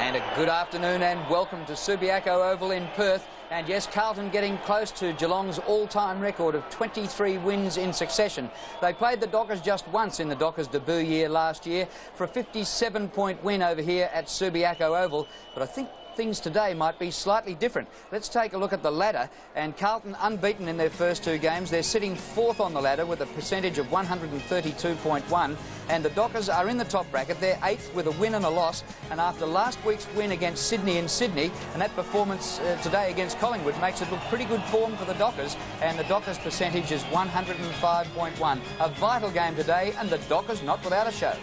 And a good afternoon and welcome to Subiaco Oval in Perth. And yes, Carlton getting close to Geelong's all-time record of 23 wins in succession. They played the Dockers just once in the Dockers debut year last year for a 57-point win over here at Subiaco Oval. But I think things today might be slightly different. Let's take a look at the ladder, and Carlton unbeaten in their first two games. They're sitting fourth on the ladder with a percentage of 132.1, and the Dockers are in the top bracket. They're eighth with a win and a loss, and after last week's win against Sydney in Sydney, and that performance today against Collingwood makes it look pretty good form for the Dockers, and the Dockers percentage is 105.1. A vital game today, and the Dockers not without a show.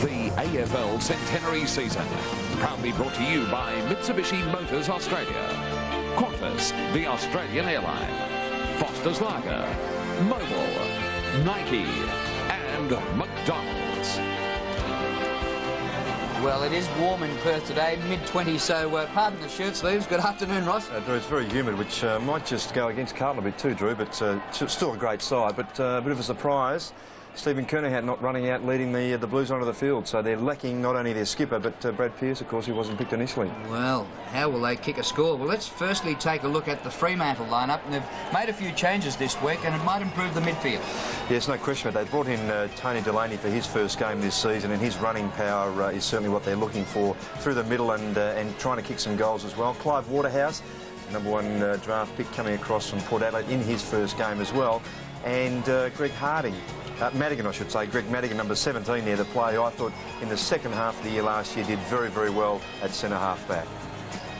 The AFL Centenary Season, proudly brought to you by Mitsubishi Motors Australia, Qantas, the Australian airline, Foster's Lager, Mobil, Nike and McDonald's. Well, it is warm in Perth today, mid-20s, so pardon the shirt sleeves. Good afternoon, Ross. Drew, it's very humid, which might just go against Carlton a bit too, Drew, but still a great side. But a bit of a surprise. Stephen Kernahan not running out leading the Blues onto the field, so they're lacking not only their skipper but Brad Pearce, of course, who wasn't picked initially. Well, how will they kick a score? Well, let's firstly take a look at the Fremantle lineup, and they've made a few changes this week, and it might improve the midfield. Yes, no question, but they brought in Tony Delaney for his first game this season, and his running power is certainly what they're looking for through the middle and trying to kick some goals as well. Clive Waterhouse, #1 draft pick, coming across from Port Adelaide in his first game as well, and Greg Harding. Madigan, I should say. Greg Madigan, number 17 there, the player who I thought in the second half of the year last year did very, very well at centre-half back.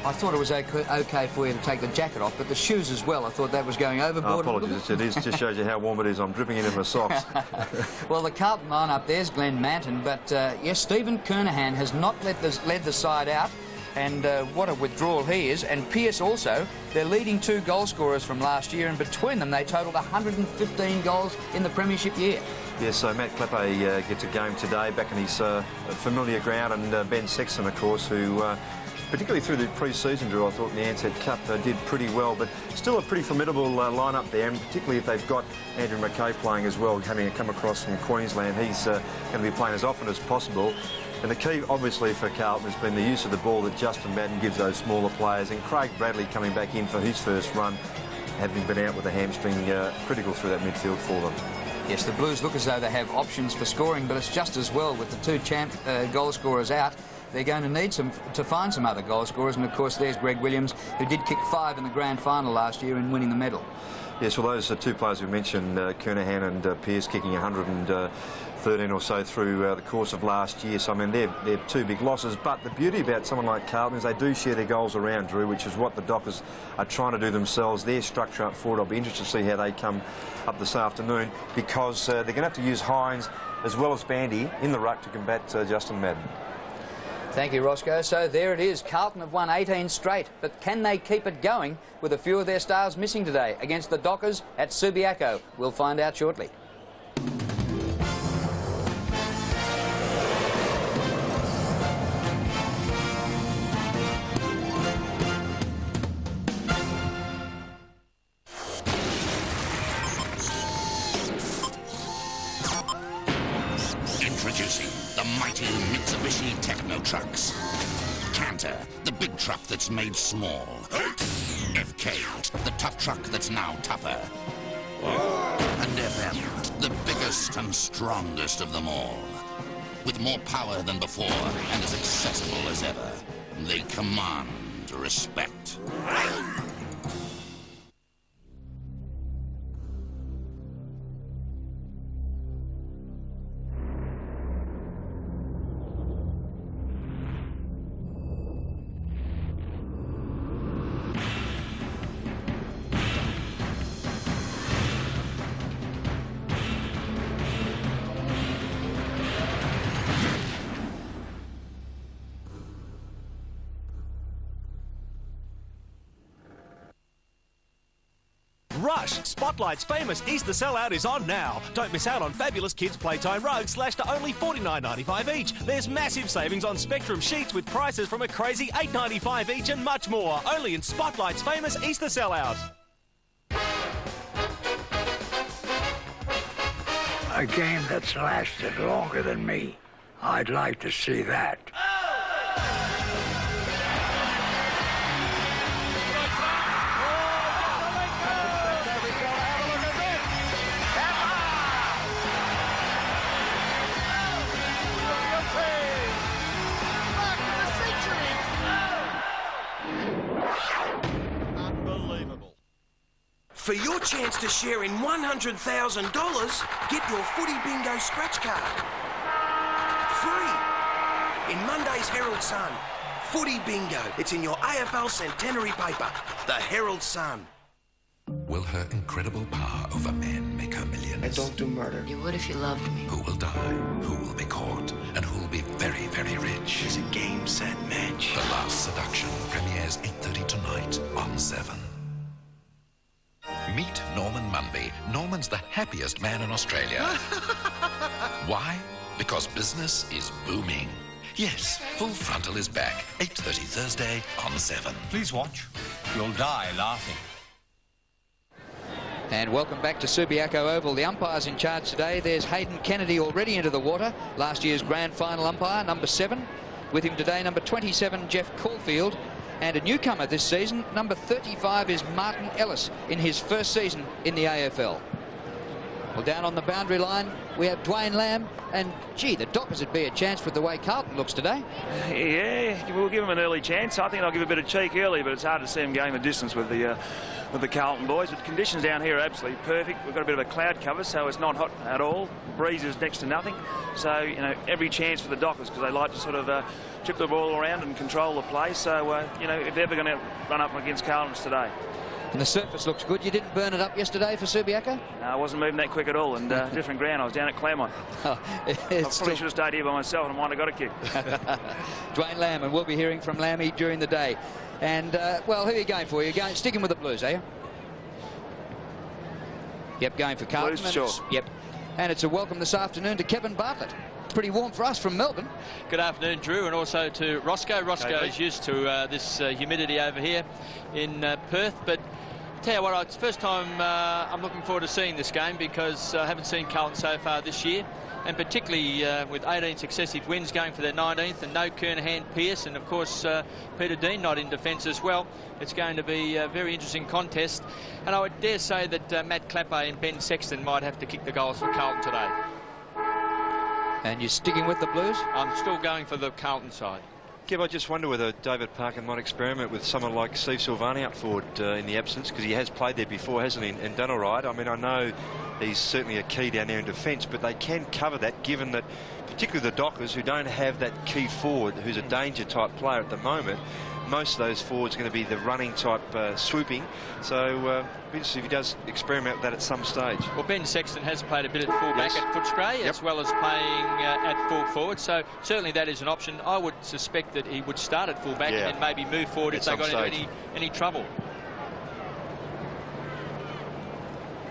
I thought it was okay for you to take the jacket off, but the shoes as well, I thought that was going overboard. Apologies, it is. Just shows you how warm it is. I'm dripping into my socks. Well, the Carlton line-up, there's Glenn Manton, but yes, Stephen Kernahan has not led the side out. And what a withdrawal he is. And Pearce also, they're leading two goal scorers from last year, and between them they totalled 115 goals in the premiership year. Yes, so Matt Clappe gets a game today back in his familiar ground, and Ben Sexton, of course, who particularly through the pre-season, Drew, I thought in the Ansett Cup did pretty well, but still a pretty formidable lineup there, and particularly if they've got Andrew McKay playing as well, having come across from Queensland. He's going to be playing as often as possible. And the key, obviously, for Carlton has been the use of the ball that Justin Madden gives those smaller players, and Craig Bradley coming back in for his first run, having been out with a hamstring, critical through that midfield for them. Yes, the Blues look as though they have options for scoring, but it's just as well with the two champ goal scorers out. They're going to need to find some other goal scorers, and of course there's Greg Williams, who did kick 5 in the grand final last year in winning the medal. Yes, well, those are two players we mentioned, Kernahan and Pearce, kicking 113 or so through the course of last year. So, I mean, they're two big losses. But the beauty about someone like Carlton is they do share their goals around, Drew, which is what the Dockers are trying to do themselves. Their structure up forward, I'll be interested to see how they come up this afternoon, because they're going to have to use Hines as well as Bandy in the ruck to combat Justin Madden. Thank you, Roscoe. So there it is. Carlton have won 18 straight, but can they keep it going with a few of their stars missing today against the Dockers at Subiaco? We'll find out shortly. Introducing the mighty Mitsubishi Techno Trucks. Canter, the big truck that's made small. FK, the tough truck that's now tougher. And FM, the biggest and strongest of them all. With more power than before and as accessible as ever, they command respect. Rush! Spotlight's famous Easter sellout is on now. Don't miss out on fabulous kids' playtime rugs slashed to only $49.95 each. There's massive savings on Spectrum sheets with prices from a crazy $8.95 each and much more. Only in Spotlight's famous Easter sellout. A game that's lasted longer than me. I'd like to see that. For your chance to share in $100,000, get your Footy Bingo scratch card. Free. In Monday's Herald Sun. Footy Bingo. It's in your AFL centenary paper. The Herald Sun. Will her incredible power over men make her millions? I don't do murder. You would if you loved me. Who will die? Who will be caught? And who will be very, very rich? It's a game, set, match. The Last Seduction premieres 8:30 tonight on 7. Meet Norman Munby. Norman's the happiest man in Australia. Why? Because business is booming. Yes, Full Frontal is back. 8:30 Thursday on 7. Please watch. You'll die laughing. And welcome back to Subiaco Oval. The umpires in charge today. There's Hayden Kennedy already into the water. Last year's grand final umpire, number 7. With him today, number 27, Jeff Caulfield. And a newcomer this season, number 35, is Martin Ellis in his first season in the AFL. Well, down on the boundary line, we have Dwayne Lamb. And, gee, the Dockers would be a chance with the way Carlton looks today. Yeah, we'll give them an early chance. I think they'll give a bit of cheek early, but it's hard to see them going the distance with the Carlton boys. But the conditions down here are absolutely perfect. We've got a bit of a cloud cover, so it's not hot at all. Breeze is next to nothing. So, you know, every chance for the Dockers, because they like to sort of chip the ball around and control the play. So, you know, if they're ever going to run up against Carlton, it's today. And the surface looks good. You didn't burn it up yesterday for Subiaco? No, I wasn't moving that quick at all, and different ground. I was down at Claremont. Oh, I probably should have stayed here by myself and might have got a kick. Dwayne Lamb, and we'll be hearing from Lammy during the day. And, well, who are you going for? You're going sticking with the Blues, are you? Yep, going for Carlton. Blues, sure. Yep. And it's a welcome this afternoon to Kevin Bartlett. Pretty warm for us from Melbourne. Good afternoon, Drew, and also to Roscoe. Roscoe is used to this humidity over here in Perth, but tell you what, it's the first time I'm looking forward to seeing this game, because I haven't seen Carlton so far this year, and particularly with 18 successive wins going for their 19th, and no Kernahan Pearce, and of course Peter Dean not in defence as well. It's going to be a very interesting contest, and I would dare say that Matt Clapper and Ben Sexton might have to kick the goals for Carlton today. And you're sticking with the Blues? I'm still going for the Carlton side. Kev, I just wonder whether David Parker might experiment with someone like Steve Silvani up forward in the absence, because he has played there before, hasn't he, and done all right. I mean, I know he's certainly a key down there in defence, but they can cover that, given that particularly the Dockers, who don't have that key forward who's a danger type player at the moment. Most of those forwards are going to be the running type swooping, so interesting if he does experiment with that at some stage. Well, Ben Sexton has played a bit at fullback at Footscray, as well as playing at full forward, so certainly that is an option. I would suspect that he would start at fullback and then maybe move forward if they got into any trouble.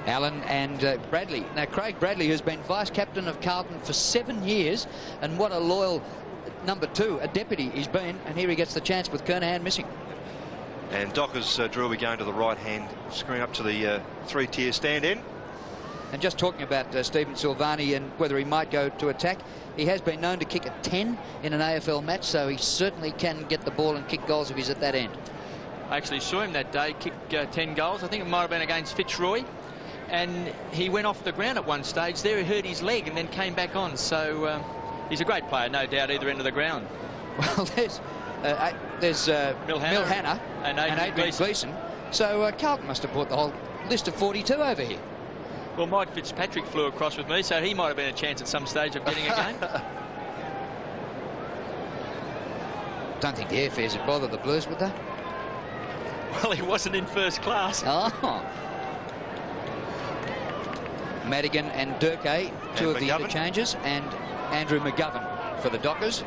Allen and Bradley. Now, Craig Bradley, who's been vice-captain of Carlton for 7 years, and what a loyal number 2, a deputy he's been, and here he gets the chance with Kernahan missing. And Dockers, Drew, will be going to the right-hand screen up to the 3-tier stand-in. And just talking about Stephen Silvani and whether he might go to attack, he has been known to kick a 10 in an AFL match, so he certainly can get the ball and kick goals if he's at that end. I actually saw him that day kick 10 goals. I think it might have been against Fitzroy, and he went off the ground at one stage there. He hurt his leg and then came back on, so he's a great player, no doubt, either end of the ground. Well, there's Mil Hannah and Adrian Gleeson. So Carlton must have brought the whole list of 42 over here. Well, Mike Fitzpatrick flew across with me, so he might have been a chance at some stage of getting a game. Don't think the airfares would bother the Blues, would they? Well, he wasn't in first class. Oh. Madigan and Durkee, two of the interchanges, and Andrew McGovern for the Dockers.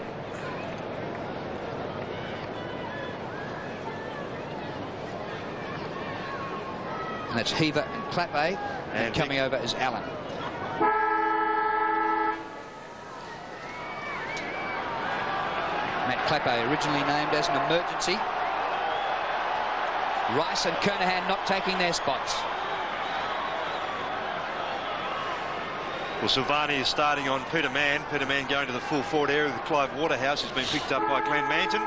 And that's Heaver and Clappe, and coming over is Allen. Matt Clappe originally named as an emergency. Rice and Kernahan not taking their spots. Well, Silvani is starting on Peter Mann. Peter Mann going to the full forward area with Clive Waterhouse, who's been picked up by Glenn Manton.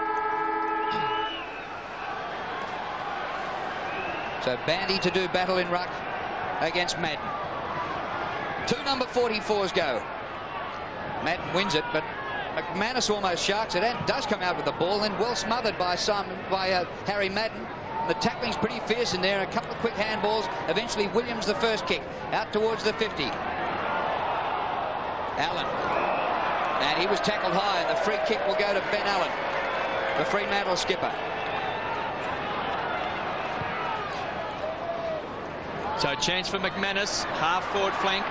So Bandy to do battle in ruck against Madden. 2 number 44s go. Madden wins it, but McManus almost sharks it and does come out with the ball, and well smothered by Harry Madden. The tackling's pretty fierce in there. A couple of quick handballs. Eventually, Williams the first kick out towards the 50. Allen. And he was tackled high, and the free kick will go to Ben Allen, the Fremantle skipper. So a chance for McManus, half-forward flank.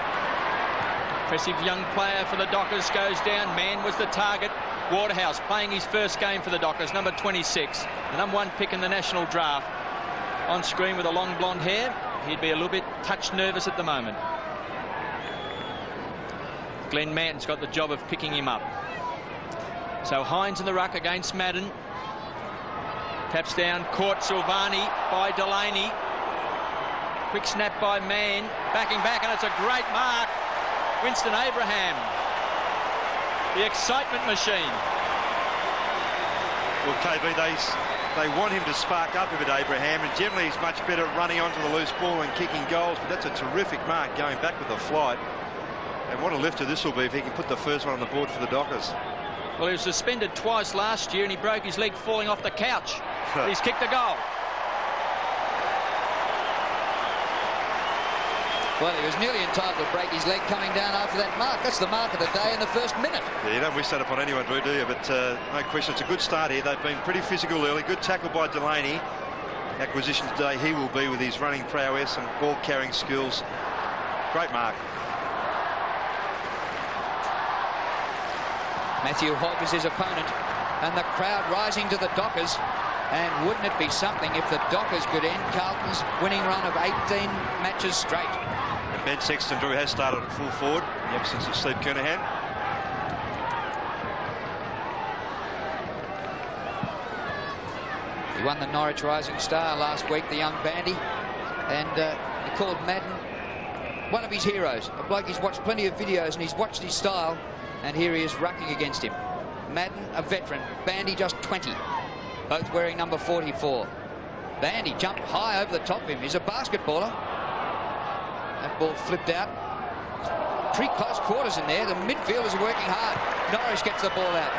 Impressive young player for the Dockers goes down. Mann was the target. Waterhouse playing his first game for the Dockers, number 26, the #1 pick in the national draft. On screen with the long blonde hair. He'd be a little bit touch nervous at the moment. Glenn Manton's got the job of picking him up. So Hines in the ruck against Madden. Taps down, caught Silvani by Delaney. Quick snap by Mann, backing back, and it's a great mark. Winston Abraham, the excitement machine. Well, KB, they want him to spark up a bit, Abraham, and generally he's much better running onto the loose ball and kicking goals, but that's a terrific mark going back with the flight. And what a lifter this will be if he can put the first one on the board for the Dockers. Well, he was suspended twice last year and he broke his leg falling off the couch. He's kicked a goal. Well, he was nearly entitled to break his leg coming down after that mark. That's the mark of the day in the first minute. Yeah, you don't wish that upon anyone, do you? But no question, it's a good start here. They've been pretty physical early. Good tackle by Delaney. Acquisition today he will be with his running prowess and ball-carrying skills. Great mark. Matthew Hogg is his opponent, and the crowd rising to the Dockers. And wouldn't it be something if the Dockers could end Carlton's winning run of 18 matches straight? And Ben Sexton, Drew, has started at full forward in the absence of Steve Kernahan. He won the Norwich Rising Star last week, the young bandy, and he called Madden one of his heroes. A bloke he's watched plenty of videos and he's watched his style, and here he is rucking against him. Madden, a veteran, Bandy just 20. Both wearing number 44. Bandy jumped high over the top of him. He's a basketballer. That ball flipped out. Pretty close quarters in there. The midfielders are working hard. Norris gets the ball out.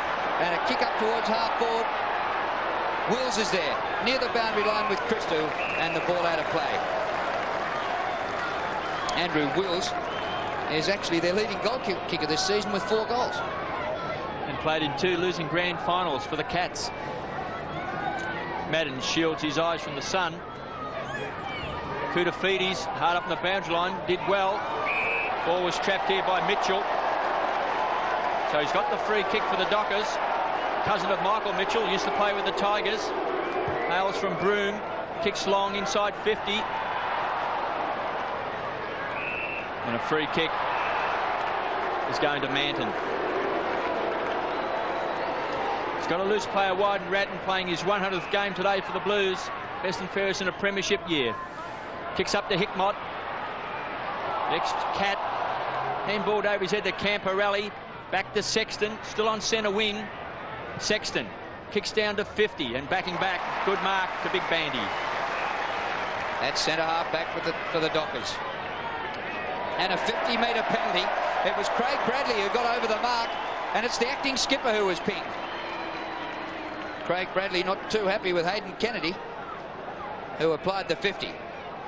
And a kick up towards half forward. Wills is there, near the boundary line with Christou, and the ball out of play. Andrew Wills is actually their leading goal kicker this season with 4 goals. And played in 2 losing grand finals for the Cats. Madden shields his eyes from the sun. Koutafidis hard up on the boundary line, did well. Ball was trapped here by Mitchell. So he's got the free kick for the Dockers. Cousin of Michael Mitchell, used to play with the Tigers. Hails from Broome, kicks long inside 50. And a free kick is going to Manton. He's got a loose player wide, and Ratton playing his 100th game today for the Blues. Best and fairest in a premiership year. Kicks up to Hickmott. Next, Cat. Handballed over his head to Camporelli. Back to Sexton, still on centre wing. Sexton kicks down to 50 and backing back. Good mark to Big Bandy. That's centre half back for the Dockers. And a 50-metre penalty. It was Craig Bradley who got over the mark, and it's the acting skipper who was pinged. Craig Bradley not too happy with Hayden Kennedy, who applied the 50.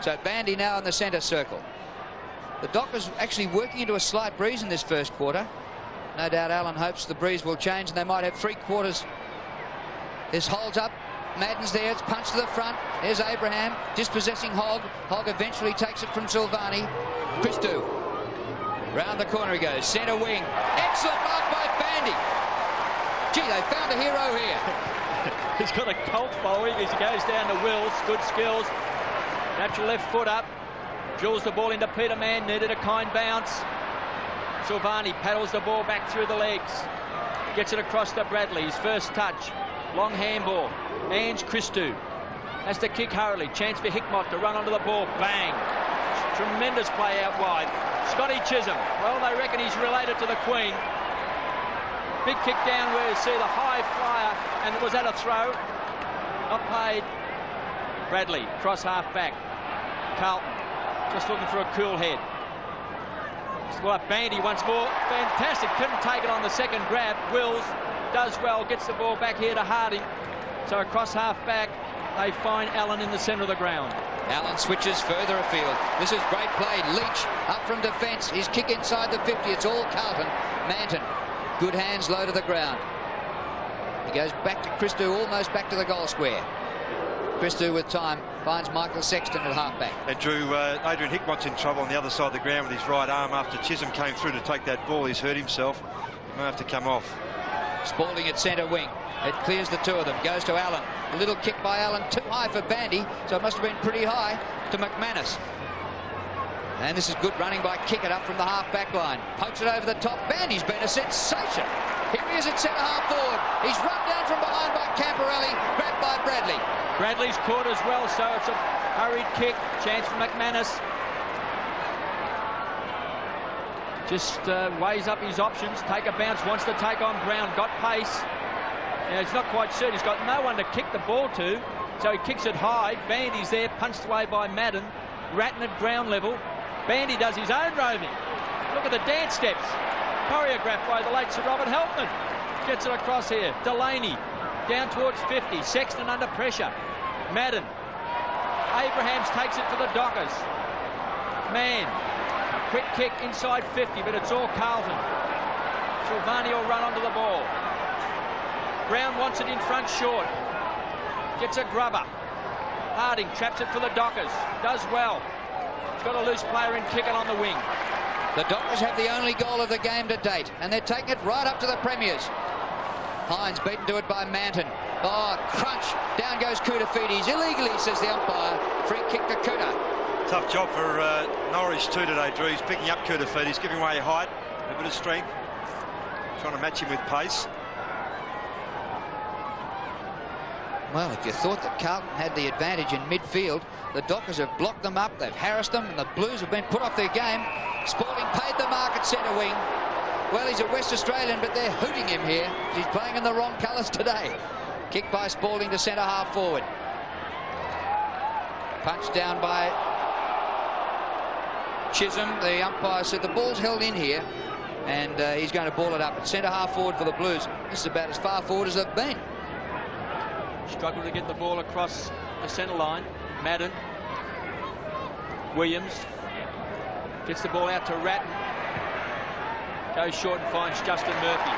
So Bandy now in the centre circle. The Dockers actually working into a slight breeze in this first quarter. No doubt Allen hopes the breeze will change and they might have 3 quarters. This holds up. Madden's there. It's punched to the front. There's Abraham dispossessing Hogg. Hogg eventually takes it from Silvani. Christou. Round the corner he goes. Centre wing. Excellent mark by Bandy. Gee, they found a hero here. He's got a Colt following as he goes down to Wills. Good skills. Natural left foot up. Drills the ball into Peter Mann. Needed a kind bounce. Silvani paddles the ball back through the legs. Gets it across to Bradley. His first touch. Long handball. Ange Christou has to kick hurriedly. Chance for Hickmott to run onto the ball. Bang. Tremendous play out wide. Scotty Chisholm. Well, they reckon he's related to the Queen. Big kick down where you see the high flyer, and was that a throw? Not paid. Bradley, cross half back. Carlton, just looking for a cool head. Well, Bandy once more. Fantastic. Couldn't take it on the second grab. Wills does well. Gets the ball back here to Harding. So across half back. They find Allen in the centre of the ground. Allen switches further afield. This is great play. Leach up from defence. His kick inside the 50. It's all Carlton. Manton, good hands low to the ground. He goes back to Christou, almost back to the goal square. Christou with time finds Michael Sexton at halfback. And Drew, Adrian Hickmott's in trouble on the other side of the ground with his right arm after Chisholm came through to take that ball. He's hurt himself. He may have to come off. Spalding at centre wing. It clears the two of them. Goes to Allen. A little kick by Allen. Too high for Bandy, so it must have been pretty high to McManus. And this is good running by Kickett up from the half-back line. Pokes it over the top. Bandy's been a sensation. Here he is at centre-half forward. He's run down from behind by Camporelli. Grabbed by Bradley. Bradley's caught as well, so it's a hurried kick. Chance for McManus. Just weighs up his options. Take a bounce. Wants to take on Brown. Got pace. Now, he's not quite certain. He's got no one to kick the ball to, so he kicks it high. Bandy's there, punched away by Madden. Ratton at ground level. Bandy does his own roving. Look at the dance steps. Choreographed by the late Sir Robert Helpman. Gets it across here. Delaney down towards 50. Sexton under pressure. Madden. Abrahams takes it to the Dockers. Man. Quick kick inside 50, but it's all Carlton. Silvani will run onto the ball. Brown wants it in front short. Gets a grubber. Harding traps it for the Dockers. Does well. He's got a loose player in Kickett on the wing. The Dockers have the only goal of the game to date, and they're taking it right up to the Premiers. Hines beaten to it by Manton. Oh, crunch. Down goes Koutoufides. Illegally, says the umpire. Free kick to Kouta. Tough job for Norwich too today, Drew. He's picking up Koutoufides, giving away height, a bit of strength, trying to match him with pace. Well, if you thought that Carlton had the advantage in midfield, the Dockers have blocked them up, they've harassed them, and the Blues have been put off their game. Spalding paid the mark at centre wing. Well, he's a West Australian, but they're hooting him here. He's playing in the wrong colours today. Kick by Spalding to centre half forward. Punched down by Chisholm. The umpire said the ball's held in here, and he's going to ball it up at centre half forward for the Blues. This is about as far forward as they've been. Struggle to get the ball across the centre line. Madden. Williams gets the ball out to Ratton. Goes short and finds Justin Murphy.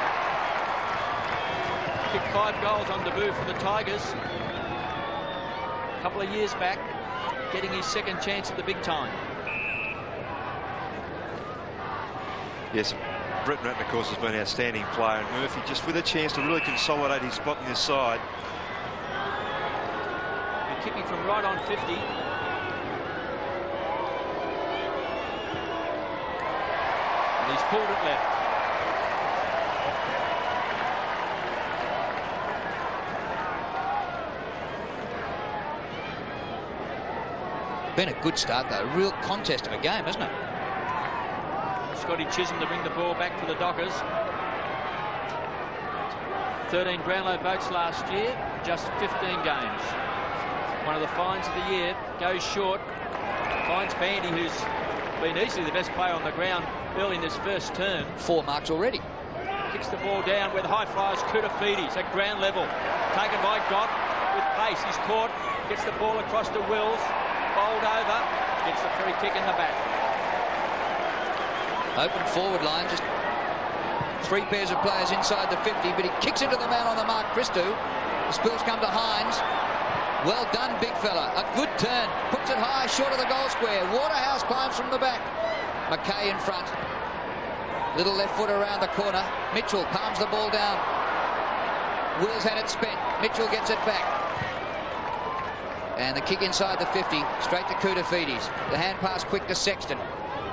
Kicked 5 goals on debut for the Tigers a couple of years back, getting his second chance at the big time. Yes, Brett Ratton, of course, has been an outstanding player, and Murphy just with a chance to really consolidate his spot in this side. Kicking from right on 50. And he's pulled it left. Been a good start, though. A real contest of a game, isn't it? Scotty Chisholm to bring the ball back to the Dockers. 13 Brownlow votes last year, just 15 games. One of the finds of the year. Goes short. Finds Bandy, who's been easily the best player on the ground early in this first term. 4 marks already. Kicks the ball down with high flyers Koutoufides at ground level. Taken by Gott with pace. He's caught. Gets the ball across to Wills. Bowled over. Gets the free kick in the back. Open forward line. Just 3 pairs of players inside the 50, but he kicks into the man on the mark, Christou. The spills come to Hines. Well done, big fella. A good turn. Puts it high, short of the goal square. Waterhouse climbs from the back. McKay in front. Little left foot around the corner. Mitchell palms the ball down. Wills had it spent. Mitchell gets it back. And the kick inside the 50, straight to Koutoufides. The hand pass quick to Sexton.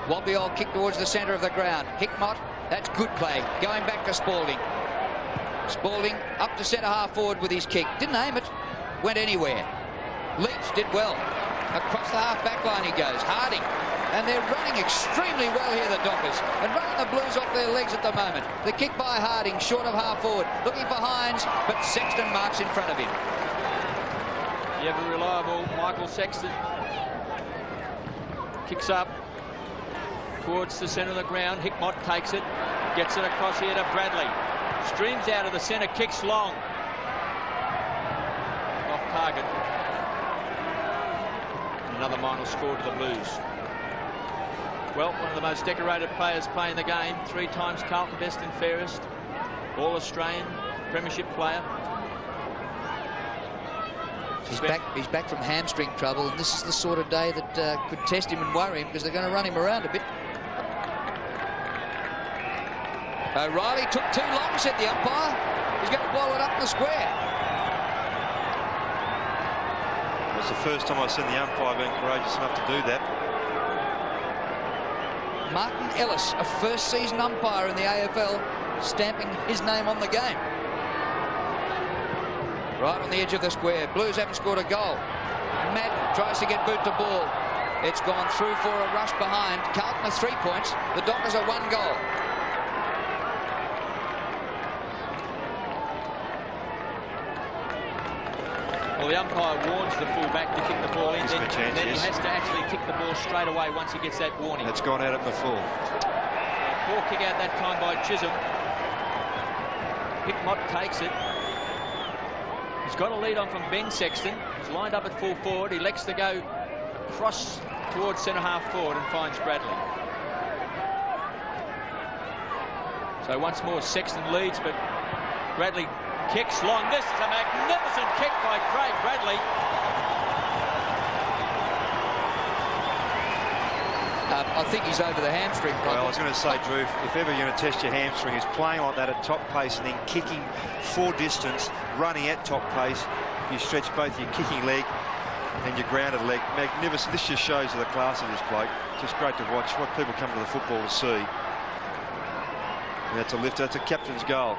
Wobbly old kick towards the centre of the ground. Hickmott, that's good play. Going back to Spalding. Spalding up to centre half forward with his kick. Didn't aim it. Went anywhere. Leach did well. Across the half-back line he goes. Harding. And they're running extremely well here, the Dockers. And running the Blues off their legs at the moment. The kick by Harding, short of half forward. Looking for Hines, but Sexton marks in front of him. The ever reliable Michael Sexton. Kicks up towards the centre of the ground. Hickmott takes it. Gets it across here to Bradley. Streams out of the centre, kicks long. Off target. Another minor score to the Blues. Well, one of the most decorated players playing the game. 3 times Carlton best and fairest. All-Australian, premiership player. He's back from hamstring trouble, and this is the sort of day that could test him and worry him, because they're going to run him around a bit. O'Reilly took too long, said the umpire. He's going to bowl it up the square. It was the first time I've seen the umpire being courageous enough to do that. Martin Ellis, a first-season umpire in the AFL, stamping his name on the game. Right on the edge of the square. Blues haven't scored a goal. Madden tries to get boot to ball. It's gone through for a rush behind. Carlton are 3 points. The Dockers are 1 goal. Well, the umpire warns the fullback to kick the ball in, then he has to actually kick the ball straight away once he gets that warning. It's gone out at the full. Poor kick out that time by Chisholm. Hickmott takes it. He's got a lead on from Ben Sexton. He's lined up at full forward. He elects to go across towards centre-half forward and finds Bradley. So once more Sexton leads, but Bradley kicks long. This is a magnificent kick by Craig Bradley. I think he's over the hamstring. Well, I was going to say, Drew, if ever you're going to test your hamstring, is playing like that at top pace and then kicking for distance, running at top pace. You stretch both your kicking leg and your grounded leg. Magnificent. This just shows you the class of this bloke. Just great to watch what people come to the football to see. And that's a lift. That's a captain's goal.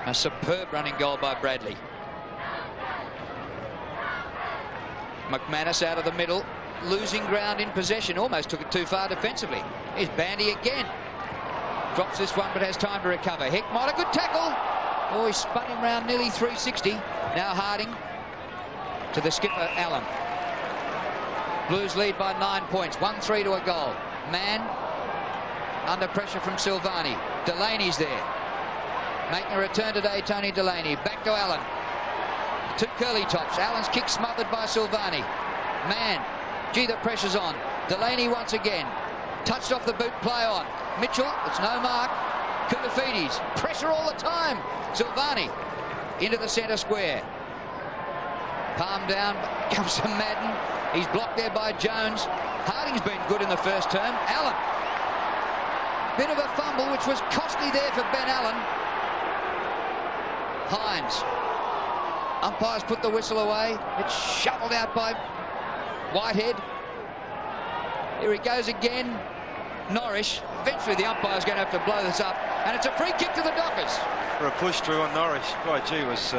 A superb running goal by Bradley. McManus out of the middle, losing ground in possession, almost took it too far defensively. Here's Bandy again. Drops this one but has time to recover. Hickmott, a good tackle. Oh, he spun him round nearly 360. Now Harding to the skipper, Allen. Blues lead by 9 points, 1-3 to a goal. Mann under pressure from Silvani. Delaney's there. Making a return today, Tony Delaney. Back to Allen. 2 curly tops. Allen's kick smothered by Silvani. Mann. Gee, the pressure's on. Delaney once again. Touched off the boot, play on. Mitchell, it's no mark. Koutoufides. Pressure all the time. Silvani into the centre square. Palm down. Comes to Madden. He's blocked there by Jones. Harding's been good in the first term. Allen. Bit of a fumble, which was costly there for Ben Allen. Hines. Umpires put the whistle away. It's shoveled out by Whitehead. Here he goes again. Norrish. Eventually the umpire's going to have to blow this up. And it's a free kick to the Dockers. For a push through on Norrish. Boy, gee, was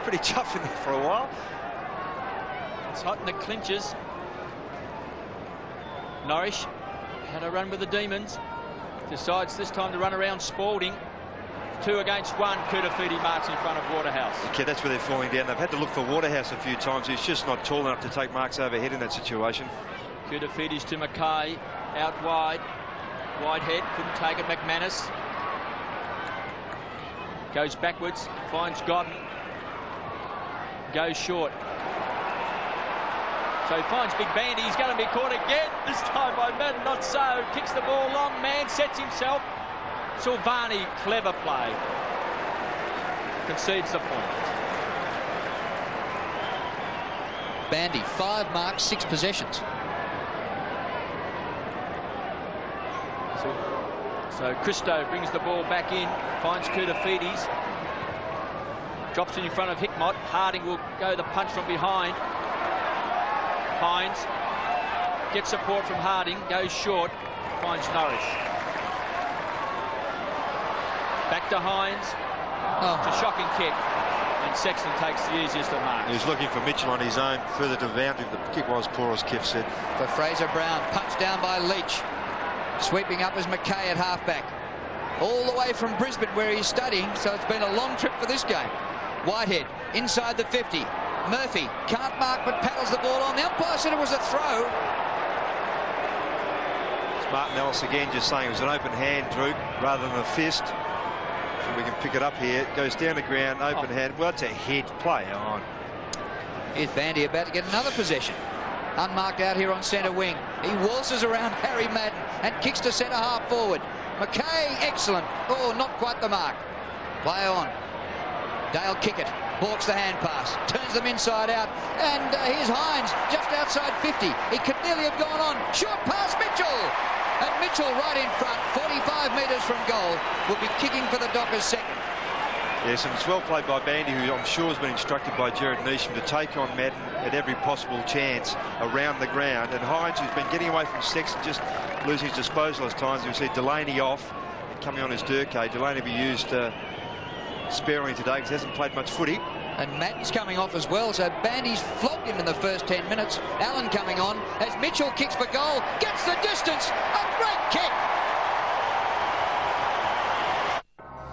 pretty tough in there for a while. It's hot in the clinches. Norrish had a run with the Demons. Decides this time to run around Spalding. 2 against 1. Koutoufides marks in front of Waterhouse. Okay, that's where they're falling down. They've had to look for Waterhouse a few times. He's just not tall enough to take marks overhead in that situation. Koutoufides to Mackay. Out wide. Whitehead couldn't take it. McManus goes backwards. Finds Godden. Goes short. So he finds Big Bandy. He's going to be caught again. This time by Madden. Not so. Kicks the ball long. Man sets himself. Silvani, clever play. Concedes the point. Bandy, 5 marks, 6 possessions. So Christo brings the ball back in, finds Koutoufides. Drops it in front of Hickmott. Harding will go the punch from behind. Hines gets support from Harding, goes short, finds Norrish. Back to Hines. It's a shocking kick. And Sexton takes the easiest of marks. He was looking for Mitchell on his own, further to boundary. The kick was poor, as Kev said. For Fraser Brown, punched down by Leach. Sweeping up as Mackay at halfback. All the way from Brisbane, where he's studying, so it's been a long trip for this game. Whitehead inside the 50. Murphy can't mark but paddles the ball on. The umpire said it was a throw. It's Martin Ellis again just saying it was an open hand, Drew, rather than a fist. So we can pick it up here. It goes down the ground, open hand. Well, it's a hit. Play on. Here's Bandy about to get another possession. Unmarked out here on centre wing. He waltzes around Harry Madden and kicks to centre half forward. McKay, excellent. Oh, not quite the mark. Play on. Dale Kickett balks the hand pass, turns them inside out, and here's Hines just outside 50. He could nearly have gone on. Short pass, Mitchell. And Mitchell right in front, 45 metres from goal, will be kicking for the Dockers second. Yes, and it's well played by Bandy, who I'm sure has been instructed by Jared Neesham to take on Madden at every possible chance around the ground. And Hines, who's been getting away from Sexton, just losing his disposal at times. We see Delaney off and coming on as Durkay. Delaney will be used sparingly today because he hasn't played much footy. And Madden's coming off as well, so Bandy's flogged him in the first 10 minutes. Allen coming on as Mitchell kicks for goal, gets the distance, a great kick.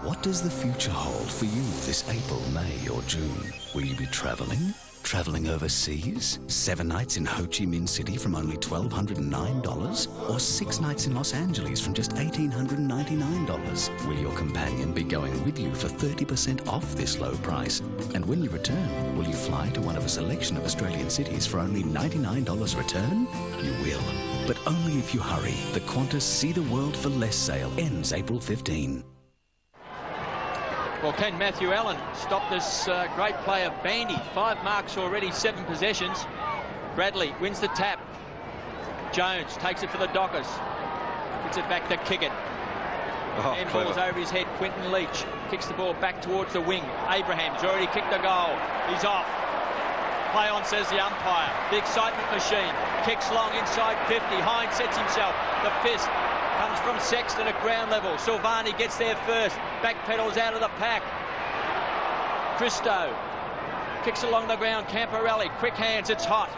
What does the future hold for you this April, May or June? Will you be travelling? Travelling overseas? 7 nights in Ho Chi Minh City from only $1,209? Or 6 nights in Los Angeles from just $1,899? Will your companion be going with you for 30% off this low price? And when you return, will you fly to one of a selection of Australian cities for only $99 return? You will, but only if you hurry. The Qantas See the World for Less sale ends April 15. Well, can Matthew Allen stop this great play of Bandy? 5 marks already, 7 possessions. Bradley wins the tap. Jones takes it for the Dockers. Gets it back to Kickett. And balls over his head. Quinton Leach kicks the ball back towards the wing. Abraham's already kicked the goal. He's off. Play on, says the umpire. The excitement machine. Kicks long inside 50. Hines sets himself. The fist comes from Sexton at ground level. Silvani gets there first. Backpedals out of the pack. Christo kicks along the ground. Camporelli, quick hands, it's hot.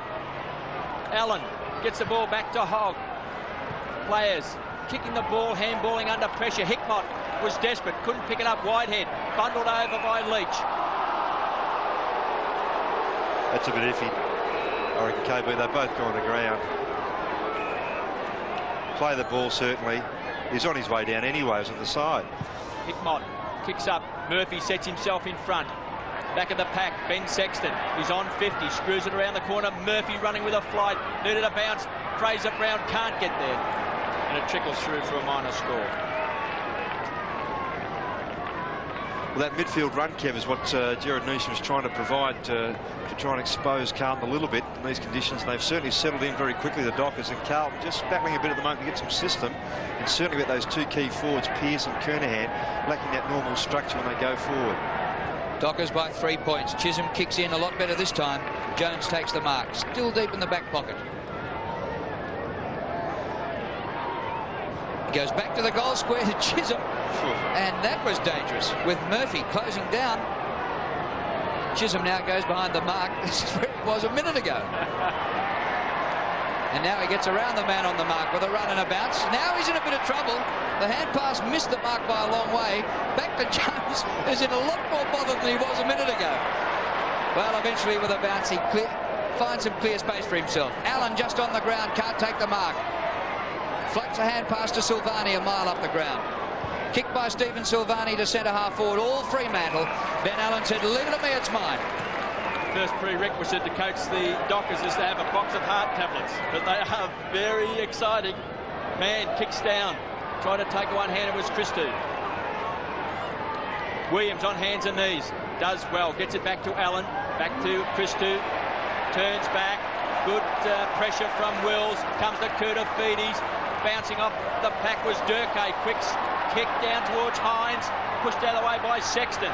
Allen gets the ball back to Hogg. Players kicking the ball, handballing under pressure. Hickmott was desperate, couldn't pick it up. Whitehead bundled over by Leach. That's a bit iffy. I reckon KB, they've both gone to ground. Play the ball, certainly. He's on his way down anyway, he's on the side. Hickmott kicks up. Murphy sets himself in front. Back of the pack, Ben Sexton. He's on 50, screws it around the corner. Murphy running with a flight. Needed a bounce. Fraser Brown can't get there. And it trickles through for a minor score. Well, that midfield run, Kev, is what Jared Neesham is trying to provide to try and expose Carlton a little bit in these conditions. And they've certainly settled in very quickly, the Dockers, and Carlton just battling a bit at the moment to get some system. And certainly with those 2 key forwards, Pearce and Kernahan, lacking that normal structure when they go forward. Dockers by 3 points. Chisholm kicks in a lot better this time. Jones takes the mark. Still deep in the back pocket. He goes back to the goal square to Chisholm. And that was dangerous with Murphy closing down. Chisholm now goes behind the mark. This is where he was a minute ago. And now he gets around the man on the mark with a run and a bounce. Now he's in a bit of trouble. The hand pass missed the mark by a long way. Back to Jones, who's in a lot more bother than he was a minute ago. Well, eventually with a bounce, he finds some clear space for himself. Allen just on the ground, can't take the mark. Floats a hand pass to Silvani a mile up the ground. Kicked by Stephen Silvani to centre half forward, all Fremantle. Ben Allen said, leave it to me, it's mine. First prerequisite to coach the Dockers is to have a box of heart tablets, but they are very exciting. Man kicks down, trying to take one-hander was Christou. Williams on hands and knees, does well, gets it back to Allen, back to Christou, turns back, good pressure from Wills, comes to Kurtafidis, bouncing off the pack was Durkay, quick kick down towards Hines, pushed out of the way by Sexton.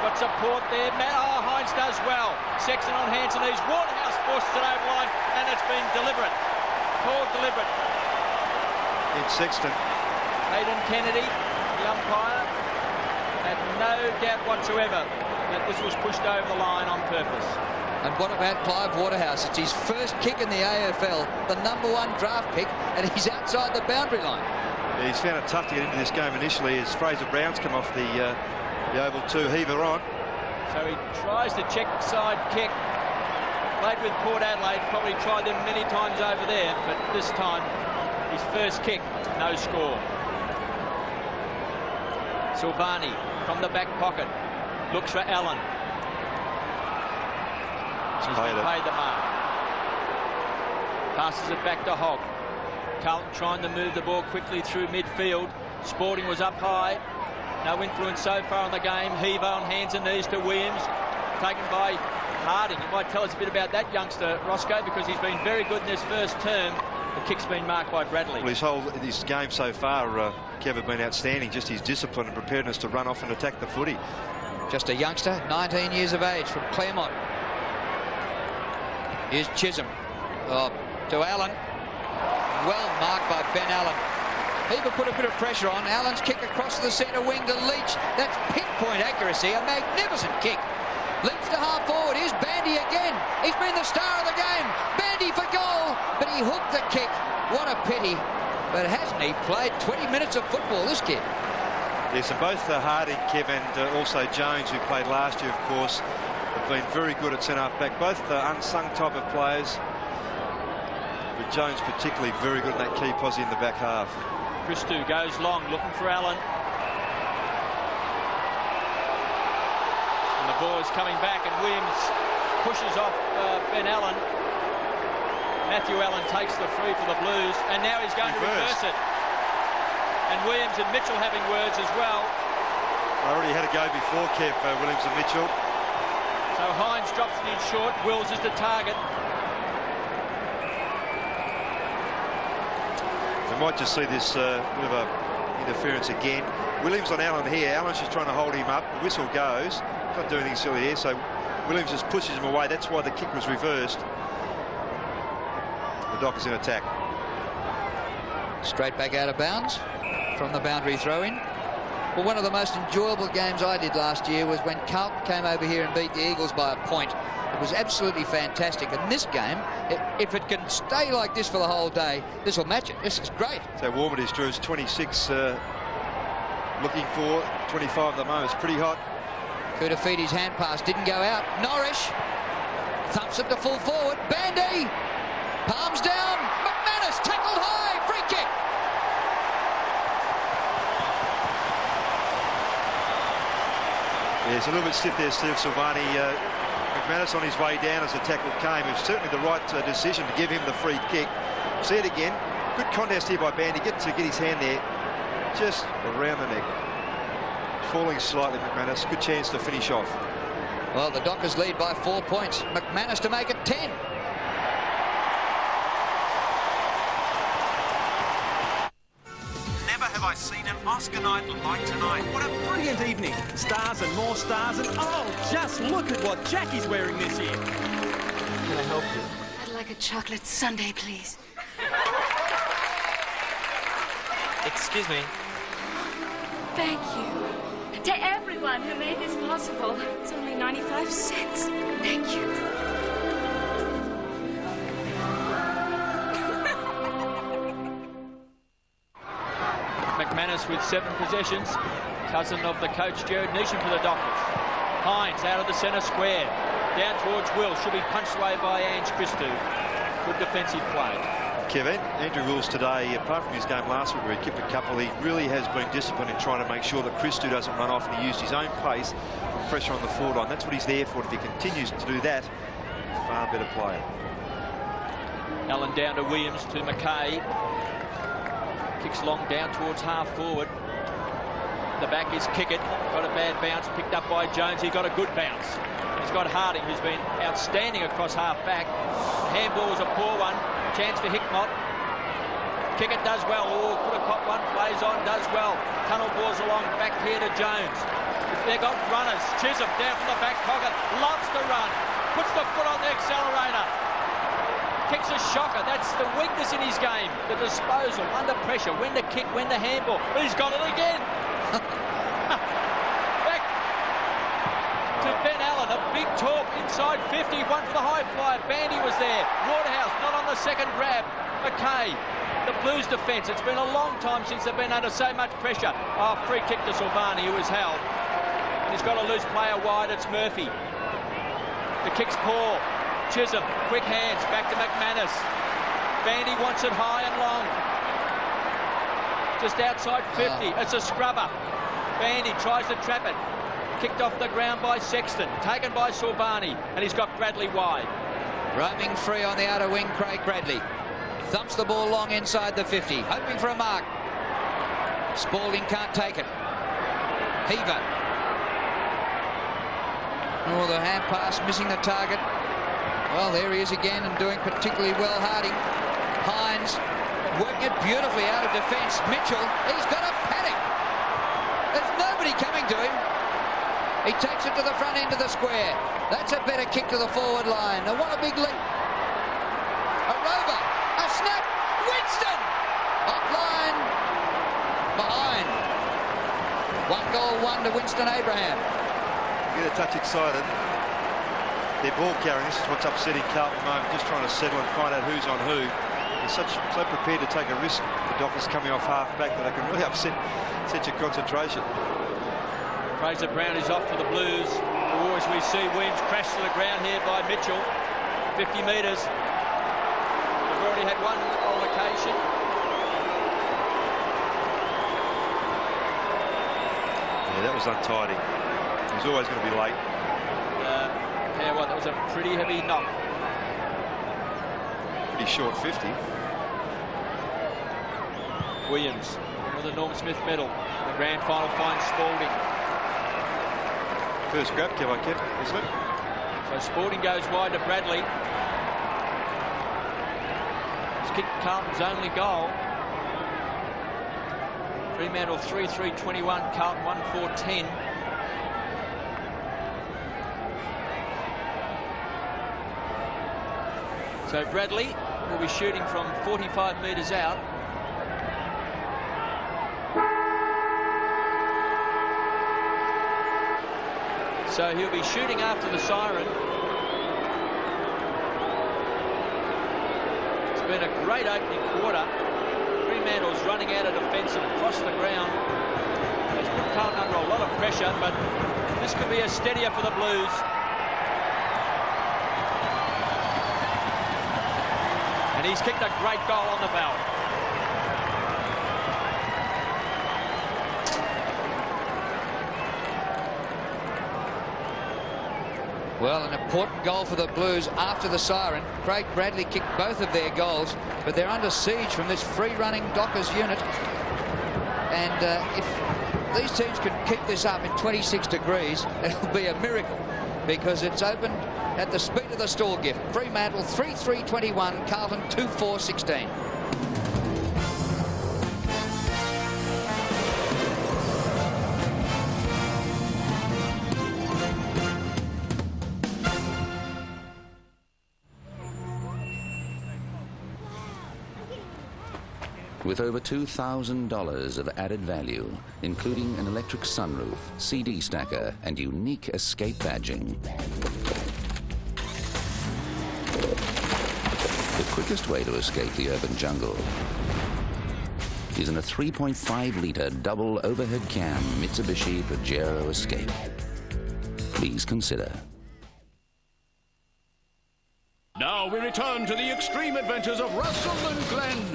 Got support there. Hines does well. Sexton on hands and knees. Waterhouse forces it over line, and it's been deliberate. Called deliberate. In Sexton. Hayden Kennedy, the umpire, had no doubt whatsoever that this was pushed over the line on purpose. And what about Clive Waterhouse? It's his first kick in the AFL, the #1 draft pick, and he's outside the boundary line. Yeah, he's found it tough to get into this game initially as Fraser Brown's come off the Oval 2 heaver on. So he tries to check side kick. Played with Port Adelaide, probably tried them many times over there, but this time his first kick, no score. Silvani from the back pocket. Looks for Allen. He's paid the mark. Passes it back to Hogg. Carlton trying to move the ball quickly through midfield. Sporting was up high. No influence so far on the game. Heaver on hands and knees to Williams. Taken by Harding. You might tell us a bit about that youngster, Roscoe, because he's been very good in this first term. The kick's been marked by Bradley. Well, his game so far, Kevin, been outstanding. Just his discipline and preparedness to run off and attack the footy. Just a youngster, 19 years of age, from Claremont. Here's Chisholm. To Allen. Well marked by Ben Allen. Heaver put a bit of pressure on. Allen's kick across the centre wing to Leach. That's pinpoint accuracy. A magnificent kick. Leach to half forward. Here's Bandy again. He's been the star of the game. Bandy for goal, but he hooked the kick. What a pity. But hasn't he played 20 minutes of football, this kid? Yes, and both Harding, Kev, and also Jones, who played last year, of course, have been very good at centre-half-back. Both unsung type of players. But Jones particularly very good in that key posse in the back half. Christou goes long, looking for Allen. And the ball is coming back, and Williams pushes off Ben Allen. Matthew Allen takes the free for the Blues, and now he's going to reverse it. And Williams and Mitchell having words as well. I already had a go before, Kev, Williams and Mitchell. So Hines drops it in short. Wills is the target. We might just see this bit of a interference again. Williams on Allen here. Allen's just trying to hold him up. The whistle goes. Not doing anything silly here, so Williams just pushes him away. That's why the kick was reversed. The Dockers in attack. Straight back out of bounds from the boundary throw-in. Well, one of the most enjoyable games I did last year was when Carlton came over here and beat the Eagles by a point. It was absolutely fantastic. And this game, if it can stay like this for the whole day, this will match it. This is great. So warm it is, Drew. It's 26 looking for 25 at the moment. It's pretty hot. Koutafiti's hand pass didn't go out. Norrish thumps it to full forward. Bandy, palms down. McManus tackled high. Free kick. Yeah, it's a little bit stiff there, Steve Silvani. McManus on his way down as the tackle came. It was certainly the right decision to give him the free kick. See it again. Good contest here by Bandy. Get his hand there, just around the neck. Falling slightly, McManus. Good chance to finish off. Well, the Dockers lead by 4 points. McManus to make it 10. Never have I seen an Oscar night like tonight. What a brilliant evening. Stars and more stars, and oh, just look at what Jackie's wearing this year. Can I help you? I'd like a chocolate sundae, please. Excuse me. Thank you. To everyone who made this possible. It's only 95 cents. Thank you. McManus with 7 possessions. Cousin of the coach, Jared Neesham, for the Dockers. Hines out of the centre square. Down towards Will. Should be punched away by Ange Christou. Good defensive play. Kevin, Andrew Wills today, apart from his game last week where he kicked a couple, he really has been disciplined in trying to make sure that Christou doesn't run off, and he used his own pace for pressure on the forward line. That's what he's there for. If he continues to do that, far better player. Allen down to Williams, to McKay. Kicks long down towards half forward. The back is Kickett. Got a bad bounce, picked up by Jones. He got a good bounce. He's got Harding, who's been outstanding across half back. Handball was a poor one. Chance for Hickmott. Kickett does well. Oh, could have caught one. Plays on, does well. Tunnel balls along, back here to Jones. They've got runners. Chisholm down from the back pocket. Loves to run. Puts the foot on the accelerator. Kicks a shocker. That's the weakness in his game. The disposal, under pressure, when to kick, when to handball. He's got it again. Back to Ben Allen. A big talk inside 50. One for the high flyer. Bandy was there. Waterhouse not on the second grab. McKay. The Blues defence. It's been a long time since they've been under so much pressure. Oh, free kick to Silvani, who was held. And he's got a loose player wide. It's Murphy. The kick's poor. Chisholm, quick hands, back to McManus. Bandy wants it high and long. Just outside 50. It's a scrubber. Bandy tries to trap it. Kicked off the ground by Sexton. Taken by Silvani. And he's got Bradley wide. Roaming free on the outer wing, Craig Bradley. Thumps the ball long inside the 50. Hoping for a mark. Spalding can't take it. Heaver. Oh, the hand pass missing the target. Well, there he is again and doing particularly well, Harding. Hines working it beautifully out of defence. Mitchell, he's got a panic. There's nobody coming to him. He takes it to the front end of the square. That's a better kick to the forward line. Now, what a big leap. A rover. A snap. Winston. Offline. Behind. 1-1 to Winston Abraham. Get a touch excited. Their ball carrying, this is what's upsetting Carlton at the moment, just trying to settle and find out who's on who. They're so prepared to take a risk, the Dockers coming off half back, that they can really set your concentration. Fraser Brown is off for the Blues. Or as we see, Williams crash to the ground here by Mitchell. 50 metres. We've already had one altercation. Yeah, that was untidy. He was always going to be late. Yeah, well, that was a pretty heavy knock. Pretty short 50. Williams with the Norm Smith medal. The grand final finds Spalding. First grab kill, I kept, isn't it? So Spalding goes wide to Bradley. It's kicked Carlton's only goal. Fremantle 3-3-21, Carlton 1-4-10. So Bradley will be shooting from 45 metres out. So he'll be shooting after the siren. It's been a great opening quarter. Fremantle's running out of defence and across the ground. It's put Carlton under a lot of pressure, but this could be a steadier for the Blues. And he's kicked a great goal on the bell. Well, an important goal for the Blues after the siren. Craig Bradley kicked both of their goals, but they're under siege from this free-running Dockers unit. And if these teams can keep this up in 26 degrees, it'll be a miracle, because it's opened at the speed of the store gift. Fremantle 3-3-21, Carlton 2-4-16. With over $2,000 of added value, including an electric sunroof, CD stacker, and unique escape badging. The quickest way to escape the urban jungle is in a 3.5-litre double overhead cam Mitsubishi Pajero Escape. Please consider. Now we return to the extreme adventures of Russell and Glenn.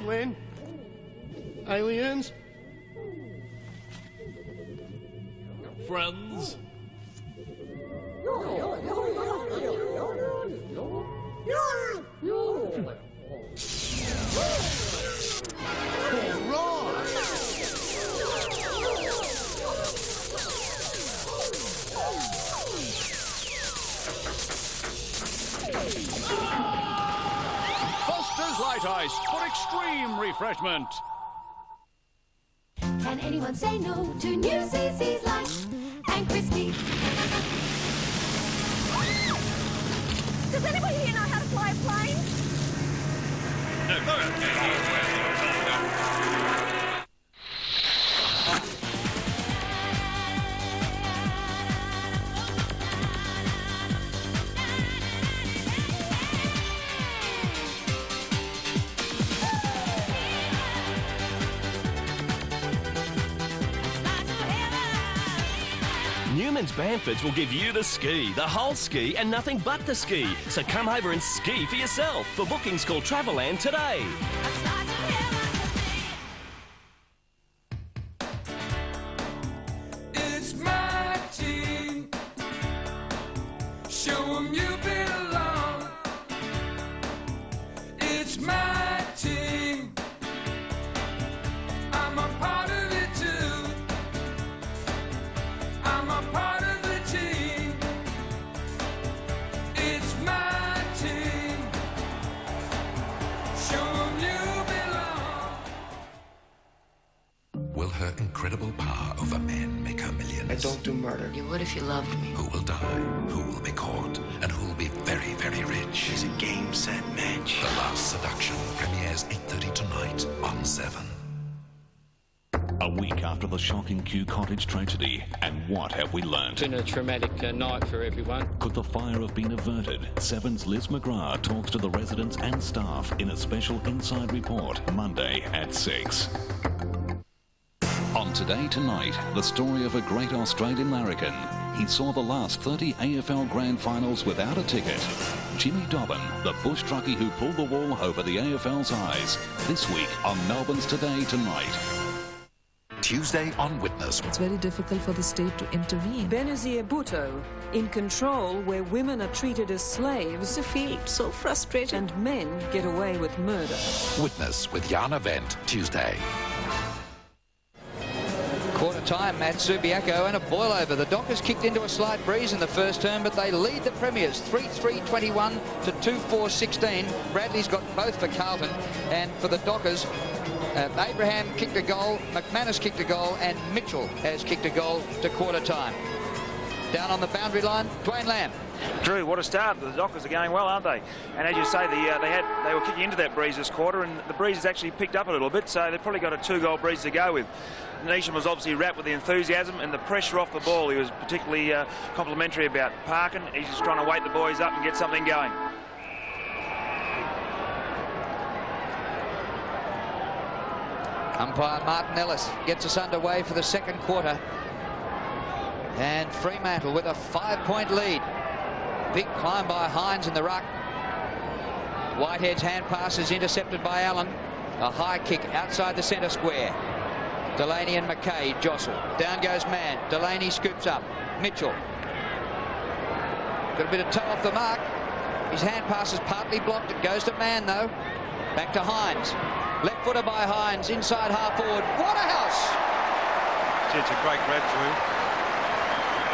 Glenn? Aliens? Friends? Foster's Light Ice for extreme refreshment. Can anyone say no to new CC's Light and Crispy? Does anybody here know how to fly a plane? New Newman's Bamfords will give you the ski, the whole ski, and nothing but the ski. So come over and ski for yourself. For bookings, call Travelland today. It's my team. Show 'em you belong. It's my team. I'm a part of it too. I'm a part of the team. It's my team. Show 'em you belong. Will her incredible power over men make her millions? I don't do murder. You would if you loved me. Who will die? Who will be caught? And who will be very, very rich? It's a game, set, match. The Last Seduction premieres 8:30 tonight on 7. A week after the shocking Kew Cottage tragedy, and what have we learnt? It's been a traumatic night for everyone. Could the fire have been averted? 7's Liz McGrath talks to the residents and staff in a special Inside Report, Monday at 6. On Today Tonight, the story of a great Australian larrikin. He saw the last 30 AFL Grand Finals without a ticket. Jimmy Dobbin, the bush truckie who pulled the wool over the AFL's eyes. This week on Melbourne's Today Tonight. Tuesday on Witness. It's very difficult for the state to intervene. Benazir Bhutto, in control where women are treated as slaves. I feel so frustrated. And men get away with murder. Witness with Jana Wendt, Tuesday. Quarter time at Subiaco and a boil over. The Dockers kicked into a slight breeze in the first term, but they lead the Premiers 3-3-21 to 2-4-16. Bradley's got both for Carlton, and for the Dockers, Abraham kicked a goal, McManus kicked a goal, and Mitchell has kicked a goal to quarter time. Down on the boundary line, Dwayne Lamb. Drew, what a start. The Dockers are going well, aren't they? And as you say, they were kicking into that breeze this quarter, and the breeze has actually picked up a little bit, so they've probably got a 2-goal breeze to go with. Neesham was obviously wrapped with the enthusiasm and the pressure off the ball. He was particularly complimentary about Parkin. He's just trying to wake the boys up and get something going. Umpire Martin Ellis gets us underway for the second quarter. And Fremantle with a 5-point lead. Big climb by Hines in the ruck. Whitehead's hand pass is intercepted by Allen. A high kick outside the centre square. Delaney and McKay jostle. Down goes Mann. Delaney scoops up. Mitchell. Got a bit of toe off the mark. His hand pass is partly blocked. It goes to Mann though. Back to Hines. Left footer by Hines. Inside half forward. Waterhouse. It's a great grab, Drew.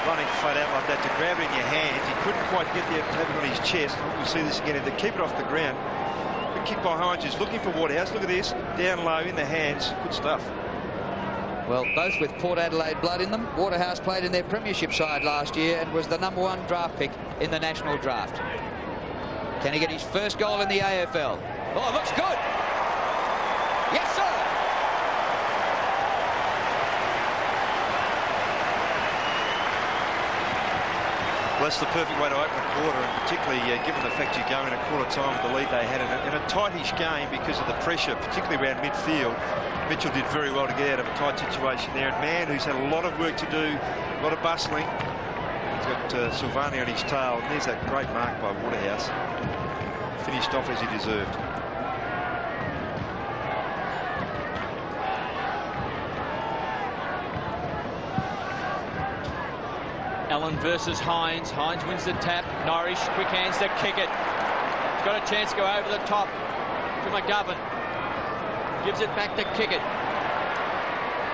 Running flat out like that to grab it in your hands. He couldn't quite get there to have it on his chest. We'll see this again. To keep it off the ground. Good kick by Hines. Just looking for Waterhouse. Look at this. Down low in the hands. Good stuff. Well, both with Port Adelaide blood in them. Waterhouse played in their premiership side last year and was the #1 draft pick in the national draft. Can he get his first goal in the AFL? Oh, it looks good. Yes, sir. Well, that's the perfect way to open a quarter, and particularly given the fact you go in a quarter time with the lead they had in a tightish game because of the pressure, particularly around midfield. Mitchell did very well to get out of a tight situation there. And Mann, who's had a lot of work to do, a lot of bustling. He's got Silvani on his tail. And there's that great mark by Waterhouse. Finished off as he deserved. Allen versus Hines. Hines wins the tap. Norris, quick hands to kick it. He's got a chance to go over the top to McGovern. Gives it back to Kickett.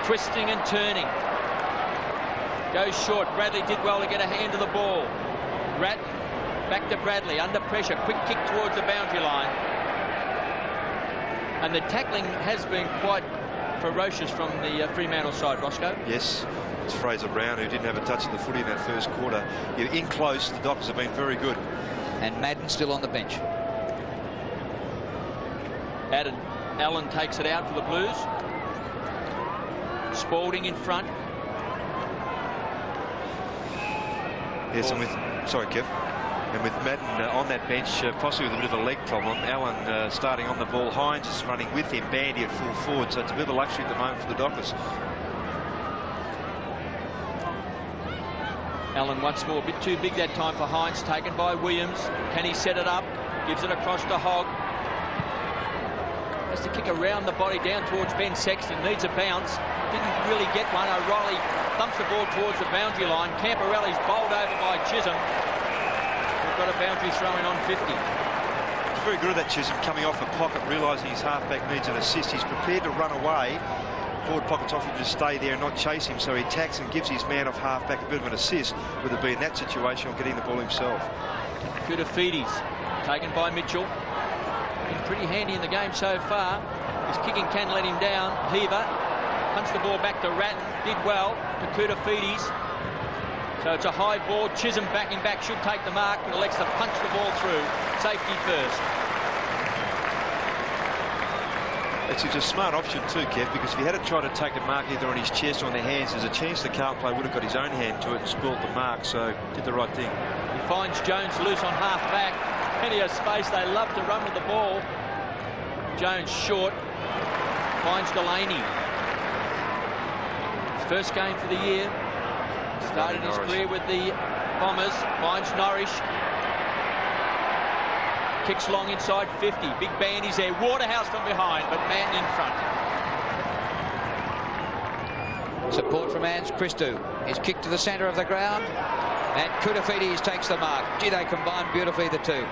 Twisting and turning. Goes short. Bradley did well to get a hand to the ball. Rat back to Bradley under pressure. Quick kick towards the boundary line. And the tackling has been quite ferocious from the Fremantle side, Roscoe. Yes. It's Fraser Brown, who didn't have a touch of the footy in that first quarter. You're in close. The Dockers have been very good. And Madden still on the bench. Allen takes it out for the Blues. Spalding in front. Yes, and with... Sorry, Kev. And with Madden on that bench, possibly with a bit of a leg problem. Allen starting on the ball. Hines is running with him. Bandy at full forward. So it's a bit of a luxury at the moment for the Dockers. Allen once more, a bit too big that time for Hines, taken by Williams. Can he set it up? Gives it across to Hogg. Has to kick around the body down towards Ben Sexton. Needs a bounce. Didn't really get one. O'Reilly thumps the ball towards the boundary line. Camporelli's bowled over by Chisholm. We've got a boundary throw in on 50. He's very good at that, Chisholm, coming off the pocket, realising his halfback needs an assist. He's prepared to run away. Forward pocket's offered to stay there and not chase him, so he attacks and gives his man off halfback a bit of an assist, whether it be in that situation or getting the ball himself. Koutoufides, taken by Mitchell. Been pretty handy in the game so far. His kicking can let him down. Heaver punched the ball back to Ratton. Did well to Koutoufides. So it's a high ball. Chisholm backing back, should take the mark, but elects to punch the ball through. Safety first. It's a smart option too, Kev, because if he had tried to take the mark either on his chest or on the hands, there's a chance the Carlton player would have got his own hand to it and spoilt the mark, so did the right thing. He finds Jones loose on half back. Plenty of space. They love to run with the ball. Jones short. Finds Delaney. His first game for the year. Started his career with the Bombers. Finds Norrish. Kicks long inside 50. Big bandies there. Waterhouse from behind, but Mann in front. Support from Ans Christou. His kick to the centre of the ground. And Koutoufides takes the mark. Gee, they combine beautifully, the two.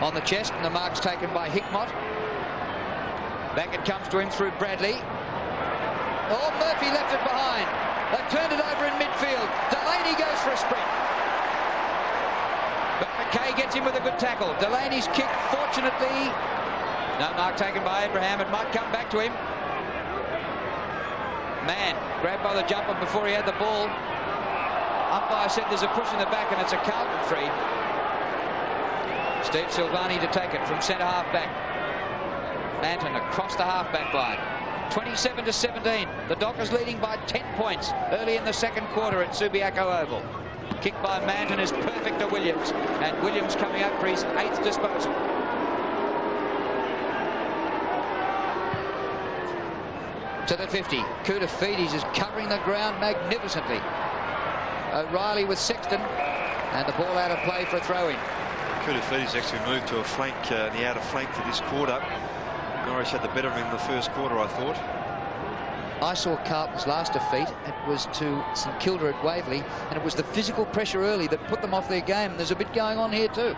On the chest, and the mark's taken by Hickmott. Back it comes to him through Bradley. Oh, Murphy left it behind. They've turned it over in midfield. Delaney goes for a sprint. But McKay gets him with a good tackle. Delaney's kick, fortunately, no mark taken by Abraham. It might come back to him. Mann grabbed by the jumper before he had the ball. Umpire said there's a push in the back and it's a Carlton free. Steve Silvani to take it from centre half back. Manton across the half back line. 27-17. The Dockers leading by 10 points early in the second quarter at Subiaco Oval. Kick by Manton is perfect to Williams, and Williams coming up for his 8th disposal. To the 50. Koutoufides is covering the ground magnificently. O'Reilly with Sexton, and the ball out of play for a throw-in. Koutoufides actually moved to a flank, the outer flank for this quarter. Norwich had the better of him in the first quarter, I thought. I saw Carlton's last defeat. It was to St Kilda at Waverley, and it was the physical pressure early that put them off their game. There's a bit going on here too.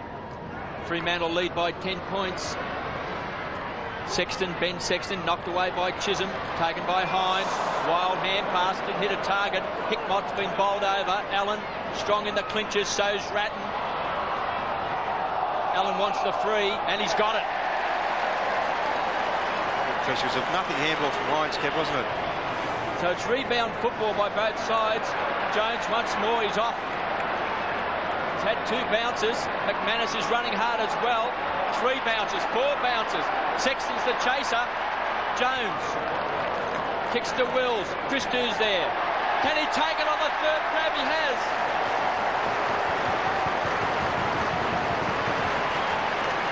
Fremantle lead by 10 points. Sexton, Ben Sexton, knocked away by Chisholm, taken by Hines. Wild hand pass, didn't hit a target. Hickmott's been bowled over. Allen strong in the clinches, so's Ratton. Allen wants the free, and he's got it. It was a nothing handball from Hines, Kev, wasn't it? So it's rebound football by both sides. Jones once more, he's off. He's had 2 bounces. McManus is running hard as well. 3 bounces, 4 bounces. Sexton's the chaser. Jones kicks to Wills. Christou's there. Can he take it on the third grab? He has.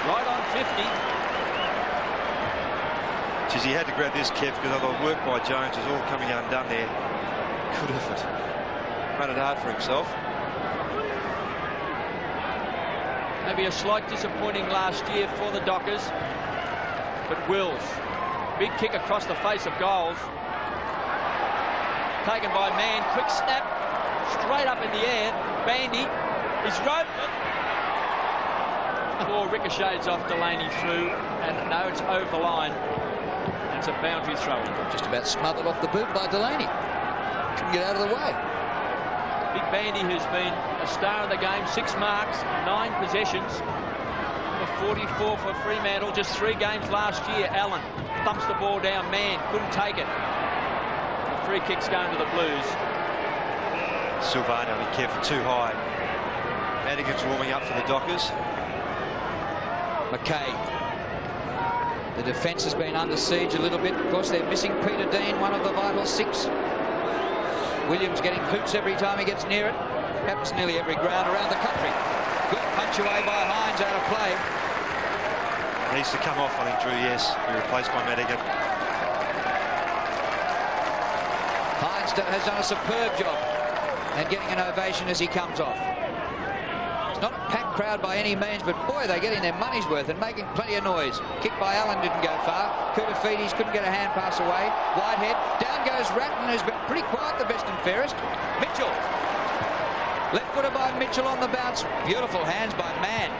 Right on 50. He had to grab this, Kev, because other work by Jones is all coming undone there. Good effort. Made it hard for himself. Maybe a slight disappointing last year for the Dockers. But Wills, big kick across the face of goals. Taken by Mann, quick snap, straight up in the air. Bandy, he's roped it. Ball ricochets off Delaney through, and no, it's over the line. It's a boundary throw. Just about smothered off the boot by Delaney. Couldn't get out of the way. Big Bandy, who's been a star of the game, 6 marks, 9 possessions. Number 44 for Fremantle, just 3 games last year. Allen thumps the ball down. Mann couldn't take it. The free kick's going to the Blues. Silvano, be careful, too high. Madigan's warming up for the Dockers. McKay. The defence has been under siege a little bit. Of course, they're missing Peter Dean, one of the vital 6. Williams getting hoots every time he gets near it. Happens nearly every ground around the country. Good punch away by Hines out of play. Needs to come off, I think, Drew, yes. Be replaced by Madigan. has done a superb job and getting an ovation as he comes off. It's not a packed crowd by any means, but boy, they're getting their money's worth and making plenty of noise. Kick by Allen didn't go far. Koutoufides couldn't get a hand pass away. Whitehead. Down goes Ratton, who's been pretty quiet, the best and fairest. Mitchell. Left footer by Mitchell on the bounce. Beautiful hands by Mann.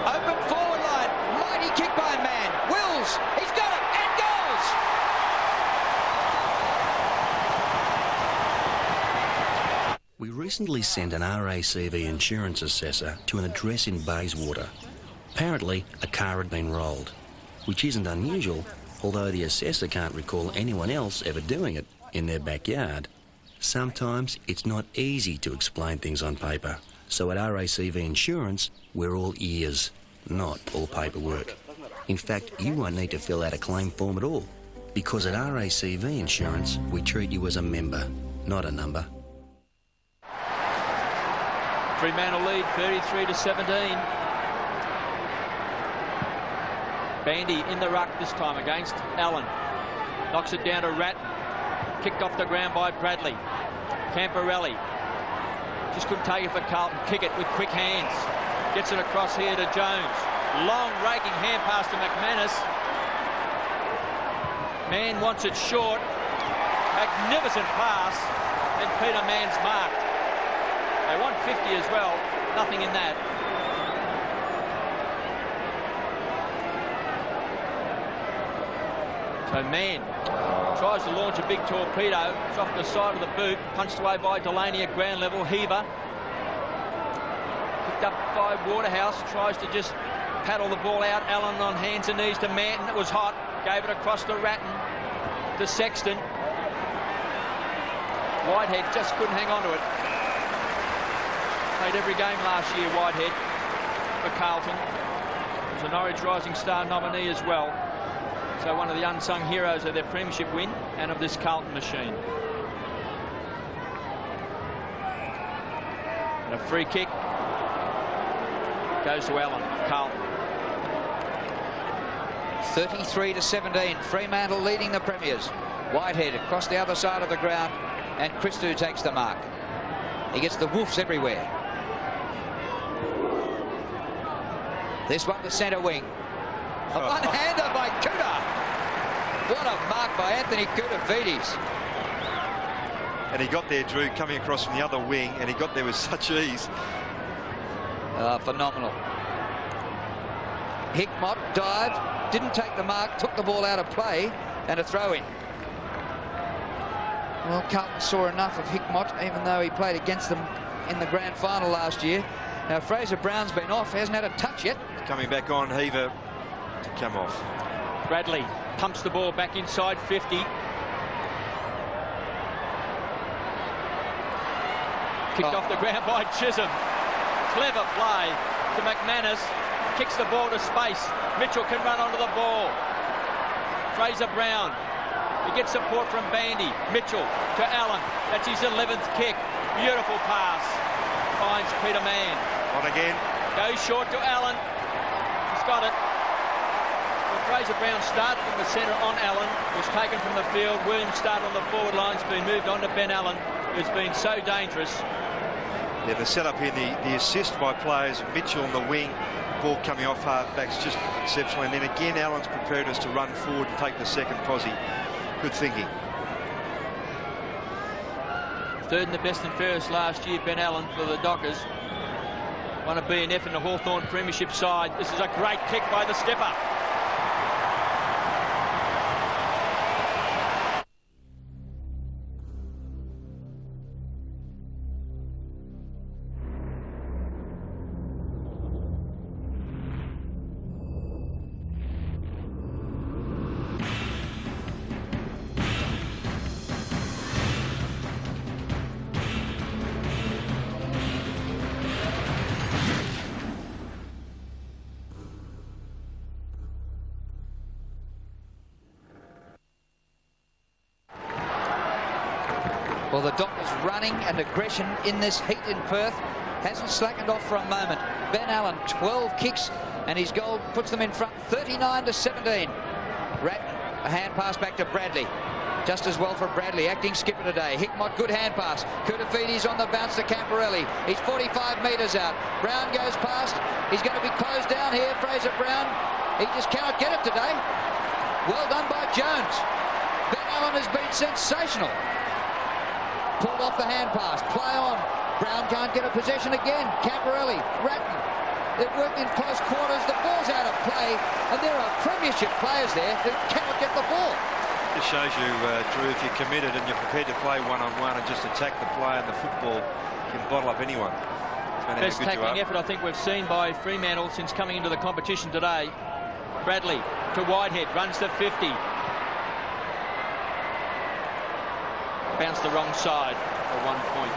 Open forward line. Mighty kick by Mann. Wills. He's got it. And goals. We recently sent an RACV insurance assessor to an address in Bayswater. Apparently, a car had been rolled, which isn't unusual, although the assessor can't recall anyone else ever doing it in their backyard. Sometimes it's not easy to explain things on paper, so at RACV Insurance, we're all ears, not all paperwork. In fact, you won't need to fill out a claim form at all, because at RACV Insurance, we treat you as a member, not a number. Fremantle lead 33-17. Bandy in the ruck this time against Allen. Knocks it down to Ratton. Kicked off the ground by Bradley. Camporelli. Just couldn't take it for Carlton. Kick it with quick hands. Gets it across here to Jones. Long raking hand pass to McManus. Mann wants it short. Magnificent pass. And Peter Mann's marked. They want 50 as well. Nothing in that. So Mann tries to launch a big torpedo. It's off the side of the boot. Punched away by Delaney at ground level. Heaver. Picked up by Waterhouse. Tries to just paddle the ball out. Allen on hands and knees to Manton. It was hot. Gave it across to Ratton. To Sexton. Whitehead just couldn't hang on to it. Played every game last year, Whitehead, for Carlton. Was a Norwich Rising Star nominee as well. So one of the unsung heroes of their premiership win and of this Carlton machine. And a free kick goes to Allen, Carlton. 33-17, Fremantle leading the Premiers. Whitehead across the other side of the ground, and Christou takes the mark. He gets the woofs everywhere. This one to centre wing. A one-hander by Kuta. What a mark by Anthony Koutoufides. And he got there, Drew, coming across from the other wing, and he got there with such ease. Phenomenal. Hickmott dived, didn't take the mark, took the ball out of play, and a throw-in. Well, Carlton saw enough of Hickmott, even though he played against them in the grand final last year. Now, Fraser Brown's been off, hasn't had a touch yet. Coming back on, Heaver to come off. Bradley pumps the ball back inside 50. Kicked off the ground by Chisholm. Clever play to McManus. Kicks the ball to space. Mitchell can run onto the ball. Fraser Brown. He gets support from Bandy. Mitchell to Allen. That's his 11th kick. Beautiful pass. Finds Peter Mann. On again. Goes short to Allen. He's got it. Well, Fraser Brown started from the centre on Allen. Was taken from the field. Williams started on the forward line. Has been moved on to Ben Allen, who's been so dangerous. Yeah, the setup here, the assist by players, Mitchell on the wing, ball coming off half-backs, just exceptional. And then again, Allen's preparedness to run forward and take the second posse. Good thinking. Third in the best and fairest last year, Ben Allen for the Dockers. Won a BNF in the Hawthorn Premiership side. This is a great kick by the stepper. Well, the Dockers running and aggression in this heat in Perth hasn't slackened off for a moment. Ben Allen, 12 kicks, and his goal puts them in front 39-17. Ratton, a hand pass back to Bradley. Just as well for Bradley, acting skipper today. Hickmott, good hand pass. Koutafides on the bounce to Camporelli. He's 45 metres out. Brown goes past. He's going to be closed down here. Fraser Brown, he just cannot get it today. Well done by Jones. Ben Allen has been sensational. Pulled off the hand pass. Play on. Brown can't get a possession again. Camporelli, Ratton. They've worked in close quarters. The ball's out of play, and there are premiership players there who cannot get the ball. It shows you, Drew, if you're committed and you're prepared to play one-on-one and just attack the play, and the football can bottle up anyone. Best tackling effort I think we've seen by Fremantle since coming into the competition today. Bradley to Whitehead, runs the 50. Bounced the wrong side for 1 point.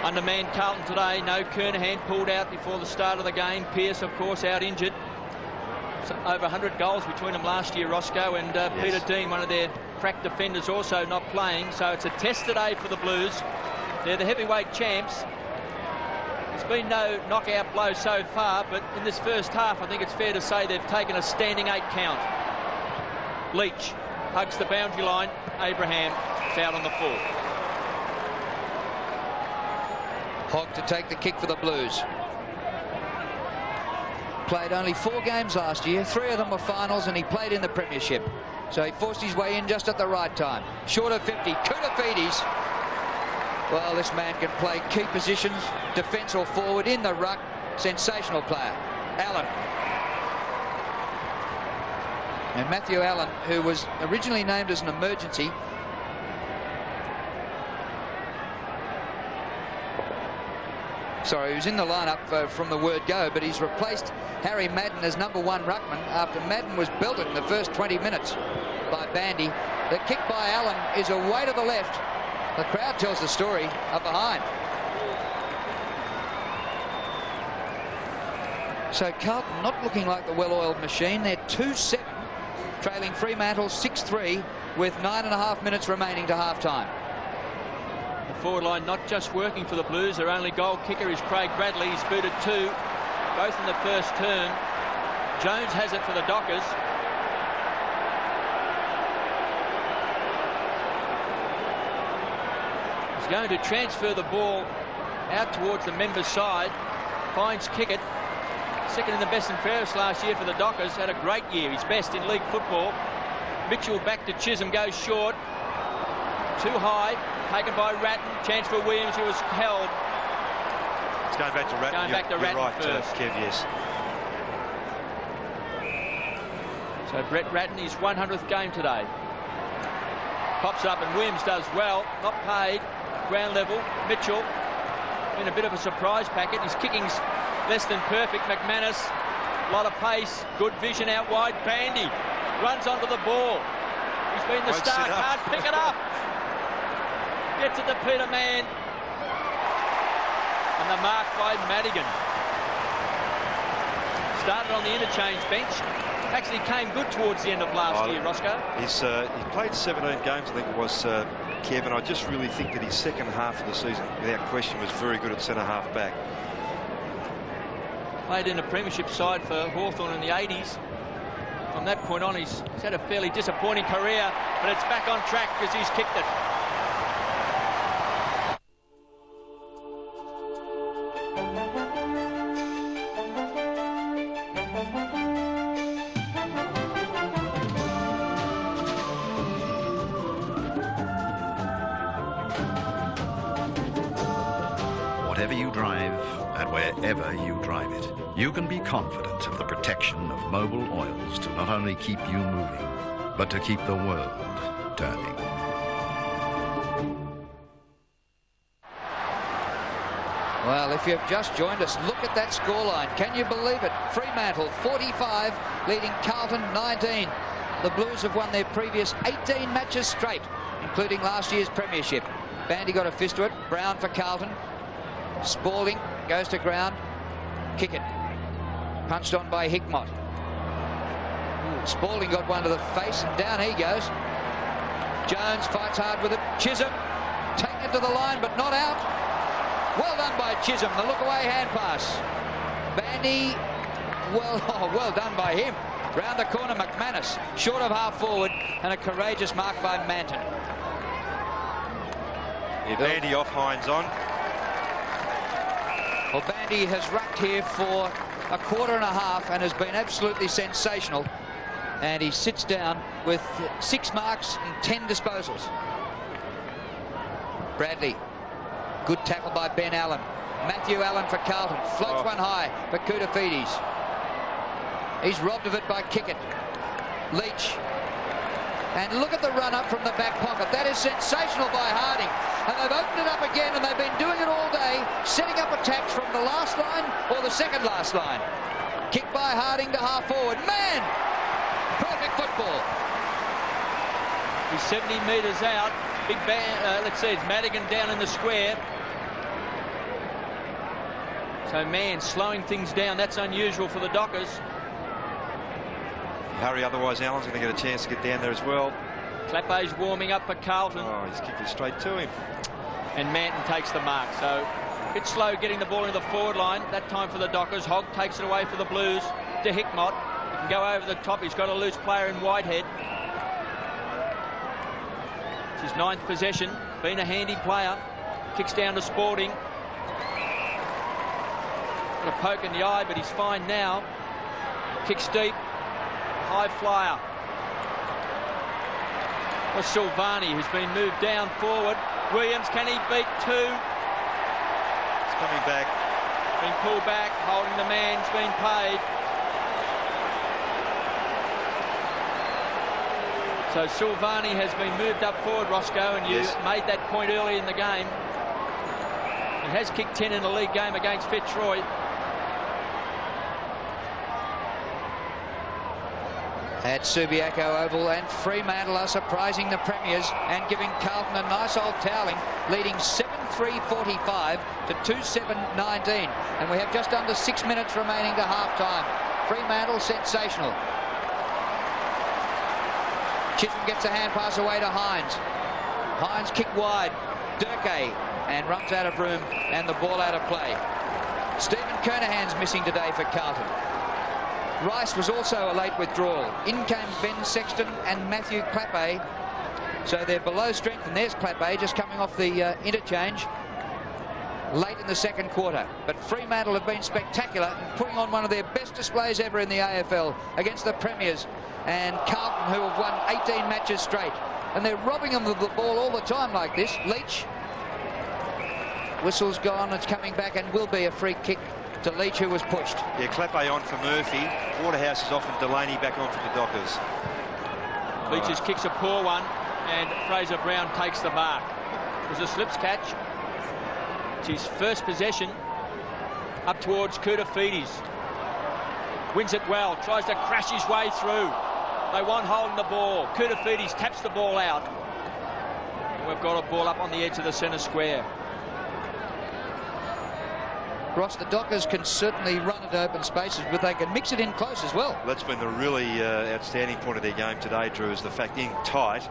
Undermanned Carlton today. No Kernahan, pulled out before the start of the game. Pearce, of course, out injured. So over 100 goals between them last year, Roscoe, and yes. Peter Dean, one of their crack defenders, also not playing. So it's a test today for the Blues. They're the heavyweight champs. There's been no knockout blow so far, but in this first half, I think it's fair to say they've taken a standing 8 count. Leach hugs the boundary line. Abraham is out on the full. Hogg to take the kick for the Blues. Played only 4 games last year. 3 of them were finals, and he played in the premiership. So he forced his way in just at the right time. Short of 50. Koutafides. Well, this man can play key positions, defence or forward, in the ruck. Sensational player. Allen. And Matthew Allen, who was originally named as an emergency, sorry, he was in the lineup from the word go, but he's replaced Harry Madden as #1 ruckman after Madden was belted in the first 20 minutes by Bandy. The kick by Allen is away to the left. The crowd tells the story up behind. So Carlton not looking like the well-oiled machine. They're 2-7, trailing Fremantle 6-3 with 9.5 minutes remaining to half-time. The forward line not just working for the Blues. Their only goal kicker is Craig Bradley. He's booted 2, both in the first term. Jones has it for the Dockers. He's going to transfer the ball out towards the members' side. Finds Kickett. Second in the best and fairest last year for the Dockers. Had a great year. He's best in league football. Mitchell back to Chisholm. Goes short. Too high. Taken by Ratton. Chance for Williams, who was held. It's going back to Ratton. Going back to Ratton right, first. Kev, yes. So Brett Ratton, his 100th game today. Pops up and Williams does well. Not paid. Ground level. Mitchell in a bit of a surprise packet. His kicking's less than perfect. McManus, a lot of pace. Good vision out wide. Bandy runs onto the ball. He's been the star. Can't pick it up. Gets it to Peter Mann. And the mark by Madigan. Started on the interchange bench. Actually came good towards the end of last year, Roscoe. He played 17 games, I think it was, Kevin. I just really think that his second half of the season, without question, was very good at centre-half back. Played in a premiership side for Hawthorn in the 80s. From that point on, he's had a fairly disappointing career, but it's back on track because he's kicked it. Whatever you drive and wherever you drive it, you can be confident of the protection of Mobil oils to not only keep you moving, but to keep the world turning. Well, if you've just joined us, look at that scoreline. Can you believe it? Fremantle 45, leading Carlton 19. The Blues have won their previous 18 matches straight, including last year's premiership. Bandy got a fist to it. Brown for Carlton. Spalding goes to ground. Kick it. Punched on by Hickmott. Spalding got one to the face, and down he goes. Jones fights hard with it. Chisholm taking it to the line, but not out. Well done by Chisholm. The look-away hand pass. Bandy, well done by him. Round the corner, McManus, short of half forward, and a courageous mark by Manton. Yeah, Bandy off, Hines on. Well, Bandy has rucked here for a quarter and a half and has been absolutely sensational. And he sits down with 6 marks and 10 disposals. Bradley, good tackle by Ben Allen. Matthew Allen for Carlton, floats one high for Koutoufides. He's robbed of it by Kickett. Leach. And look at the run up from the back pocket. That is sensational by Harding. And they've opened it up again, and they've been doing it all day, setting up attacks from the last line or the second last line. Kick by Harding to half forward. Man! Perfect football. He's 70 metres out. Big band, let's see, it's Madigan down in the square. So, man, slowing things down. That's unusual for the Dockers. Hurry, otherwise Allen's going to get a chance to get down there as well. Clappé's warming up for Carlton. Oh, he's kicked it straight to him. And Manton takes the mark. So, a bit slow getting the ball into the forward line. That time for the Dockers. Hogg takes it away for the Blues to Hickmott. He can go over the top. He's got a loose player in Whitehead. It's his 9th possession. Been a handy player. Kicks down to Sporting. Got a poke in the eye, but he's fine now. Kicks deep. High flyer. Was Silvani, who's been moved down forward. Williams, can he beat 2? He's coming back. Been pulled back, holding the man's been paid. So Silvani has been moved up forward, Roscoe, and you made that point early in the game. He has kicked 10 in a league game against Fitzroy. At Subiaco Oval, and Fremantle are surprising the premiers and giving Carlton a nice old toweling, leading 7-3-45 to 2-7-19. And we have just under 6 minutes remaining to half-time. Fremantle sensational. Chisholm gets a hand pass away to Hines. Hines kick wide. Durkee, and runs out of room and the ball out of play. Stephen Kernahan's missing today for Carlton. Rice was also a late withdrawal. In came Ben Sexton and Matthew Clappé. So they're below strength, and there's Clappé just coming off the interchange late in the second quarter. But Fremantle have been spectacular in putting on one of their best displays ever in the AFL against the premiers and Carlton, who have won 18 matches straight. And they're robbing them of the ball all the time like this. Leach. Whistle's gone. It's coming back and will be a free kick to Leach, who was pushed. Yeah, Clappé on for Murphy. Waterhouse is off and Delaney back on for the Dockers. Leach's kicks a poor one, and Fraser Brown takes the mark. It was a slips catch. It's his first possession up towards Koutoufides. Wins it well, tries to crash his way through. They want holding the ball. Koutoufides taps the ball out. And we've got a ball up on the edge of the centre square. Ross, the Dockers can certainly run at open spaces, but they can mix it in close as well. That's been the really outstanding point of their game today, Drew, is the fact in tight.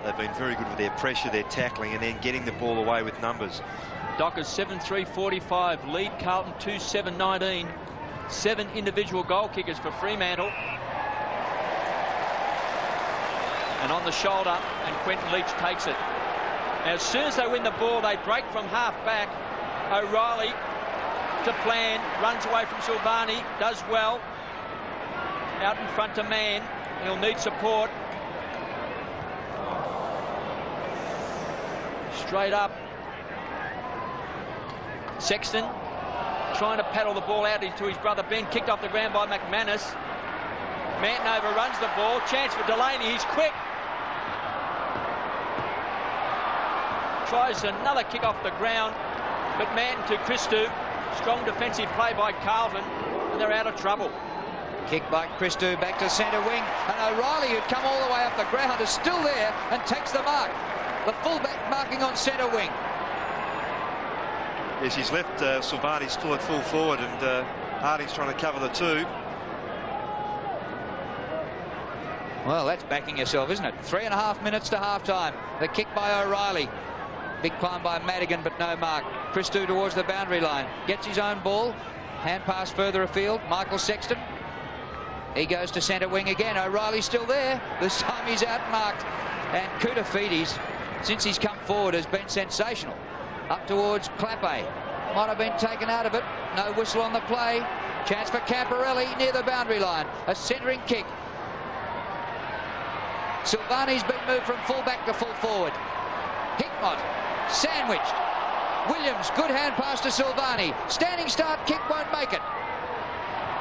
They've been very good with their pressure, their tackling, and then getting the ball away with numbers. Dockers 7-3-45, lead Carlton 2-7-19. 7 individual goal kickers for Fremantle. And on the shoulder, and Quentin Leach takes it. Now, as soon as they win the ball, they break from half back. O'Reilly to plan, runs away from Silvani, does well. Out in front to Mann. He'll need support. Straight up. Sexton trying to paddle the ball out into his brother Ben, kicked off the ground by McManus. Manton overruns the ball, chance for Delaney, he's quick. Tries another kick off the ground, but Manton to Christou. Strong defensive play by Carlton, and they're out of trouble. Kick by Christou back to centre wing, and O'Reilly, who'd come all the way up the ground, is still there and takes the mark. The fullback marking on centre wing. Yes, he's left Silvani still at full forward, and Harding's trying to cover the 2. Well, that's backing yourself, isn't it? 3.5 minutes to half-time. The kick by O'Reilly. Big climb by Madigan, but no mark. Christou towards the boundary line. Gets his own ball. Hand pass further afield. Michael Sexton. He goes to centre wing again. O'Reilly's still there. This time he's outmarked. And Koutoufides, since he's come forward, has been sensational. Up towards Clappe. Might have been taken out of it. No whistle on the play. Chance for Camporelli near the boundary line. A centering kick. Silvani's been moved from full back to full forward. Hickmott sandwiched. Williams, good hand pass to Silvani. Standing start kick won't make it.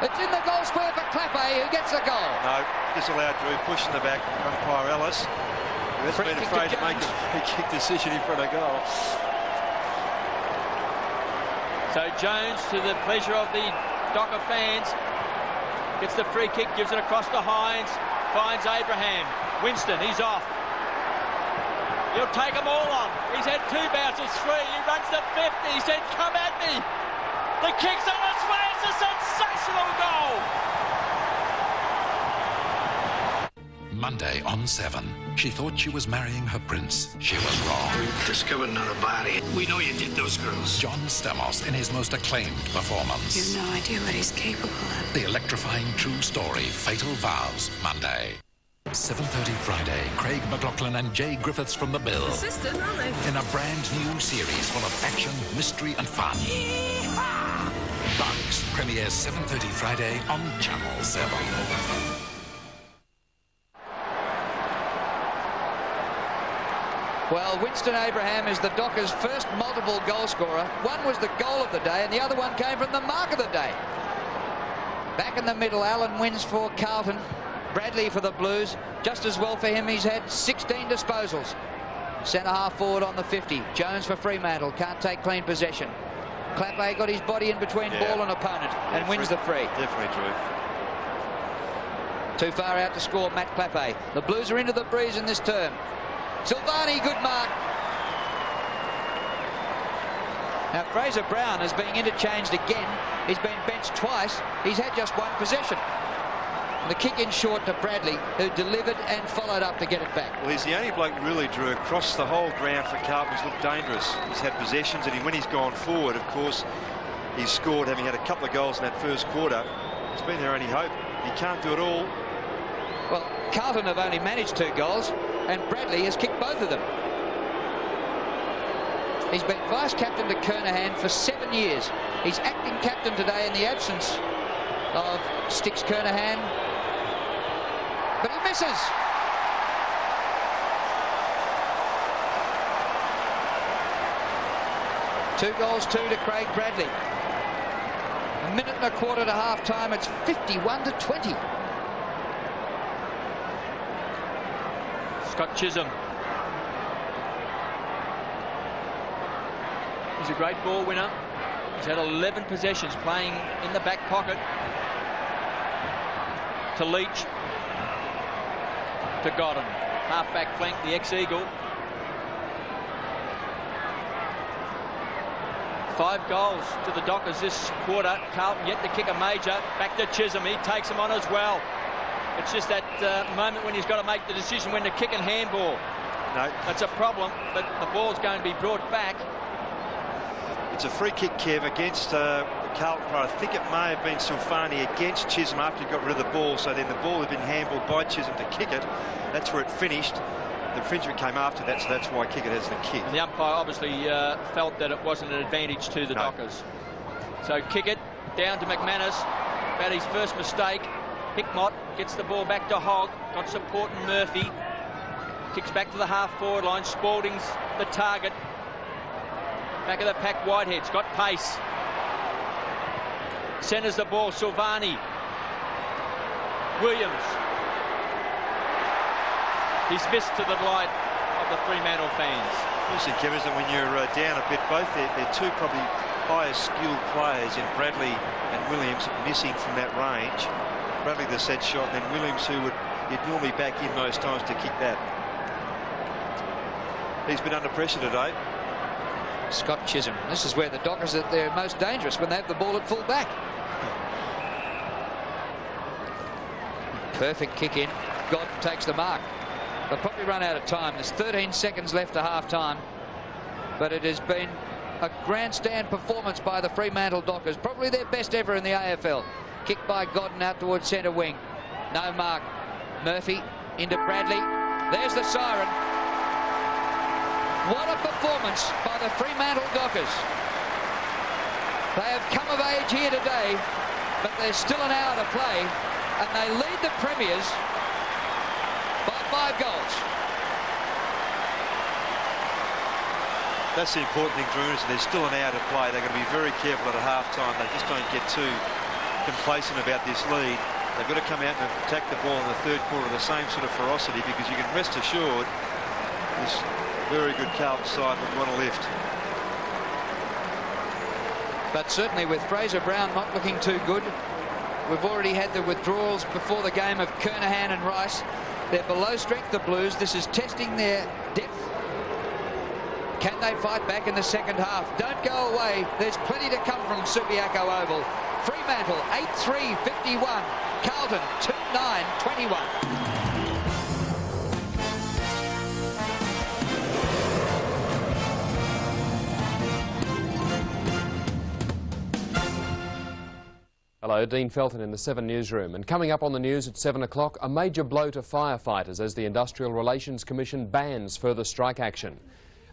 It's in the goal square for Clappe, who gets the goal. No, disallowed Drew, pushing the back, umpire Ellis. He's been afraid to make a free kick decision in front of goal. So Jones, to the pleasure of the Docker fans, gets the free kick, gives it across to Hines, finds Abraham. Winston, he's off. He'll take them all on. He's had 2 bounces, 3. He runs to 50. He said, come at me. The kick's on its way. It's a sensational goal. Monday on 7. She thought she was marrying her prince. She was wrong. We've discovered another body. We know you did those girls. John Stamos in his most acclaimed performance. You have no idea what he's capable of. The electrifying true story, Fatal Vows, Monday. 7:30 Friday, Craig McLachlan and Jay Griffiths from The Bill. Assistant, aren't they? In a brand new series full of action, mystery and fun. Yeehaw! Bugs premieres 7:30 Friday on Channel 7. Well, Winston Abraham is the Dockers' first multiple goal scorer. One was the goal of the day and the other one came from the mark of the day. Back in the middle, Allen wins for Carlton. Bradley for the Blues. Just as well for him, he's had 16 disposals. Centre half forward on the 50. Jones for Fremantle, can't take clean possession. Clappe got his body in between ball and opponent and wins the free. Definitely Drew. Too far out to score, Matt Clappe. The Blues are into the breeze in this term. Silvani, good mark. Now Fraser Brown is being interchanged again. He's been benched twice. He's had just 1 possession. The kick in short to Bradley, who delivered and followed up to get it back. Well, he's the only bloke really, Drew, across the whole ground for Carlton who's looked dangerous. He's had possessions, and when he's gone forward, of course, he's scored, having had a couple of goals in that first quarter. It's been their only hope. He can't do it all. Well, Carlton have only managed 2 goals, and Bradley has kicked both of them. He's been vice-captain to Kernahan for 7 years. He's acting captain today in the absence of Sticks Kernahan. But he misses. Two goals, 2 to Craig Bradley. A minute and a quarter to half-time. It's 51-20. Scott Chisholm. He's a great ball winner. He's had 11 possessions playing in the back pocket. To Leach. To Godden. Half-back flank, the ex-Eagle. 5 goals to the Dockers this quarter. Carlton yet to kick a major. Back to Chisholm. He takes him on as well. It's just that moment when he's got to make the decision when to kick and handball. No. That's a problem, but the ball's going to be brought back. It's a free kick, Kev, against Carlton. I think it may have been Silvani against Chisholm after he got rid of the ball. So then the ball had been handballed by Chisholm to kick it. That's where it finished. The infringement came after that, so that's why Kickett has the kick. And the umpire obviously felt that it wasn't an advantage to the Dockers. So Kickett down to McManus about his first mistake. Hickmott gets the ball back to Hogg. Got support in Murphy. Kicks back to the half-forward line. Spalding's the target. Back of the pack, Whitehead's got pace. Centres the ball, Silvani. Williams. He's missed to the delight of the Fremantle fans. Listen, Kevin, is that when you're down a bit, both they're 2 probably highest skilled players in Bradley and Williams missing from that range. Bradley the set shot, and then Williams, who you'd normally back in most times to kick that. He's been under pressure today. Scott Chisholm. This is where the Dockers are they're most dangerous, when they have the ball at full back. Perfect kick in. Godden takes the mark. They'll probably run out of time. There's 13 seconds left to half-time. But it has been a grandstand performance by the Fremantle Dockers. Probably their best ever in the AFL. Kicked by Godden out towards centre wing. No mark. Murphy into Bradley. There's the siren. What a performance by the Fremantle Dockers. They have come of age here today, but there's still an hour to play, and they lead the Premiers by 5 goals. That's the important thing, Drew, is there's still an hour to play. They've got to be very careful at half-time. They just don't get too complacent about this lead. They've got to come out and attack the ball in the third quarter with the same sort of ferocity, because you can rest assured this very good Carlton side would want to lift. But certainly with Fraser Brown not looking too good, we've already had the withdrawals before the game of Kernahan and Rice. They're below strength, the Blues. This is testing their depth. Can they fight back in the second half? Don't go away. There's plenty to come from Subiaco Oval. Fremantle 8-3-51. Carlton 2-9-21. Hello, Dean Felton in the 7 Newsroom. And coming up on the news at 7 o'clock, a major blow to firefighters as the Industrial Relations Commission bans further strike action.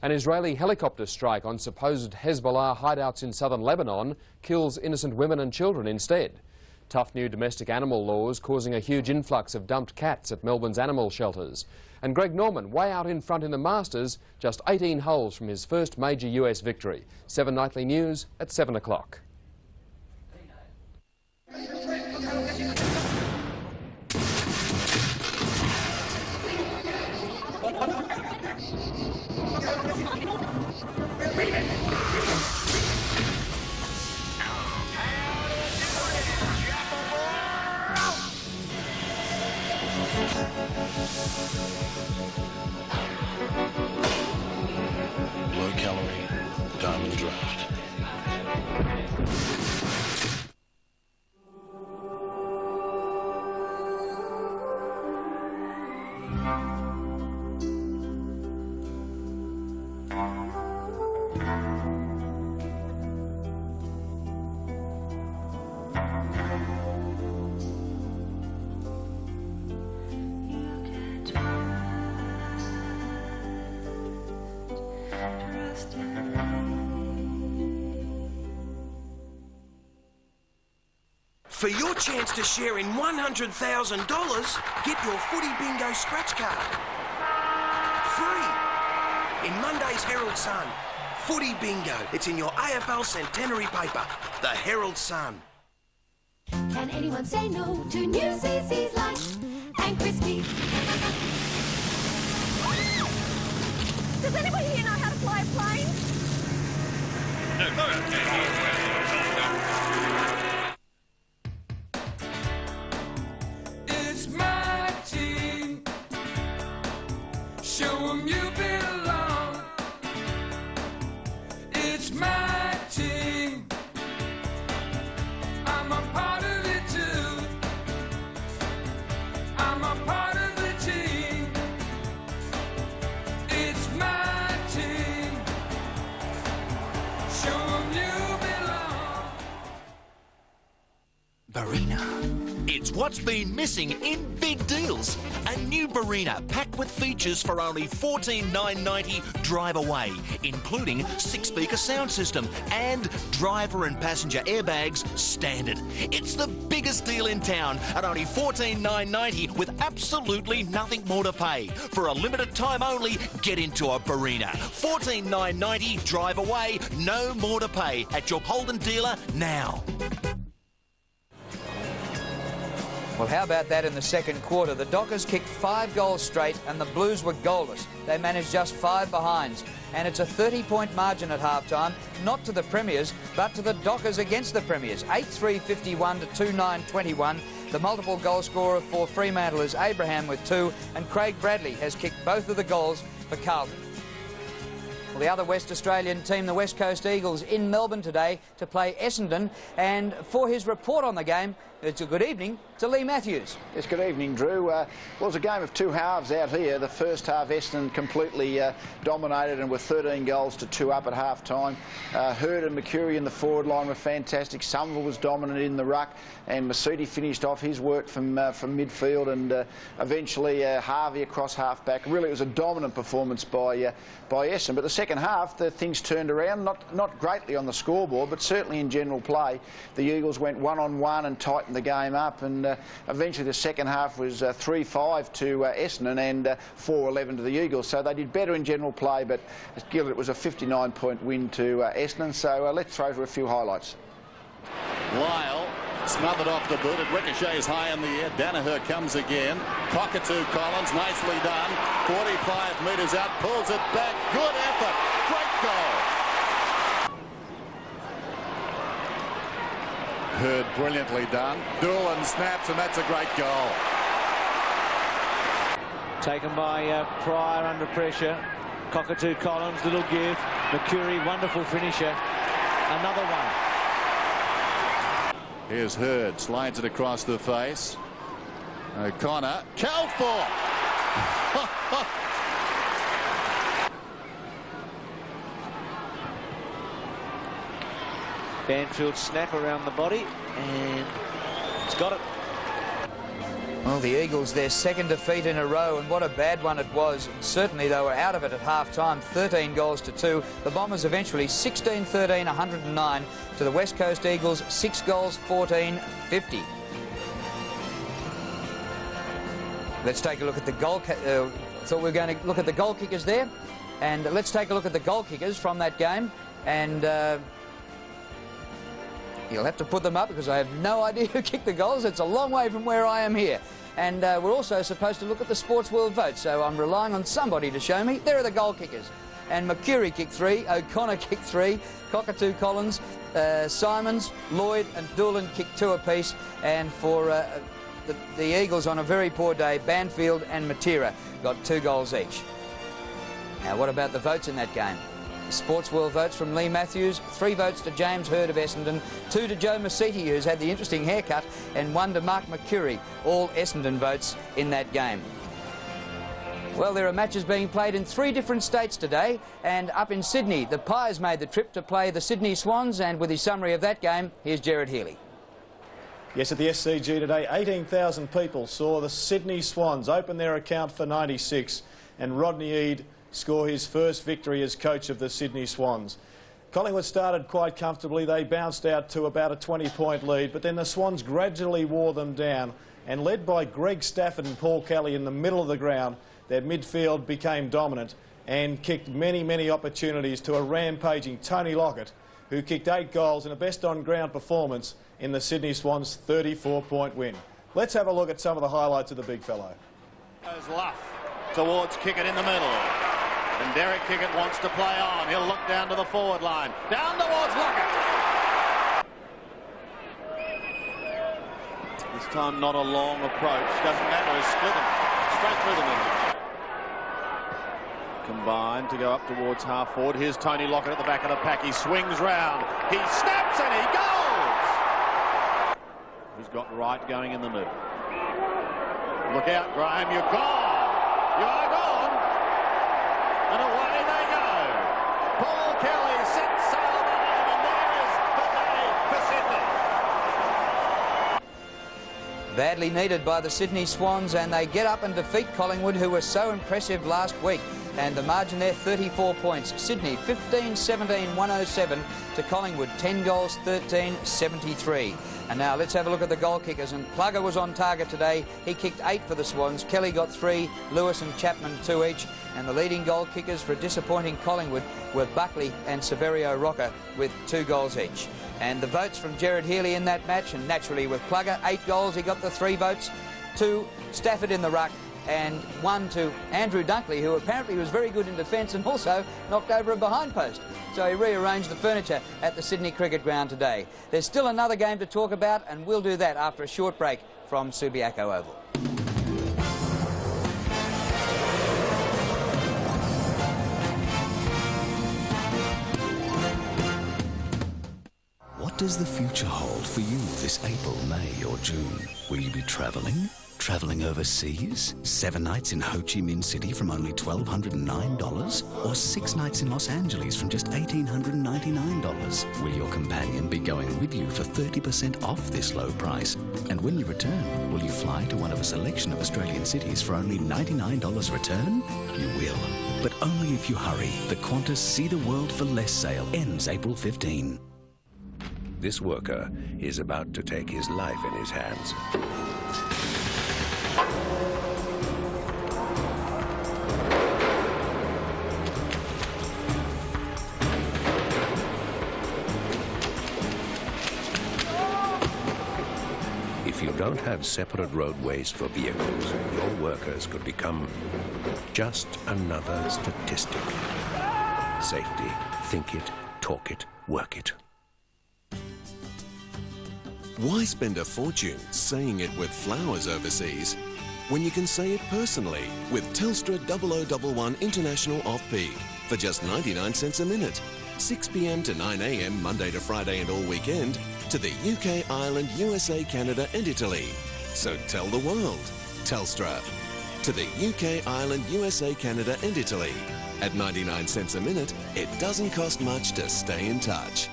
An Israeli helicopter strike on supposed Hezbollah hideouts in southern Lebanon kills innocent women and children instead. Tough new domestic animal laws causing a huge influx of dumped cats at Melbourne's animal shelters. And Greg Norman way out in front in the Masters, just 18 holes from his first major US victory. 7 Nightly News at 7 o'clock. Low calorie, Diamond Draft. For your chance to share in $100,000, get your Footy Bingo scratch card. Free. In Monday's Herald Sun. Footy Bingo. It's in your AFL centenary paper. The Herald Sun. Can anyone say no to new CC's Lunch and Crispy? Does anybody here know how to fly a plane? It's my team. Show 'em you belong. It's my team. I'm a part of it too. I'm a part of the team. It's my team. Show 'em you belong. Barina. It's what's been missing in big deals. A new Barina packed with features for only $14,990 drive away, including 6-speaker sound system and driver and passenger airbags standard. It's the biggest deal in town at only $14,990 with absolutely nothing more to pay. For a limited time only, get into a Barina. $14,990 drive away, no more to pay at your Holden dealer now. Well, how about that in the second quarter? The Dockers kicked 5 goals straight and the Blues were goalless. They managed just 5 behinds. And it's a 30-point margin at half-time, not to the Premiers, but to the Dockers against the Premiers. 8-3-51 to 2-9-21. The multiple goal scorer for Fremantle is Abraham with 2, and Craig Bradley has kicked both of the goals for Carlton. Well, the other West Australian team, the West Coast Eagles, in Melbourne today to play Essendon. And for his report on the game, it's a good evening, to Lee Matthews. Yes, good evening, Drew. Well, it was a game of two halves out here. The first half, Essendon completely dominated and were 13 goals to 2 up at half-time. Hurd and McCurry in the forward line were fantastic. Somerville was dominant in the ruck, and Masudi finished off his work from midfield, and eventually Harvey across half-back. Really, it was a dominant performance by Essendon. But the second half, the things turned around, not greatly on the scoreboard, but certainly in general play. The Eagles went one-on-one and tightened the game up, and eventually the second half was 3-5 to Essendon and 4-11 to the Eagles. So they did better in general play, but it was a 59-point win to Essendon. So let's throw to a few highlights. Lyle smothered off the boot. It ricochets high in the air. Danaher comes again. Cockatoo Collins, nicely done. 45 metres out, pulls it back. Good effort. Great goal. Hurd brilliantly done. Doolan snaps, and that's a great goal. Taken by Pryor under pressure. Cockatoo Collins, little give. McCurry, wonderful finisher. Another one. Here's Hurd, slides it across the face. O'Connor, Calthorpe. Banfield snap around the body, and it's got it. Well, the Eagles, their second defeat in a row, and what a bad one it was. Certainly they were out of it at half-time, 13 goals to 2. The Bombers eventually 16-13, 109 to the West Coast Eagles, 6 goals, 14-50. Let's take a look at the goal. Thought we were going to look at the goal kickers there, and let's take a look at the goal kickers from that game, and you'll have to put them up because I have no idea who kicked the goals. It's a long way from where I am here. And we're also supposed to look at the Sports World vote, so I'm relying on somebody to show me. There are the goal kickers. And McCurry kicked 3, O'Connor kicked 3, Cockatoo Collins, Simons, Lloyd and Doolan kicked 2 apiece. And for the Eagles on a very poor day, Banfield and Matera got 2 goals each. Now, what about the votes in that game? Sports World votes from Lee Matthews, 3 votes to James Hurd of Essendon, 2 to Joe Masiti, who's had the interesting haircut, and 1 to Mark McCurry, all Essendon votes in that game. Well, there are matches being played in 3 different states today, and up in Sydney, the Pies made the trip to play the Sydney Swans, and with his summary of that game, here's Gerard Healy. Yes, at the SCG today, 18,000 people saw the Sydney Swans open their account for 96, and Rodney Eade score his first victory as coach of the Sydney Swans. Collingwood started quite comfortably. They bounced out to about a 20-point lead, but then the Swans gradually wore them down, and led by Greg Stafford and Paul Kelly in the middle of the ground, their midfield became dominant and kicked many, many opportunities to a rampaging Tony Lockett, who kicked 8 goals in a best-on-ground performance in the Sydney Swans' 34-point win. Let's have a look at some of the highlights of the big fellow. Goes Luff towards Kickett in the middle. And Derek Kickett wants to play on. He'll look down to the forward line. Down towards Lockett. This time not a long approach. Doesn't matter. He's split him. Straight through the middle. Combined to go up towards half forward. Here's Tony Lockett at the back of the pack. He swings round. He snaps and he goes. He's got Wright going in the middle. Look out, Graham. You're gone. You are gone. And away they go. Paul Kelly sets sail behind, and there is the day for Sydney. Badly needed by the Sydney Swans, and they get up and defeat Collingwood, who were so impressive last week. And the margin there, 34 points. Sydney 15-17, 107 to Collingwood, 10 goals, 13-73. And now let's have a look at the goal kickers. And Plugger was on target today. He kicked 8 for the Swans. Kelly got 3, Lewis and Chapman 2 each. And the leading goal kickers for a disappointing Collingwood were Buckley and Severio Rocker with 2 goals each. And the votes from Gerard Healy in that match, and naturally with Plugger, 8 goals, he got the 3 votes. 2, Stafford in the ruck, and 1 to Andrew Dunkley, who apparently was very good in defence and also knocked over a behind post. So he rearranged the furniture at the Sydney Cricket Ground today. There's still another game to talk about, and we'll do that after a short break from Subiaco Oval. What does the future hold for you this April, May or June? Will you be travelling? Travelling overseas? 7 nights in Ho Chi Minh City from only $1,209? Or 6 nights in Los Angeles from just $1,899? Will your companion be going with you for 30% off this low price? And when you return, will you fly to one of a selection of Australian cities for only $99 return? You will, but only if you hurry. The Qantas See the World for Less sale ends April 15. This worker is about to take his life in his hands. If you don't have separate roadways for vehicles, your workers could become just another statistic. Safety. Think it, talk it, work it. Why spend a fortune saying it with flowers overseas when you can say it personally with Telstra 0011 International Off-Peak for just 99 cents a minute, 6 p.m. to 9 a.m. Monday to Friday and all weekend to the UK, Ireland, USA, Canada and Italy. So tell the world, Telstra. To the UK, Ireland, USA, Canada and Italy. At 99 cents a minute, it doesn't cost much to stay in touch.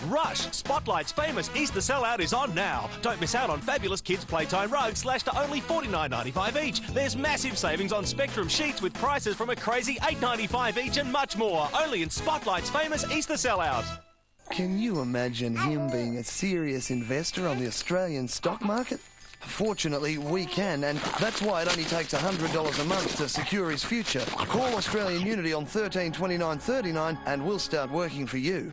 Rush! Spotlight's famous Easter sellout is on now. Don't miss out on fabulous kids' playtime rugs slashed to only $49.95 each. There's massive savings on Spectrum sheets with prices from a crazy $8.95 each and much more. Only in Spotlight's famous Easter sellout. Can you imagine him being a serious investor on the Australian stock market? Fortunately, we can, and that's why it only takes $100 a month to secure his future. Call Australian Unity on 13 29 39 and we'll start working for you.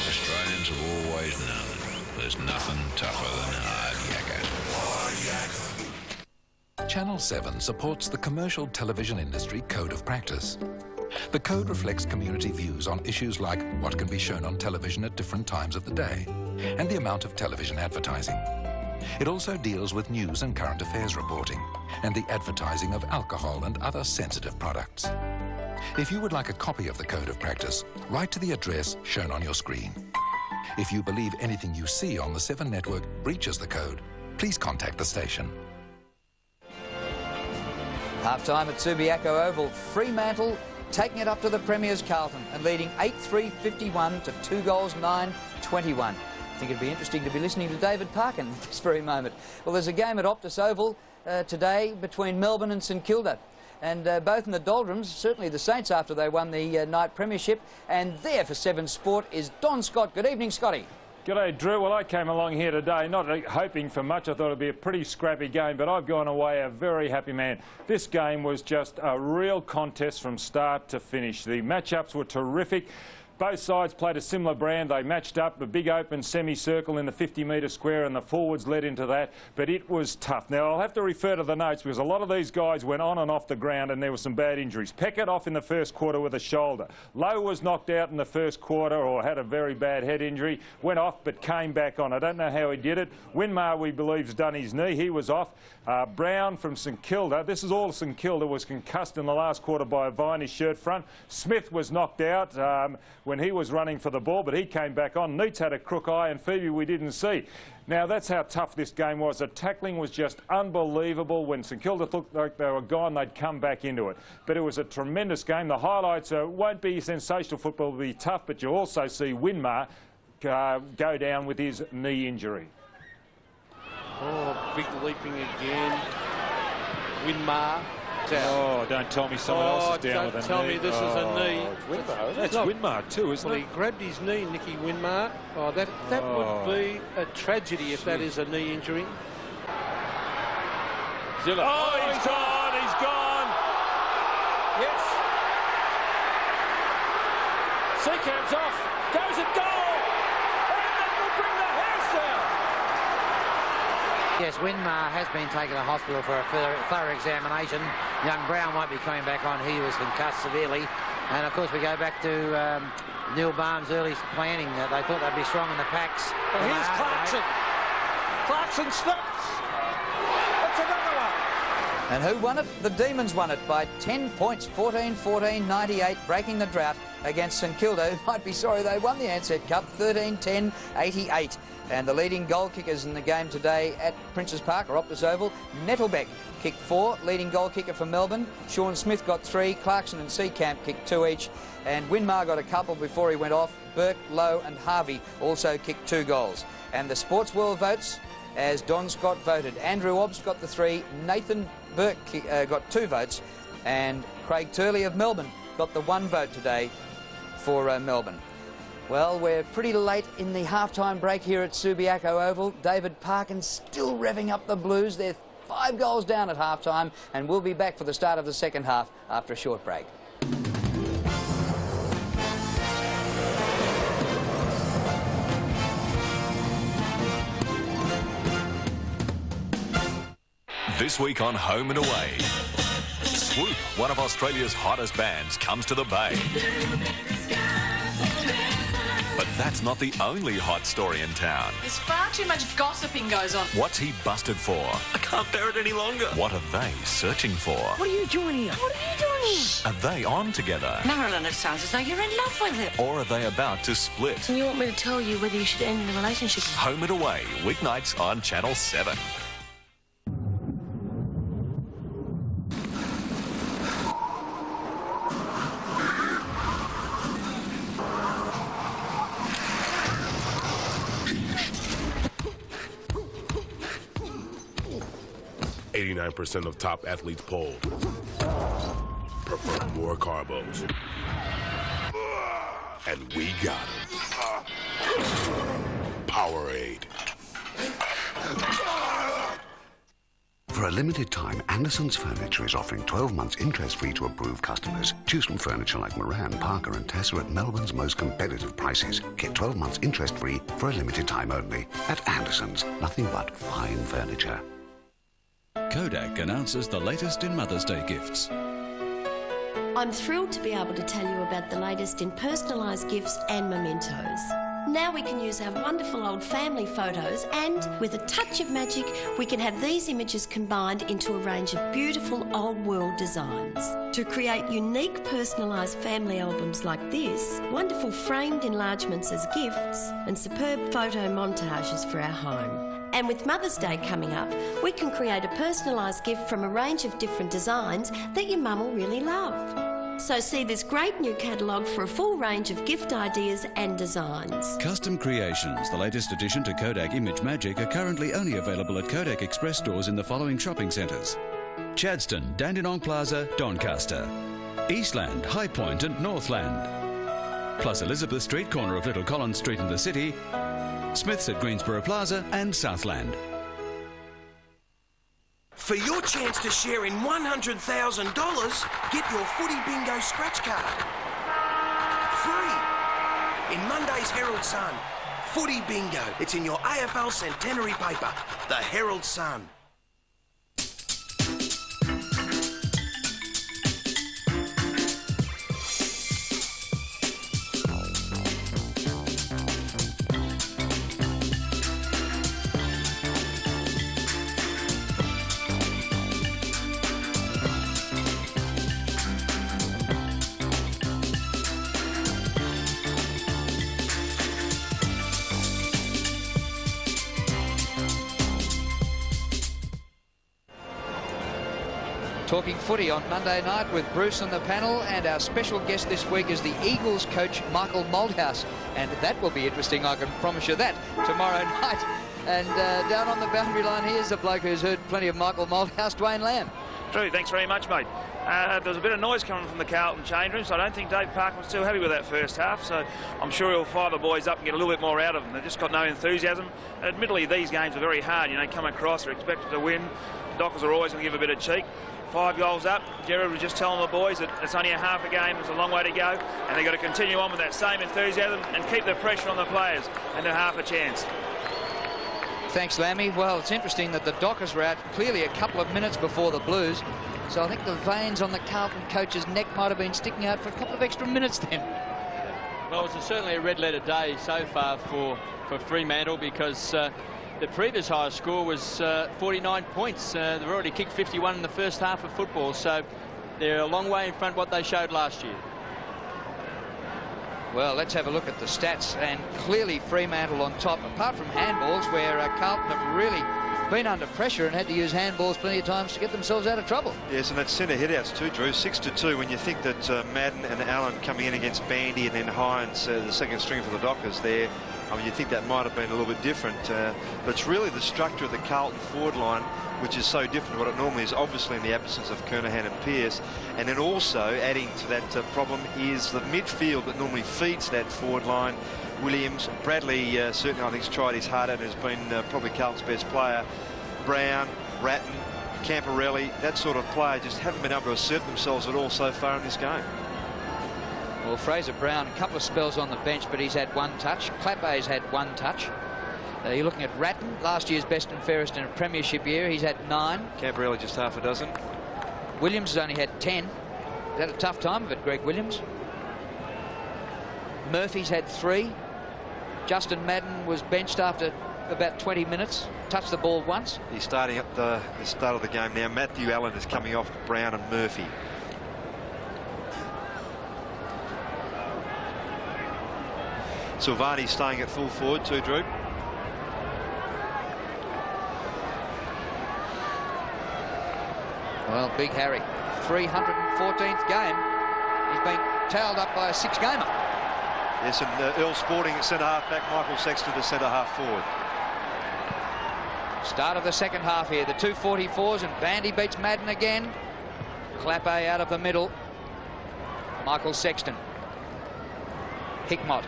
Australians have always known there's nothing tougher than hard yakka. Channel 7 supports the commercial television industry code of practice. The code reflects community views on issues like what can be shown on television at different times of the day and the amount of television advertising. It also deals with news and current affairs reporting and the advertising of alcohol and other sensitive products. If you would like a copy of the code of practice, write to the address shown on your screen. If you believe anything you see on the 7 network breaches the code, please contact the station. Half-time at Subiaco Oval. Fremantle taking it up to the Premiers Carlton and leading 8-3-51 to 2 goals 9-21. I think it'd be interesting to be listening to David Parkin at this very moment. Well, there's a game at Optus Oval today between Melbourne and St Kilda. And both in the doldrums, certainly the Saints after they won the night premiership. And there for 7 Sport is Don Scott. Good evening, Scotty. G'day, Drew. Well, I came along here today not hoping for much. I thought it'd be a pretty scrappy game, but I've gone away a very happy man. This game was just a real contest from start to finish. The matchups were terrific. Both sides played a similar brand. They matched up a big open semicircle in the 50-metre square and the forwards led into that, but it was tough. Now, I'll have to refer to the notes because a lot of these guys went on and off the ground and there were some bad injuries. Peckett off in the first quarter with a shoulder. Lowe was knocked out in the first quarter or had a very bad head injury. Went off but came back on. I don't know how he did it. Winmar, we believe, has done his knee. He was off. Brown from St Kilda. This is all St Kilda was concussed in the last quarter by a vine, his shirt front. Smith was knocked out when he was running for the ball, but he came back on. Neitz had a crook eye and Phoebe we didn't see. Now, that's how tough this game was. The tackling was just unbelievable. When St Kilda looked like they were gone, they'd come back into it. But it was a tremendous game. The highlights won't be sensational football, will be tough, but you'll also see Winmar go down with his knee injury. Oh, big leaping again. Winmar. Oh, don't tell me someone else is down with a knee. Don't tell me this is a knee. It's Winmar. That's Winmar too, isn't it? He grabbed his knee, Nicky Winmar. Oh, that would be a tragedy if that is a knee injury. Zilla. Oh, he's gone. He's gone. Yes. Seacamp's off. Goes at goal. And that will bring the house down. Yes, Winmar has been taken to hospital for a thorough examination. Young Brown won't be coming back on. He was concussed severely. And, of course, we go back to Neil Barnes' early planning. They thought they'd be strong in the packs. Well, here's Clarkson. Clarkson stops. That's another one. And who won it? The Demons won it by 10 points, 14-14, 98, breaking the drought against St Kilda, who might be sorry they won the Ansett Cup, 13-10, 88. And the leading goal kickers in the game today at Princes Park, or Optus Oval, Nettlebeck kicked 4, leading goal kicker for Melbourne. Sean Smith got 3, Clarkson and Seacamp kicked 2 each, and Winmar got a couple before he went off. Burke, Lowe and Harvey also kicked 2 goals. And the Sports World votes, as Don Scott voted. Andrew Obbs got the 3, Nathan Burke got 2 votes, and Craig Turley of Melbourne got the 1 vote today for Melbourne. Well, we're pretty late in the half-time break here at Subiaco Oval. David Parkin still revving up the Blues. They're 5 goals down at half-time, and we'll be back for the start of the second half after a short break. This week on Home and Away, Swoop, one of Australia's hottest bands, comes to the Bay. But that's not the only hot story in town. There's far too much gossiping goes on. What's he busted for? I can't bear it any longer. What are they searching for? What are you doing here? What are you doing here? Are they on together? Marilyn, it sounds as though you're in love with him. Or are they about to split? And you want me to tell you whether you should end the relationship? Home and Away, weeknights on Channel 7. % of top athletes polled prefer more carbos. And we got them. Powerade. For a limited time, Anderson's Furniture is offering 12 months interest-free to approved customers. Choose from furniture like Moran, Parker and Tessa at Melbourne's most competitive prices. Get 12 months interest-free for a limited time only. At Anderson's, nothing but fine furniture. Kodak announces the latest in Mother's Day gifts. I'm thrilled to be able to tell you about the latest in personalised gifts and mementos. Now we can use our wonderful old family photos and, with a touch of magic, we can have these images combined into a range of beautiful old-world designs. To create unique personalised family albums like this, wonderful framed enlargements as gifts, and superb photo montages for our home. And with Mother's Day coming up, we can create a personalised gift from a range of different designs that your mum will really love. So see this great new catalogue for a full range of gift ideas and designs. Custom Creations, the latest addition to Kodak Image Magic, are currently only available at Kodak Express stores in the following shopping centres: Chadstone, Dandenong Plaza, Doncaster; Eastland, High Point and Northland; plus Elizabeth Street, corner of Little Collins Street in the city; Smiths at Greensborough Plaza and Southland. For your chance to share in $100,000, get your Footy Bingo scratch card. Free. In Monday's Herald Sun. Footy Bingo. It's in your AFL centenary paper, the Herald Sun. Talking footy on Monday night with Bruce on the panel, and our special guest this week is the Eagles coach Michael Malthouse, and that will be interesting, I can promise you that, tomorrow night. And down on the boundary line, here's a bloke who's heard plenty of Michael Malthouse, Dwayne Lamb. Drew, thanks very much, mate. There was a bit of noise coming from the Carlton change room, so I don't think Dave Parkin was too happy with that first half, so I'm sure he'll fire the boys up and get a little bit more out of them. They've just got no enthusiasm. And admittedly, these games are very hard, you know, come across, they're expected to win. The Dockers are always going to give a bit of cheek. 5 goals up. Gerard was just telling the boys that it's only a half a game, there's a long way to go, and they've got to continue on with that same enthusiasm and keep the pressure on the players, and they're half a chance. thanks, Lammy. Well, it's interesting that the Dockers were out clearly a couple of minutes before the Blues. So I think the veins on the Carlton coach's neck might have been sticking out for a couple of extra minutes then. Well, it's certainly a red-letter day so far for Fremantle, because the previous highest score was 49 points. They've already kicked 51 in the first half of football, so they're a long way in front of what they showed last year. Well, let's have a look at the stats, and clearly Fremantle on top, apart from handballs, where Carlton have really been under pressure and had to use handballs plenty of times to get themselves out of trouble. Yes, and that centre headouts too, Drew, 6-2. When you think that Madden and Allen coming in against Bandy and then Hines, the second string for the Dockers there, I mean, you think that might have been a little bit different. But it's really the structure of the Carlton forward line which is so different to what it normally is, obviously in the absence of Kernahan and Pearce. And then also adding to that problem is the midfield that normally feeds that forward line. Williams, Bradley certainly I think has tried his heart and has been probably Carlton's best player. Brown, Ratton, Camporelli, that sort of player just haven't been able to assert themselves at all so far in this game. Well, Fraser Brown, a couple of spells on the bench, but he's had one touch. Clappe's had one touch. You're looking at Ratton, last year's best and fairest in a premiership year. He's had 9. Camporelli just half a dozen. Williams has only had 10. He's had a tough time of it, Greg Williams. Murphy's had 3. Justin Madden was benched after about 20 minutes. Touched the ball once. He's starting up the start of the game now. Matthew Allen is coming off Brown and Murphy. Silvani staying at full forward too, Drew. Well, Big Harry, 314th game. He's been tailed up by a 6-gamer. Yes, and Earl Sporting at centre-half back, Michael Sexton to centre-half forward. Start of the second half here. The 244s, and Bandy beats Madden again. Clappe out of the middle. Michael Sexton. Hickmott.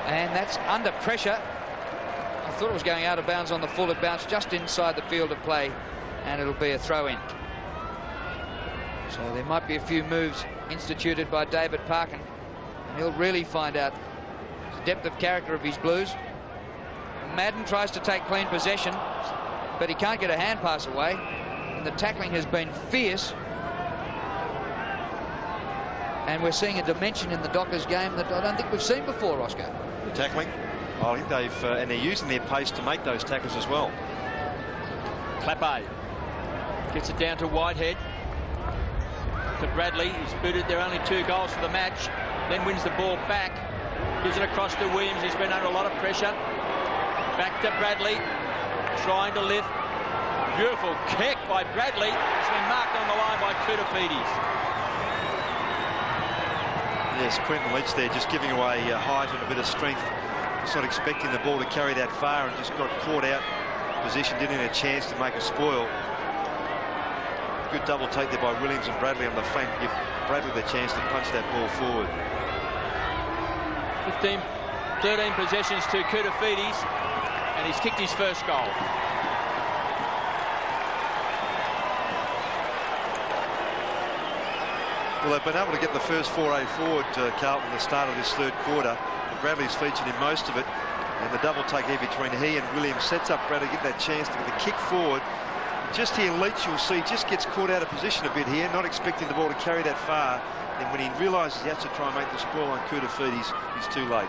And that's under pressure. I thought it was going out of bounds on the full. It bounced just inside the field of play, and it'll be a throw-in. So there might be a few moves instituted by David Parkin. He'll really find out the depth of character of his Blues. Madden tries to take clean possession, but he can't get a hand pass away, and the tackling has been fierce. And we're seeing a dimension in the Dockers game that I don't think we've seen before, Roscoe. The tackling, I think they've and they're using their pace to make those tackles as well. Clappe gets it down to Whitehead. To Bradley, he's booted their only 2 goals for the match, then wins the ball back, gives it across to Williams. He's been under a lot of pressure. Back to Bradley, trying to lift. Beautiful kick by Bradley. It's been marked on the line by Koutoufides. Yes, Quentin Leach there just giving away height and a bit of strength. Just not expecting the ball to carry that far and just got caught out position, didn't have a chance to make a spoil. Good double take there by Williams and Bradley on the flank, give Bradley the chance to punch that ball forward. 13 possessions to Koutoufides, and he's kicked his first goal. Well, they've been able to get the first foray forward to Carlton at the start of this third quarter. But Bradley's featured in most of it, and the double take here between he and Williams sets up Bradley to get that chance to get the kick forward. Just here, Leach, you'll see, just gets caught out of position a bit here, not expecting the ball to carry that far. And when he realises he has to try and make the spoil on Koutoufides, he's too late.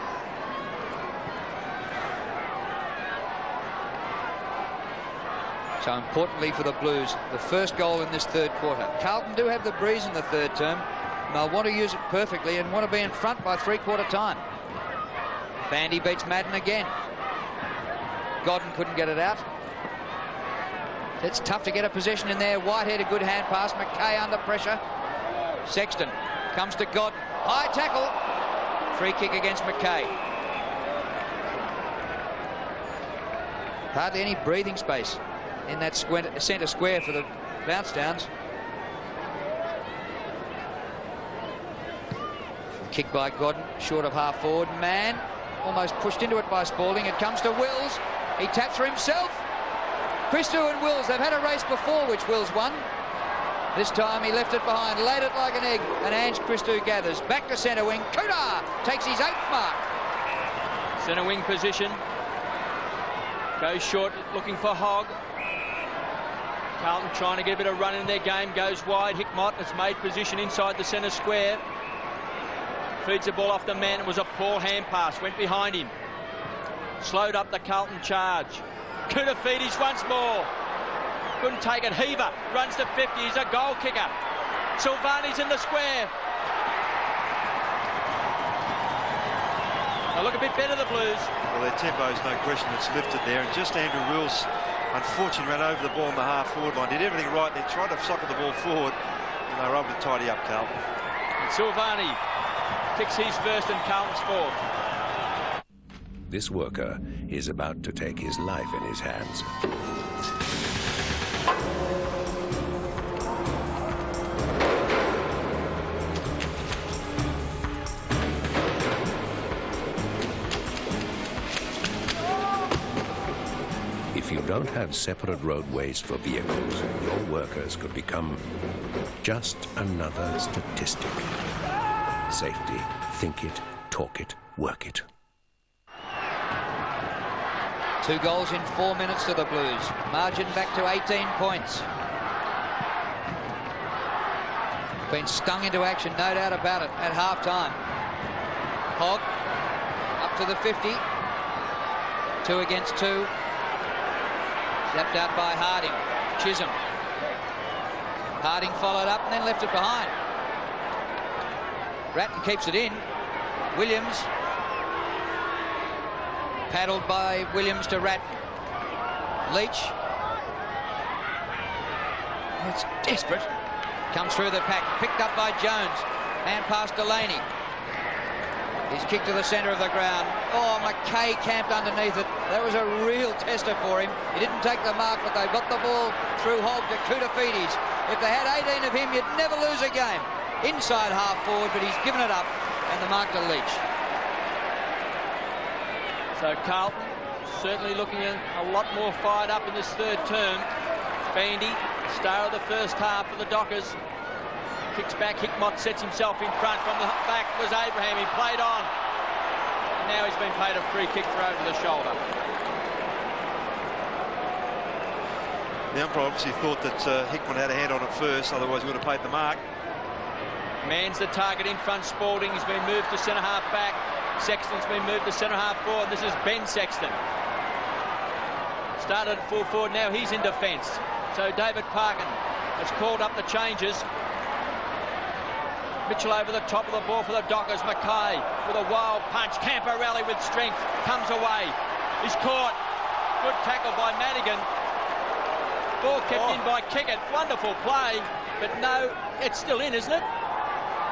So importantly for the Blues, the first goal in this third quarter. Carlton do have the breeze in the third term, and they'll want to use it perfectly and want to be in front by 3/4 time. Bandy beats Madden again. Godden couldn't get it out. It's tough to get a possession in there. Whitehead, a good hand pass. McKay under pressure. Sexton comes to Godden. High tackle. Free kick against McKay. Hardly any breathing space in that centre square for the bounce downs. Kick by Godden, short of half forward. Man almost pushed into it by Spalding. It comes to Wills. He taps for himself. Christou and Wills, they've had a race before which Wills won. This time he left it behind, laid it like an egg, and Ange Christou gathers. Back to centre wing. Kudar takes his 8th mark. Centre wing position. Goes short, looking for Hogg. Carlton trying to get a bit of run in their game. Goes wide. Hickmott has made position inside the centre square. Feeds the ball off the man. It was a poor hand pass. Went behind him. Slowed up the Carlton charge. Koutafidis once more. Couldn't take it. Heaver runs to 50. He's a goal kicker. Silvani's in the square. They look a bit better, the Blues. Well, their tempo's no question. It's lifted there. And just Andrew Wills, unfortunately, ran over the ball on the half-forward line. Did everything right. They tried to socket the ball forward, and they were able to tidy up Carlton. And Silvani kicks his first and Carlton's fourth. This worker is about to take his life in his hands. If you don't have separate roadways for vehicles, your workers could become just another statistic. Safety, think it, talk it, work it. 2 goals in 4 minutes to the Blues. Margin back to 18 points. Been stung into action, no doubt about it, at half-time. Hogg up to the 50. 2 against 2. Zapped out by Harding. Chisholm. Harding followed up and then left it behind. Ratton keeps it in. Williams. Paddled by Williams to Ratton. Leach. It's desperate. Comes through the pack. Picked up by Jones. Hand past Delaney. He's kicked to the centre of the ground. Oh, McKay camped underneath it. That was a real tester for him. He didn't take the mark, but they got the ball through Hogg to Koutafidis. If they had 18 of him, you'd never lose a game. Inside half forward, but he's given it up. And the mark to Leach. So Carlton certainly looking a lot more fired up in this third term. Bandy, star of the first half for the Dockers. Kicks back. Hickmott sets himself in front. From the back was Abraham. He played on. And now he's been paid a free kick for over the shoulder. The umpire obviously thought that Hickmott had a hand on it first, otherwise he would have paid the mark. Man's the target in front. Spalding has been moved to centre half back. Sexton's been moved to centre half forward. This is Ben Sexton. Started at full forward. Now he's in defence. So David Parkin has called up the changes. Mitchell over the top of the ball for the Dockers. Mackay with a wild punch. Camporelli with strength. Comes away. He's caught. Good tackle by Madigan. Ball kept in by Kickett. Wonderful play. But no, it's still in, isn't it?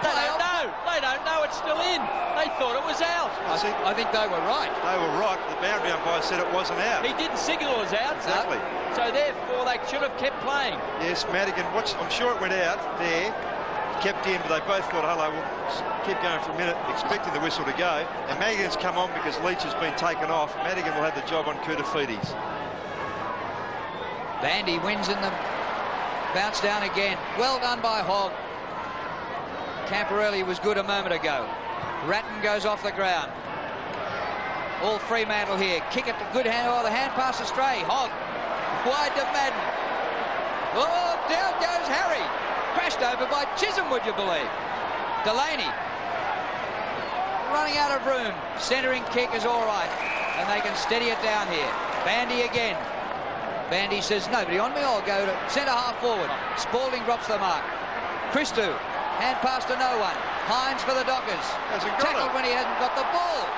They don't know. They don't know it's still in. They thought it was out. I think they were right. They were right. The boundary umpire said it wasn't out. He didn't signal it was out. Exactly. So therefore they should have kept playing. Yes, Madigan, I'm sure it went out there. Kept in, but they both thought, hello, we'll keep going for a minute, expecting the whistle to go. And Madigan's come on because Leach has been taken off. Madigan will have the job on Koutafidis. Bandy wins in the bounce down again. Well done by Hogg. Camporelli was good a moment ago. Ratton goes off the ground. All Fremantle here. Kick it to good hand. Oh, the hand pass astray. Hogg wide to Madden. Oh, down goes Harry. Crashed over by Chisholm, would you believe? Delaney running out of room. Centering kick is all right, and they can steady it down here. Bandy again. Bandy says, nobody on me, I'll go to centre half forward. Spalding drops the mark. Christou, hand pass to no one. Hines for the Dockers. Tackled when he hasn't got the ball.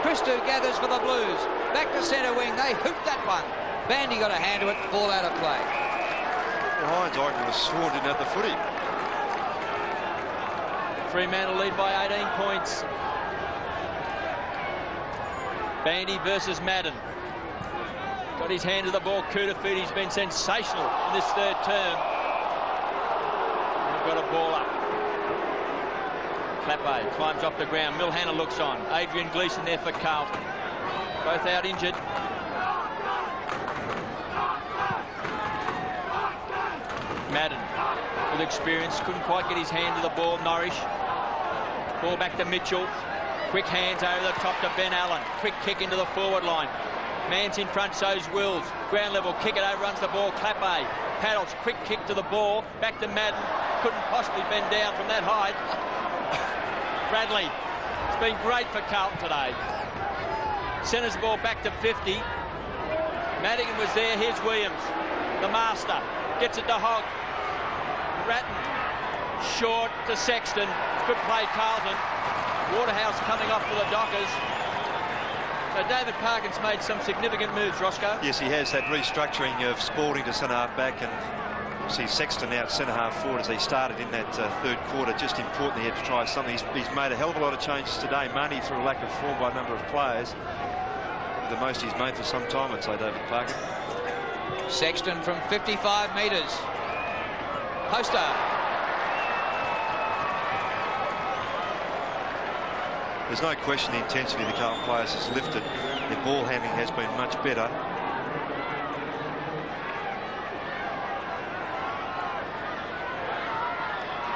Christou gathers for the Blues. Back to centre wing. They hooped that one. Bandy got a hand to it, ball out of play. Hines, I could have sworn didn't have the footy. Fremantle lead by 18 points. Bandy versus Madden. Got his hand to the ball. Koutafidis been sensational in this third term. We've got a ball up. Clappe climbs off the ground. Milhana looks on. Adrian Gleeson there for Carlton. Both out injured. Madden with experience, couldn't quite get his hand to the ball. Norrish. Ball back to Mitchell. Quick hands over the top to Ben Allen. Quick kick into the forward line. Man's in front, so's Wills. Ground level, kick it, overruns the ball. Clappe paddles, quick kick to the ball. Back to Madden. Couldn't possibly bend down from that height. Bradley. It's been great for Carlton today. Centres the ball back to 50. Madigan was there. Here's Williams. The master. Gets it to Hogg. Ratton. Short to Sexton. Good play, Carlton. Waterhouse coming off for the Dockers. So David Parkin's made some significant moves, Roscoe. Yes, he has. That restructuring of Spalding to centre-half back, and see Sexton out centre-half forward as he started in that third quarter. Just important he had to try something. He's made a hell of a lot of changes today, mainly through a lack of form by a number of players. The most he's made for some time, I'd say, David Parkin. Sexton from 55 metres. Poster. There's no question the intensity of the Carlton players has lifted. Their ball handling has been much better.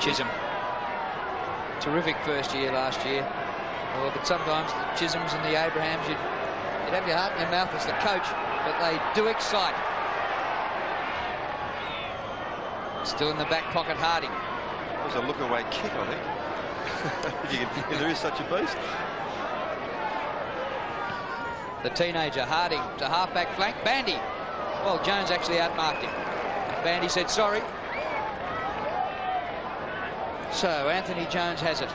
Chisholm. Terrific first year last year. Oh, but sometimes the Chisholms and the Abrahams, you'd have your heart in your mouth as the coach, but they do excite. Still in the back pocket, Harding. That was a look-away kick, I think. If there is such a beast. The teenager, Harding, to half-back flank. Bandy. Well, Jones actually outmarked him. Bandy said sorry. So, Anthony Jones has it.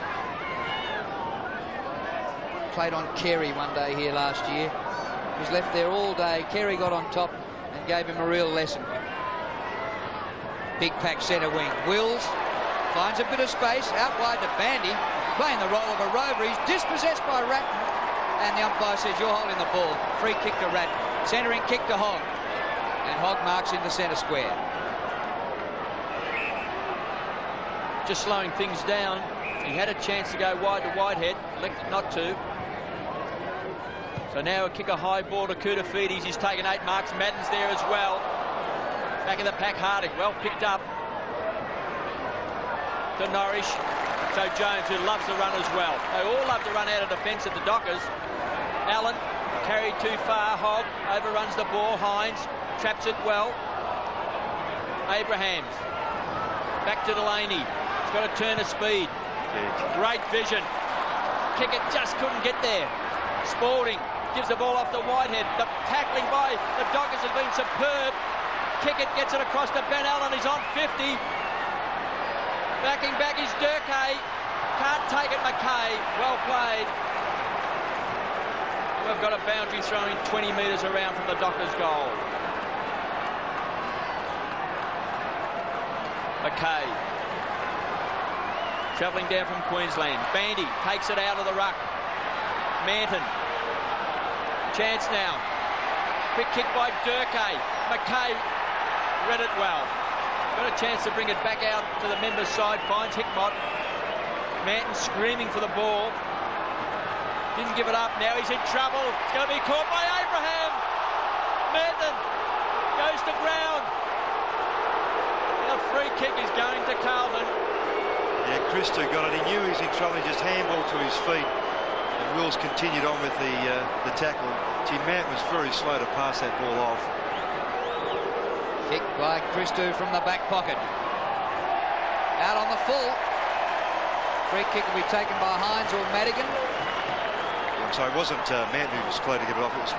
Played on Carey one day here last year. He was left there all day. Carey got on top and gave him a real lesson. Big pack centre wing. Wills finds a bit of space, out wide to Bandy, playing the role of a rover. He's dispossessed by Ratton, and the umpire says, you're holding the ball. Free kick to Ratton. Centering kick to Hogg. And Hogg marks in the centre square. Just slowing things down. He had a chance to go wide to Whitehead, elected not to. So now a kick a high ball to Koutoufides. He's taken 8 marks. Madden's there as well. Back in the pack, Harding, well picked up. To Norrish. So Jones, who loves the run as well. They all love to run out of defence at the Dockers. Allen carried too far. Hogg overruns the ball. Hines traps it well. Abrahams. Back to Delaney. He's got a turn of speed. Great vision. Kick it, just couldn't get there. Spalding gives the ball off to Whitehead. The tackling by the Dockers has been superb. Kick it, gets it across to Ben Allen. He's on 50. Backing back is Durkay. Can't take it, McKay. Well played. We've got a boundary throwing 20 metres around from the Dockers' goal. McKay. Travelling down from Queensland. Bandy takes it out of the ruck. Manton. Chance now. Quick kick by Durkay. McKay read it well. Got a chance to bring it back out to the members' side. Finds Hickmott. Manton screaming for the ball. Didn't give it up. Now he's in trouble. It's going to be caught by Abraham. Manton goes to ground. And a free kick is going to Carlton. Yeah, Christo got it. He knew he was in trouble. He just handballed to his feet. And Wills continued on with the tackle. Gee, Manton was very slow to pass that ball off. Kick by Christo from the back pocket. Out on the full. Free kick will be taken by Hines or Madigan. So it wasn't Manton who was slow to get it off. It was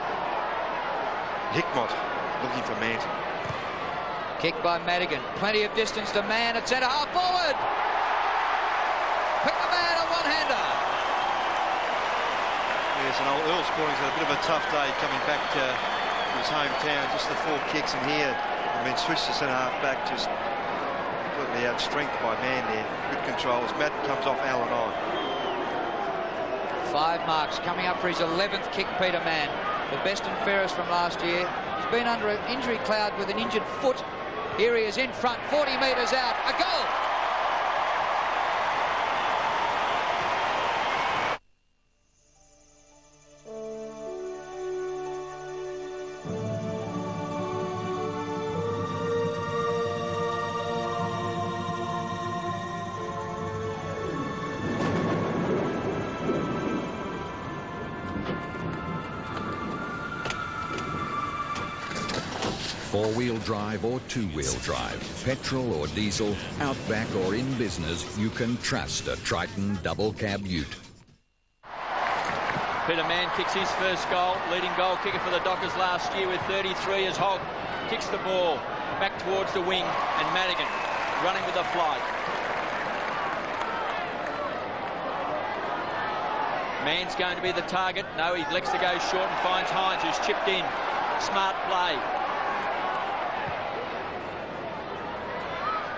Hickmott looking for Manton. Kick by Madigan. Plenty of distance to Mann at centre half forward. Pick the man, a one-hander. Yes, and old Earl Spalding's had a bit of a tough day coming back to his hometown. Just the 4 kicks in here. And then switched to centre half back, just completely outstrengthed by Mann there. Good control as Madden comes off Allen on. 5 marks coming up for his 11th kick, Peter Mann. The best and fairest from last year. He's been under an injury cloud with an injured foot. Here he is in front, 40 metres out. A goal! Four-wheel drive or two-wheel drive, petrol or diesel, outback or in business, you can trust a Triton double cab ute. Peter Mann kicks his first goal. Leading goal kicker for the Dockers last year with 33 as Hogg kicks the ball back towards the wing, and Madigan running with a flight. Mann's going to be the target. No, he elects to go short and finds Hines, who's chipped in. Smart play.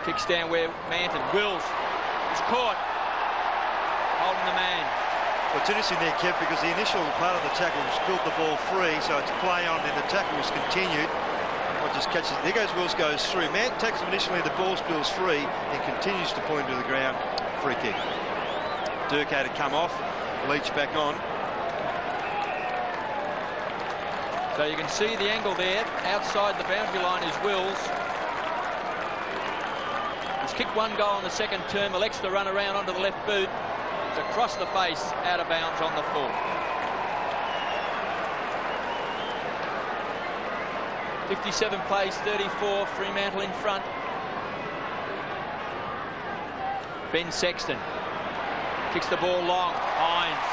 Kicks down where Manton. Wills is caught. Holding the man. Well, it's interesting there, Kev, because the initial part of the tackle spilled the ball free, so it's play on, and the tackle was continued. What just catches it. There goes Wills, goes through. Man takes him initially, the ball spills free and continues to point to the ground. Free kick. Durkay to come off. Leach back on. So you can see the angle there. Outside the boundary line is Wills. He's kicked one goal in the second term. Elects to run around onto the left boot. It's across the face, out of bounds on the full. 57 plays, 34. Fremantle in front. Ben Sexton kicks the ball long. Hines.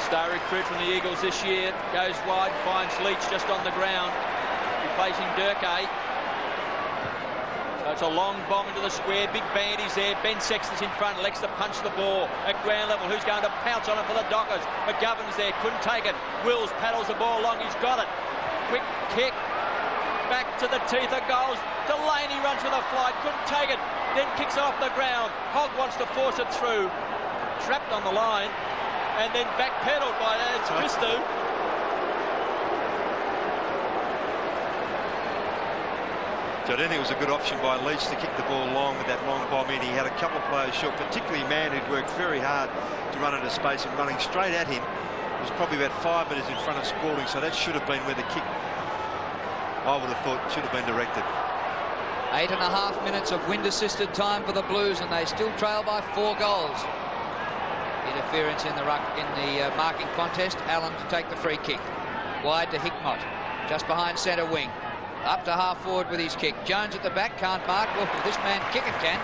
Star recruit from the Eagles this year. Goes wide, finds Leach just on the ground. Replacing Durkay. So it's a long bomb into the square. Big bandies there. Ben Sexton's in front. Elects to punch the ball at ground level. Who's going to pounce on it for the Dockers? McGovern's there. Couldn't take it. Wills paddles the ball along. He's got it. Quick kick. Back to the teeth of goals. Delaney runs with a flight. Couldn't take it. Then kicks it off the ground. Hogg wants to force it through. Trapped on the line. And then backpedaled by Christou. So I don't think it was a good option by Leach to kick the ball long with that long bomb in. He had a couple of players short, particularly Mann, who'd worked very hard to run into space, and running straight at him. It was probably about 5 metres in front of Spalding, so that should have been where the kick, I would have thought, should have been directed. 8.5 minutes of wind-assisted time for the Blues, and they still trail by 4 goals. Interference in the marking contest. Allen to take the free kick. Wide to Hickmott, just behind centre wing. Up to half forward with his kick. Jones at the back, can't mark. Well, this man kick it can.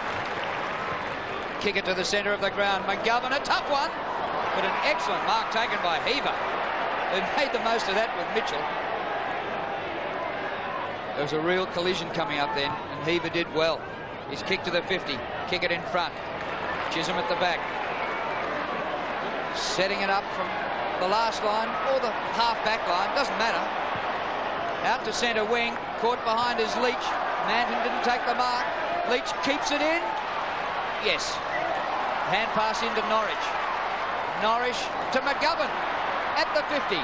Kick it to the centre of the ground. McGovern, a tough one, but an excellent mark taken by Heaver, who made the most of that with Mitchell. There was a real collision coming up then, and Heaver did well. His kick to the 50. Kick it in front. Chisholm at the back. Setting it up from the last line or the half-back line, doesn't matter. Out to centre wing, caught behind is Leach. Manton didn't take the mark. Leach keeps it in. Yes. Hand pass into Norwich. Norwich to McGovern at the 50.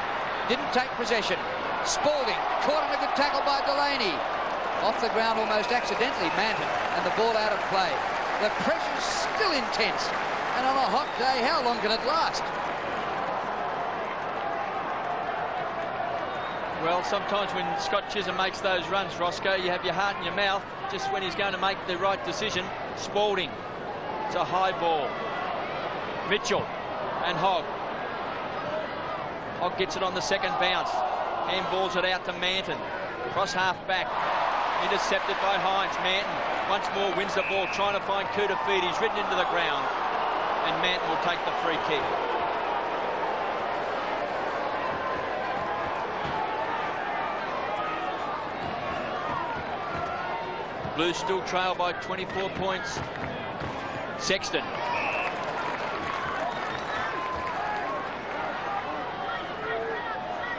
Didn't take possession. Spalding caught him with the tackle by Delaney. Off the ground almost accidentally, Manton, and the ball out of play. The pressure's still intense. And on a hot day, how long can it last? Well, sometimes when Scott Chisholm makes those runs, Roscoe, you have your heart in your mouth just when he's going to make the right decision. Spalding. It's a high ball. Mitchell and Hogg. Hogg gets it on the second bounce. Handballs it out to Manton. Cross half back. Intercepted by Hines. Manton once more wins the ball, trying to find Kutafiti. He's ridden into the ground. And Manton will take the free kick. Blues still trail by 24 points. Sexton.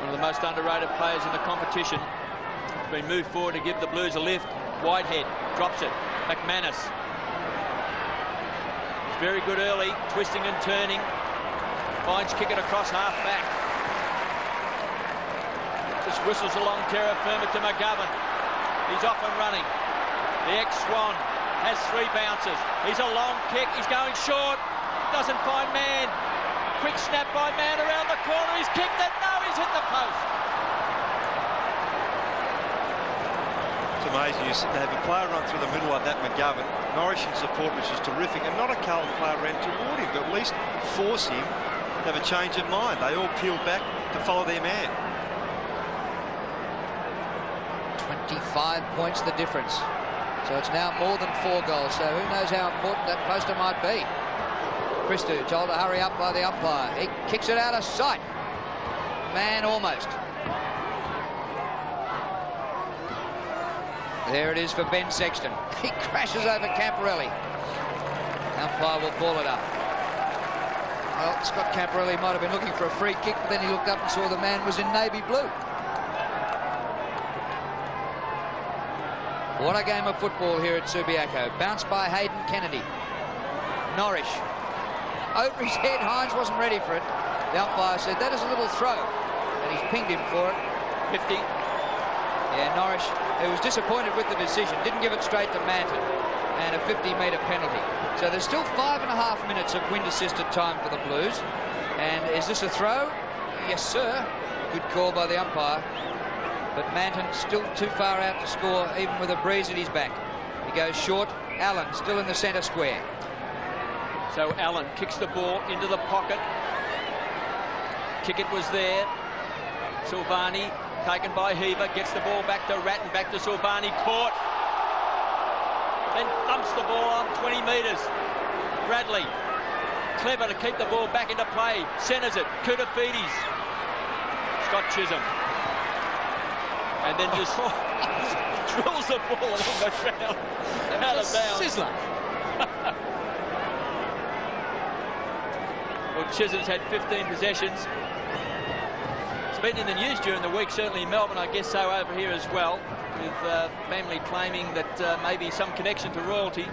One of the most underrated players in the competition. He's been moved forward to give the Blues a lift. Whitehead drops it. McManus. He's very good early, twisting and turning. Finds kick it across half back. Just whistles a long terra firma to McGovern. He's off and running. The ex-Swan has 3 bounces. He's a long kick. He's going short. Doesn't find Mann. Quick snap by Mann around the corner. He's kicked it. No, he's hit the post. It's amazing. You have a player run through the middle like that, McGovern. Norwich in support, which is terrific. And not a Carlton player ran toward him, but at least force him to have a change of mind. They all peeled back to follow their man. 25 points the difference. So it's now more than 4 goals. So who knows how important that poster might be. Christou told to hurry up by the umpire. He kicks it out of sight. Man almost. There it is for Ben Sexton. He crashes over Camporelli. Umpire will call it up. Well, Scott Camporelli might have been looking for a free kick, but then he looked up and saw the man was in navy blue. What a game of football here at Subiaco. Bounced by Hayden Kennedy. Norrish. Over his head, Hines wasn't ready for it. The umpire said, that is a little throw. And he's pinged him for it. 50. Yeah, Norrish, who was disappointed with the decision, didn't give it straight to Manton. And a 50-metre penalty. So there's still 5.5 minutes of wind-assisted time for the Blues. And is this a throw? Yes, sir. Good call by the umpire. But Manton still too far out to score, even with a breeze at his back. He goes short. Allen still in the centre square. So Allen kicks the ball into the pocket. Kickett was there. Silvani taken by Heaver, gets the ball back to Ratton, back to Silvani, caught. Then thumps the ball on 20 metres. Bradley, clever to keep the ball back into play. Centres it, Koutoufides. Scott Chisholm. And then just drills the ball along the ground. Out of bounds. Sizzler. Well, Chisholm's had 15 possessions. It's been in the news during the week, certainly in Melbourne, I guess so over here as well, with family claiming that maybe some connection to royalty.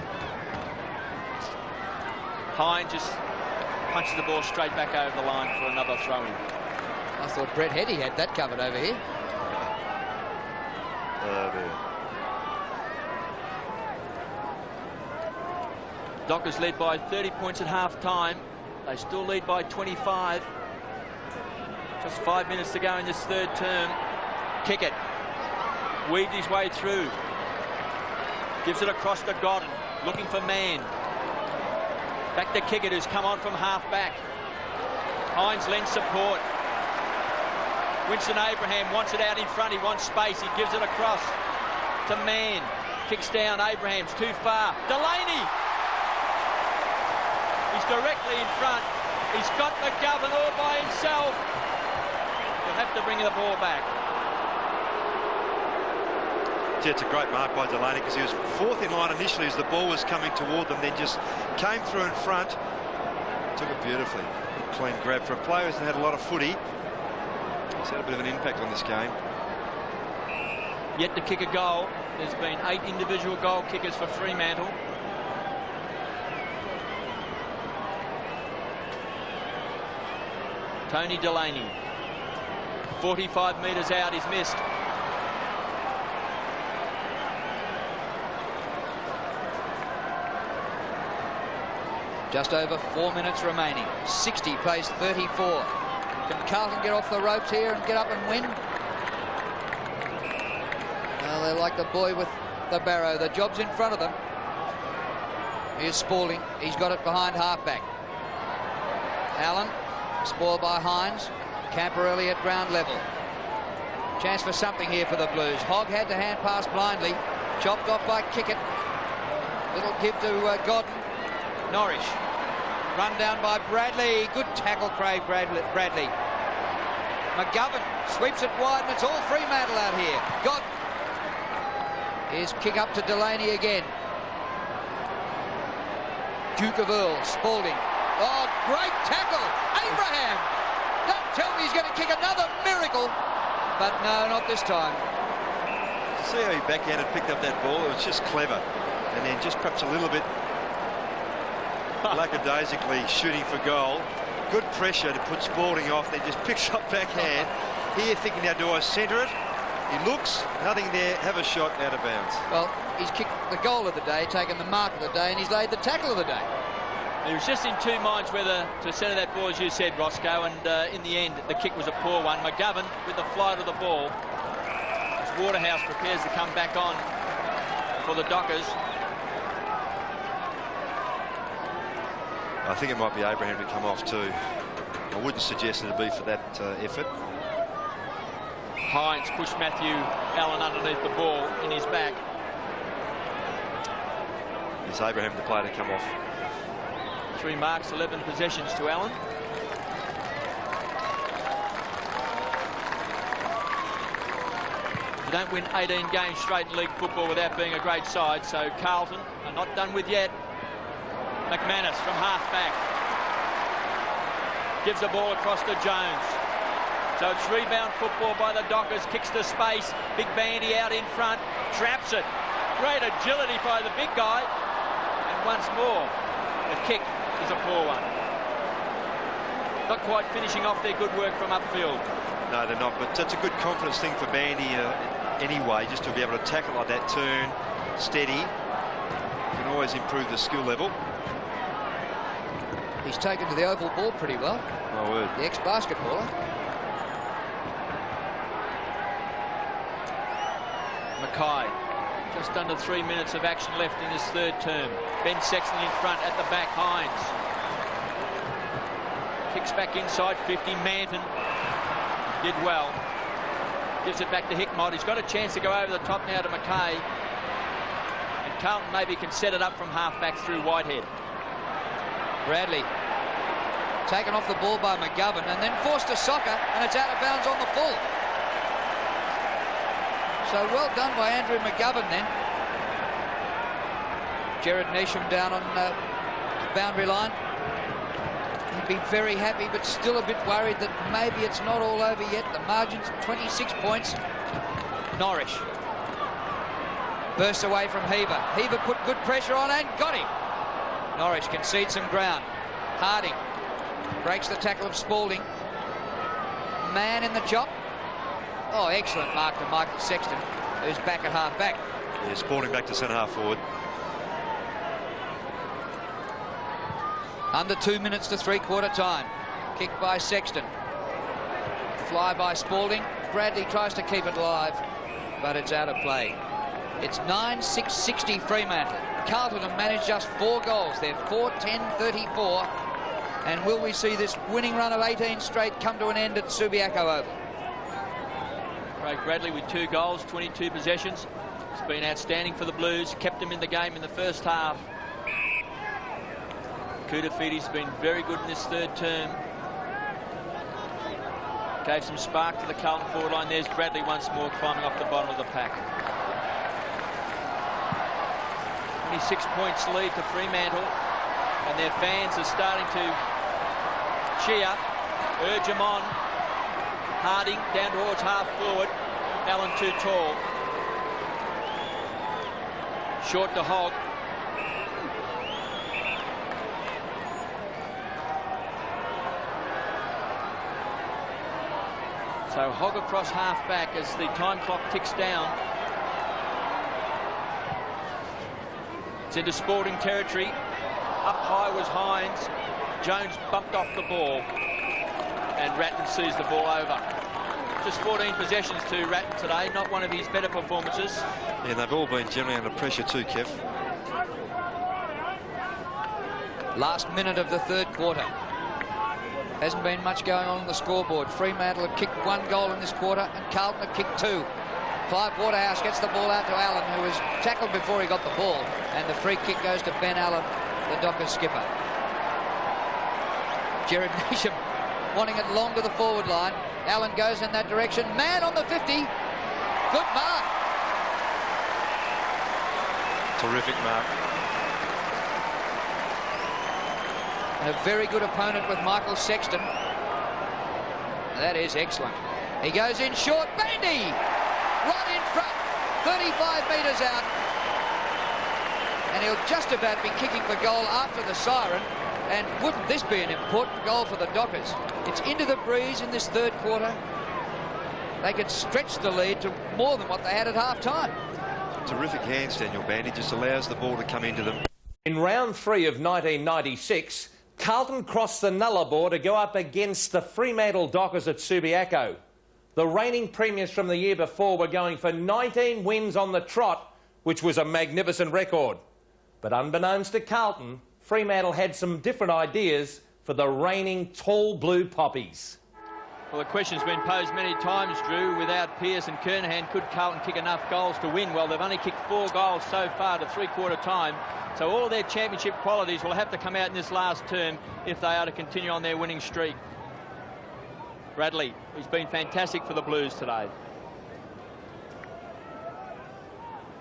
Hine just punches the ball straight back over the line for another throw-in. I thought Brett Hetty had that covered over here. Oh, dear. Dockers led by 30 points at half-time. They still lead by 25. Just 5 minutes to go in this third term. Kickett weaved his way through. Gives it across to Godden, looking for Mann. Back to Kickett, who's come on from half-back. Hines lends support. Winston Abraham wants it out in front. He wants space. He gives it across to Mann. Kicks down. Abraham's too far. Delaney! He's directly in front. He's got McGovern all by himself. He'll have to bring the ball back. Yeah, it's a great mark by Delaney because he was fourth in line initially as the ball was coming toward them, then just came through in front. Took it beautifully. Clean grab for a player who hasn't had a lot of footy. He's had a bit of an impact on this game. Yet to kick a goal. There's been 8 individual goal kickers for Fremantle. Tony Delaney. 45 metres out, he's missed. Just over 4 minutes remaining. 60 plays 34. Can Carlton get off the ropes here and get up and win? Well, they're like the boy with the barrow. The job's in front of them. Here's Spaulding. He's got it behind halfback. Allen, spoiled by Hines. Camporelli at ground level. Chance for something here for the Blues. Hogg had the hand pass blindly. Chopped off by Kickett. Little give to Godden. Norrish. Run down by Bradley. Good tackle, Craig Bradley. McGovern sweeps it wide, and it's all Fremantle out here. Godden. Here's kick up to Delaney again. Duke of Earl, Spaulding. Oh, great tackle. Abraham. Don't tell me he's going to kick another miracle. But no, not this time. See how he backhanded picked up that ball? It was just clever. And then just perhaps a little bit lackadaisically shooting for goal. Good pressure to put Spaulding off. Then just picks up backhand. Here thinking, now do I centre it? He looks, nothing there, have a shot, out of bounds. Well, he's kicked the goal of the day, taken the mark of the day, and he's laid the tackle of the day. He was just in two minds whether to centre that ball, as you said, Roscoe, and in the end, the kick was a poor one. McGovern with the flight of the ball. As Waterhouse prepares to come back on for the Dockers. I think it might be Abraham to come off too. I wouldn't suggest it'd be for that effort. Hines pushed Matthew Allen underneath the ball in his back. It's Abraham, the player, to come off. 3 marks, 11 possessions to Allen. You don't win 18 games straight in league football without being a great side, so Carlton are not done with yet. McManus from half-back. Gives the ball across to Jones. So it's rebound football by the Dockers, kicks to space. Big Bandy out in front, traps it. Great agility by the big guy. And once more, the kick is a poor one. Not quite finishing off their good work from upfield. No, they're not, but it's a good confidence thing for Bandy anyway, just to be able to tackle like that, turn, steady. You can always improve the skill level. He's taken to the oval ball pretty well. My word. The ex-basketballer. Mackay, just under 3 minutes of action left in his third term. Ben Sexton in front at the back, Hines. Kicks back inside 50, Manton did well. Gives it back to Hickmott. He's got a chance to go over the top now to Mackay. And Carlton maybe can set it up from half-back through Whitehead. Bradley taken off the ball by McGovern and then forced to soccer, and it's out of bounds on the full. So well done by Andrew McGovern then. Jared Neesham down on the boundary line. He'd be very happy, but still a bit worried that maybe it's not all over yet. The margin's 26 points. Norrish bursts away from Heaver. Heaver put good pressure on and got him. Norrish concedes some ground. Harding breaks the tackle of Spalding. Man in the chop. Oh, excellent mark to Michael Sexton, who's back at half-back. Yeah, Spalding back to centre-half forward. Under 2 minutes to three-quarter time. Kick by Sexton. Fly by Spalding. Bradley tries to keep it alive, but it's out of play. It's 9-6-60 Fremantle. Carlton have managed just 4 goals. They're 4-10-34. And will we see this winning run of 18 straight come to an end at Subiaco Oval? Craig Bradley with 2 goals, 22 possessions. It's been outstanding for the Blues. Kept them in the game in the first half. Kudafiti's been very good in this third term. Gave some spark to the Carlton forward line. There's Bradley once more climbing off the bottom of the pack. 26 points lead to Fremantle, and their fans are starting to cheer, urge them on. Harding down towards half forward. Allen too tall. Short to Hogg. So Hogg across half-back as the time clock ticks down. It's into Spalding territory. Up high was Hines. Jones bumped off the ball. And Ratton sees the ball over. Just 14 possessions to Ratton today. Not one of his better performances. Yeah, they've all been generally under pressure too, Kev. Last minute of the third quarter. Hasn't been much going on the scoreboard. Fremantle have kicked 1 goal in this quarter and Carlton have kicked 2. Clive Waterhouse gets the ball out to Allen, who was tackled before he got the ball, and the free kick goes to Ben Allen, the Dockers skipper. Jared Neesham wanting it long to the forward line. Allen goes in that direction. Man on the 50. Good mark. Terrific mark. And a very good opponent with Michael Sexton. That is excellent. He goes in short. Bandy! Right in front. 35 metres out. And he'll just about be kicking for goal after the siren. And wouldn't this be an important goal for the Dockers? It's into the breeze in this third quarter. They could stretch the lead to more than what they had at half-time. Terrific hands, Daniel Bandy. Just allows the ball to come into them. In round 3 of 1996, Carlton crossed the Nullarbor to go up against the Fremantle Dockers at Subiaco. The reigning premiers from the year before were going for 19 wins on the trot, which was a magnificent record. But unbeknownst to Carlton, Fremantle had some different ideas for the reigning tall blue poppies. Well, the question's been posed many times, Drew. Without Pearce and Kernahan, could Carlton kick enough goals to win? Well, they've only kicked 4 goals so far to three-quarter time. So all of their championship qualities will have to come out in this last term if they are to continue on their winning streak. Bradley, who's been fantastic for the Blues today.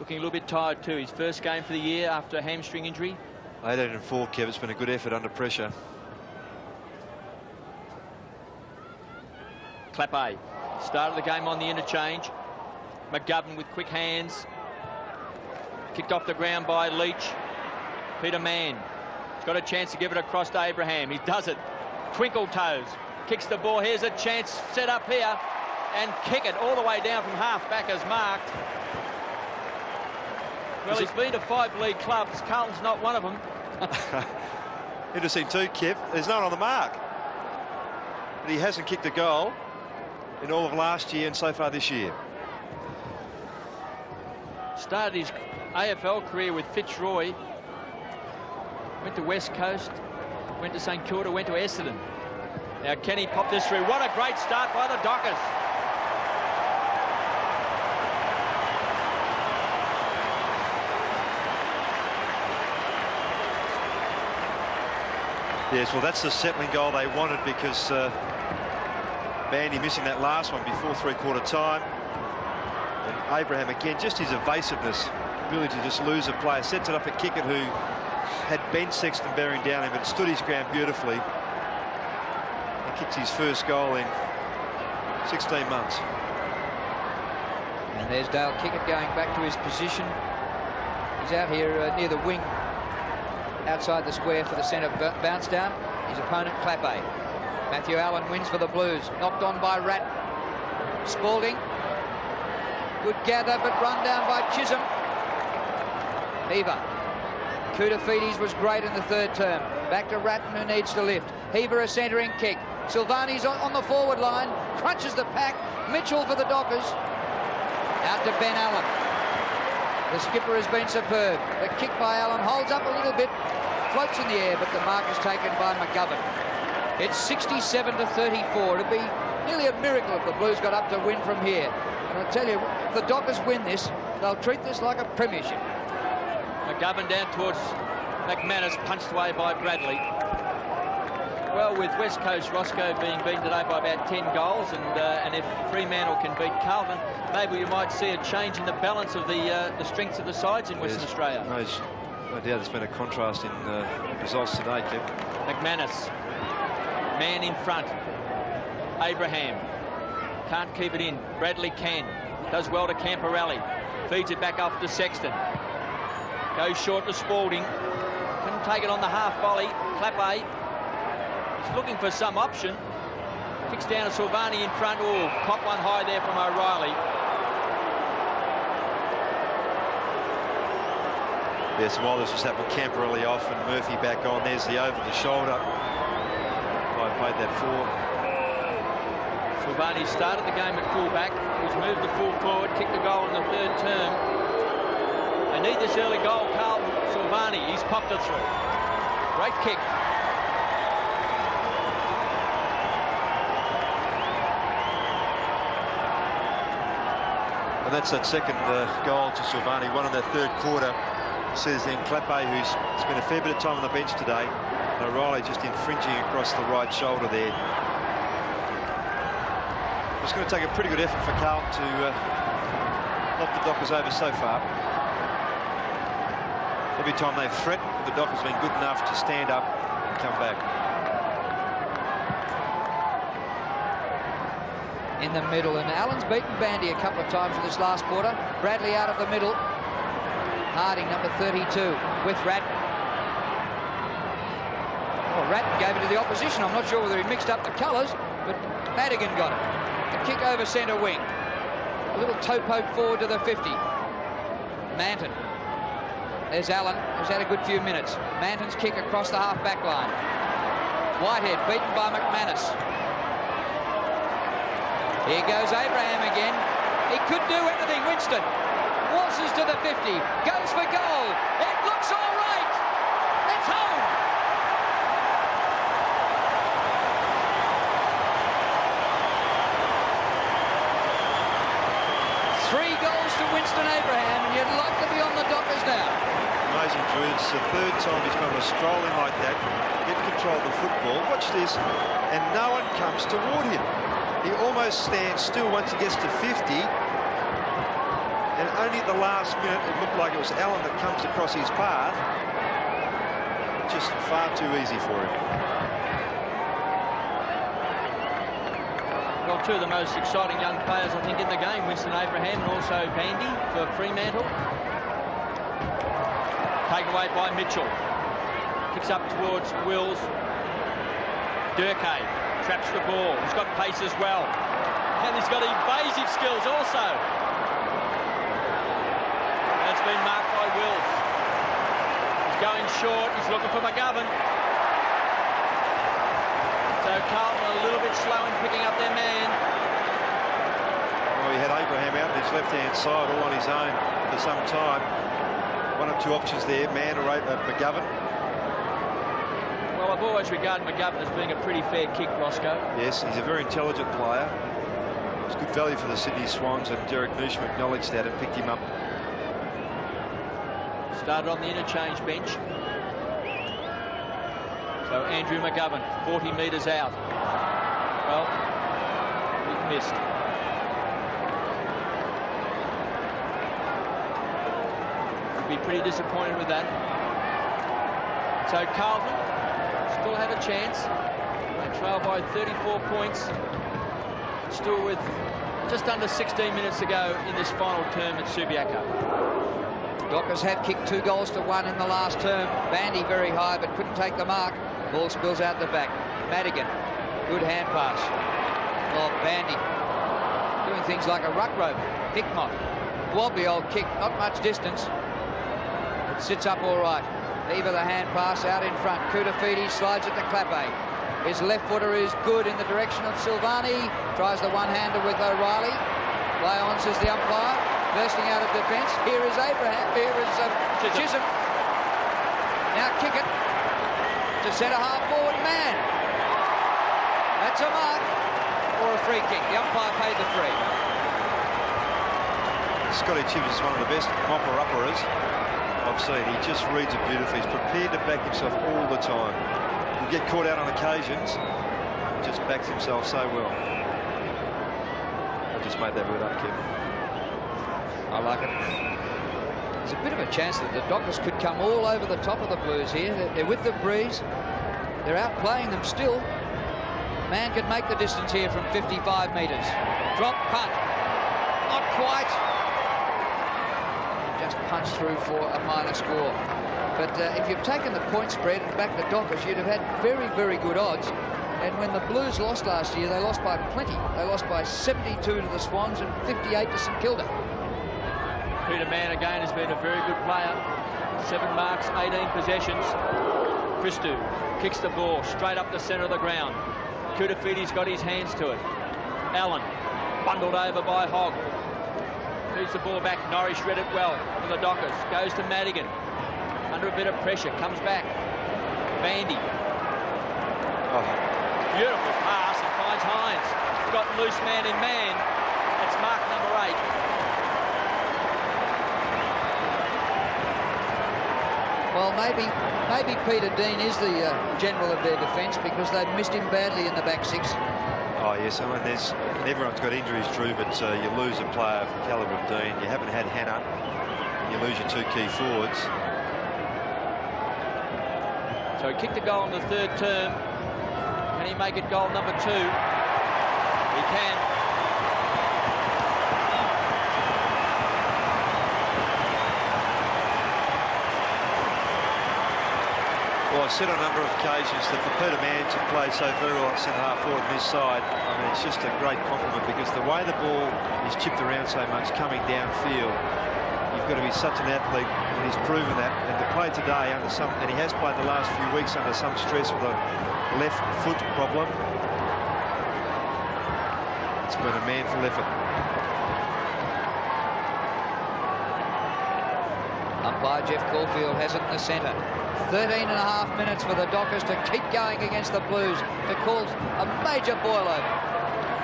Looking a little bit tired too. His first game for the year after a hamstring injury. 18-4, Kev. It's been a good effort under pressure. Clappe started the game on the interchange. McGovern with quick hands. Kicked off the ground by Leach. Peter Mann. He's got a chance to give it across to Abraham. He does it. Twinkle toes. Kicks the ball. Here's a chance set up here. And kick it all the way down from half back as marked. Well, he's been to 5 league clubs. Carlton's not one of them. Interesting too, Kev. There's no one on the mark. But he hasn't kicked a goal in all of last year and so far this year. Started his AFL career with Fitzroy. Went to West Coast. Went to St Kilda. Went to Essendon. Now Kenny popped this through. What a great start by the Dockers. Yes, well, that's the settling goal they wanted because Bandy missing that last one before three-quarter time. And Abraham, again, just his evasiveness, ability to just lose a player. Sets it up at Kickett, who had Ben Sexton bearing down him, but stood his ground beautifully. And kicks his first goal in 16 months. And there's Dale Kickett going back to his position. He's out here near the wing, outside the square for the centre bounce down. His opponent, Clappe. Matthew Allen wins for the Blues. Knocked on by Ratt. Spalding. Good gather, but run down by Chisholm. Heaver. Koutafidis was great in the third term. Back to Ratton, who needs to lift. Heaver a centering kick. Silvani's on the forward line. Crunches the pack. Mitchell for the Dockers. Out to Ben Allen. The skipper has been superb. The kick by Allen holds up a little bit, floats in the air, but the mark is taken by McGovern. It's 67-34. It'd be nearly a miracle if the Blues got up to win from here. And I'll tell you, if the Dockers win this, they'll treat this like a premiership. McGovern down towards McManus, punched away by Bradley. Well, with West Coast Roscoe being beaten today by about 10 goals, and if Fremantle can beat Carlton, maybe you might see a change in the balance of the strengths of the sides in Western Australia. No doubt there's been a contrast in results today, Kev. McManus, man in front. Abraham can't keep it in. Bradley can. Does well to Camporelli. Feeds it back off to Sexton. Goes short to Spalding. Couldn't take it on the half volley. Clappe. He's looking for some option. Kicks down to Silvani in front. Oh, pop one high there from O'Reilly. Yes, while this was happening, Camporelli off and Murphy back on. There's the over the shoulder. I played that forward. Silvani started the game at fullback. He's moved the full forward, kicked the goal in the third term. They need this early goal, Carlton. Silvani, he's popped it through. Great kick. And that's that second goal to Silvani, one in that third quarter. Says then Clappe, who's spent a fair bit of time on the bench today. And O'Reilly just infringing across the right shoulder there. It's going to take a pretty good effort for Carlton to knock the Dockers over so far. Every time they fret, the Dockers have been good enough to stand up and come back. In the middle, and Allen's beaten Bandy a couple of times in this last quarter. Bradley out of the middle. Harding, number 32, with Ratton. Well, Ratton gave it to the opposition. I'm not sure whether he mixed up the colours, but Madigan got it. A kick over centre wing. A little toe poke forward to the 50. Manton. There's Allen, who's had a good few minutes. Manton's kick across the half-back line. Whitehead beaten by McManus. Here goes Abraham again. He could do anything. Winston waltzes to the 50. Goes for goal. It looks all right. It's home. amazing, Drew. It's the third time he's been able to stroll in like that, get control of the football. Watch this, and no one comes toward him. He almost stands still once he gets to 50. And only at the last minute, it looked like it was Allen that comes across his path. Just far too easy for him. Well, two of the most exciting young players, I think, in the game, Winston Abraham and also Bandy for Fremantle. Taken away by Mitchell. Kicks up towards Wills. Durkay traps the ball. He's got pace as well. And he's got evasive skills also. And it's been marked by Wills. He's going short. He's looking for McGovern. So Carlton a little bit slow in picking up their man. Well, he had Abraham out on his left-hand side all on his own for some time. One or two options there, man or McGovern. Well, I've always regarded McGovern as being a pretty fair kick, Roscoe. Yes, he's a very intelligent player. It's good value for the Sydney Swans, and Derek Newsham acknowledged that and picked him up. Started on the interchange bench. So Andrew McGovern, 40 metres out. Well, we've missed. Would be pretty disappointed with that. So Carlton still had a chance. They trail by 34 points. Still with just under 16 minutes to go in this final term at Subiaco. Dockers have kicked 2 goals to 1 in the last term. Bandy very high, but couldn't take the mark. Ball spills out the back. Madigan, good hand pass. Oh, Bandy doing things like a ruck rope. Hickmott, wobbly old kick, not much distance. It sits up all right. Eva the hand pass out in front. Kutafidi slides it to Clappe. His left footer is good in the direction of Silvani. Tries the one-hander with O'Reilly. Play on, says the umpire. Bursting out of defence. Here is Abraham. Here is Chisholm. Now kick it to centre half forward man. That's a mark or a free kick. The umpire paid the free. Scotty Chivers is one of the best mopper-upperers I've seen. He just reads it beautifully. He's prepared to back himself all the time. He'll get caught out on occasions. He just backs himself so well. I just made that word up, Kevin. I like it. There's a bit of a chance that the Dockers could come all over the top of the Blues here. They're with the breeze. They're outplaying them still. Man could make the distance here from 55 metres. Drop punt. Not quite. Just punched through for a minor score. But if you've taken the point spread and backed the Dockers, you'd have had very, very good odds. And when the Blues lost last year, they lost by plenty. They lost by 72 to the Swans and 58 to St Kilda. Peter Mann again has been a very good player. 7 marks, 18 possessions. Christou kicks the ball straight up the centre of the ground. Kutafidi's got his hands to it. Allen bundled over by Hogg. Feeds the ball back. Norris read it well for the Dockers. Goes to Madigan. Under a bit of pressure. Comes back. Bandy. Oh. Beautiful pass and finds Hines. Got loose man in man. It's mark number 8. Well, maybe Peter Dean is the general of their defence because they've missed him badly in the back 6. Oh, yes, I mean, everyone's got injuries, Drew, but you lose a player of the calibre of Dean. You haven't had Hannah. You lose your 2 key forwards. So he kicked a goal in the 3rd term. Can he make it goal number 2? He can. Well, I've said on a number of occasions that for Peter Mann to play so very well at centre-half forward on this side, I mean, it's just a great compliment because the way the ball is chipped around so much coming downfield, you've got to be such an athlete, and he's proven that. And to play today under some, and he has played the last few weeks under some stress with a left foot problem. It's been a manful effort. Umpire Jeff Caulfield has it in the centre. 13.5 minutes for the Dockers to keep going against the Blues to cause a major boil over.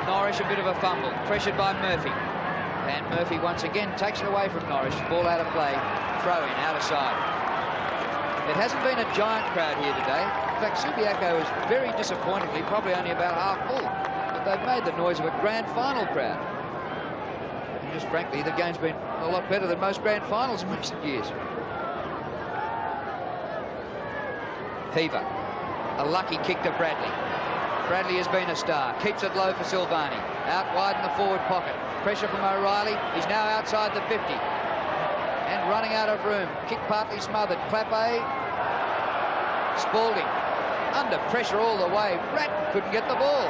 Norris a bit of a fumble, pressured by Murphy. And Murphy once again takes it away from Norris. Ball out of play. Throw in, out of side. It hasn't been a giant crowd here today. In fact, Subiaco is very disappointingly probably only about half full. But they've made the noise of a grand final crowd. And just frankly, the game's been a lot better than most grand finals in recent years. Heaver. A lucky kick to Bradley. Bradley has been a star. Keeps it low for Silvani. Out wide in the forward pocket. Pressure from O'Reilly. He's now outside the 50. And running out of room. Kick partly smothered. Clappe. Spalding. Under pressure all the way. Ratton couldn't get the ball.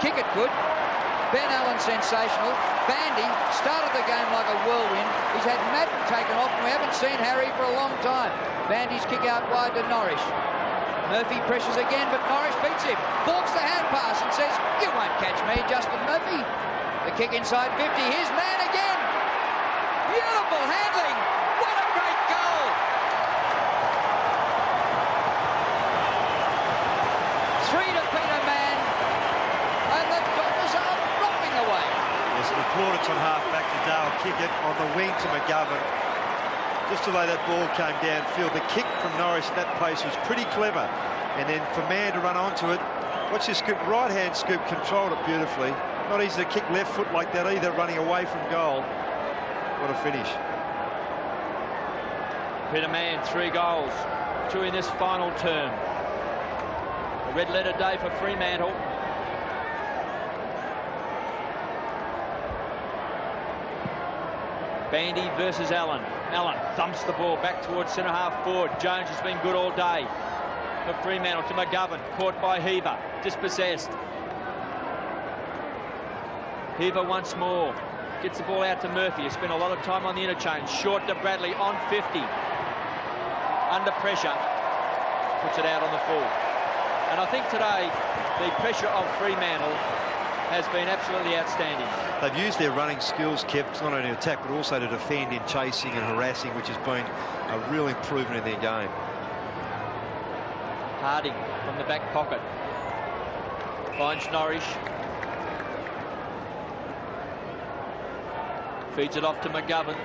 Kick it good. Ben Allen sensational. Bandy started the game like a whirlwind. He's had Madden taken off and we haven't seen Harry for a long time. Bandy's kick out wide to Norrish. Murphy pressures again, but Norrish beats him. Balks the hand pass and says, "You won't catch me, Justin Murphy." The kick inside 50. Here's Mann again. Beautiful handling. What a great goal. 3 to Peter Mann. And the Dockers are romping away. Yes, and the plaudits on half-back to Dale Kickett on the wing to McGovern. Just the way that ball came downfield. The kick from Norris at that place was pretty clever. And then for Mann to run onto it, watch this scoop, right-hand scoop, controlled it beautifully. Not easy to kick left foot like that either, running away from goal. What a finish. Peter Mann, 3 goals, 2 in this final term. A red-letter day for Fremantle. Bandy versus Allen. Allen thumps the ball back towards centre-half forward. Jones has been good all day. For Fremantle to McGovern, caught by Heaver, dispossessed. Heaver once more. Gets the ball out to Murphy. He spent a lot of time on the interchange. Short to Bradley on 50. Under pressure. Puts it out on the full. And I think today the pressure of Fremantle has been absolutely outstanding. They've used their running skills, kept not only to attack but also to defend in chasing and harassing, which has been a real improvement in their game. Harding from the back pocket. Finds Norrish. Feeds it off to McGovern.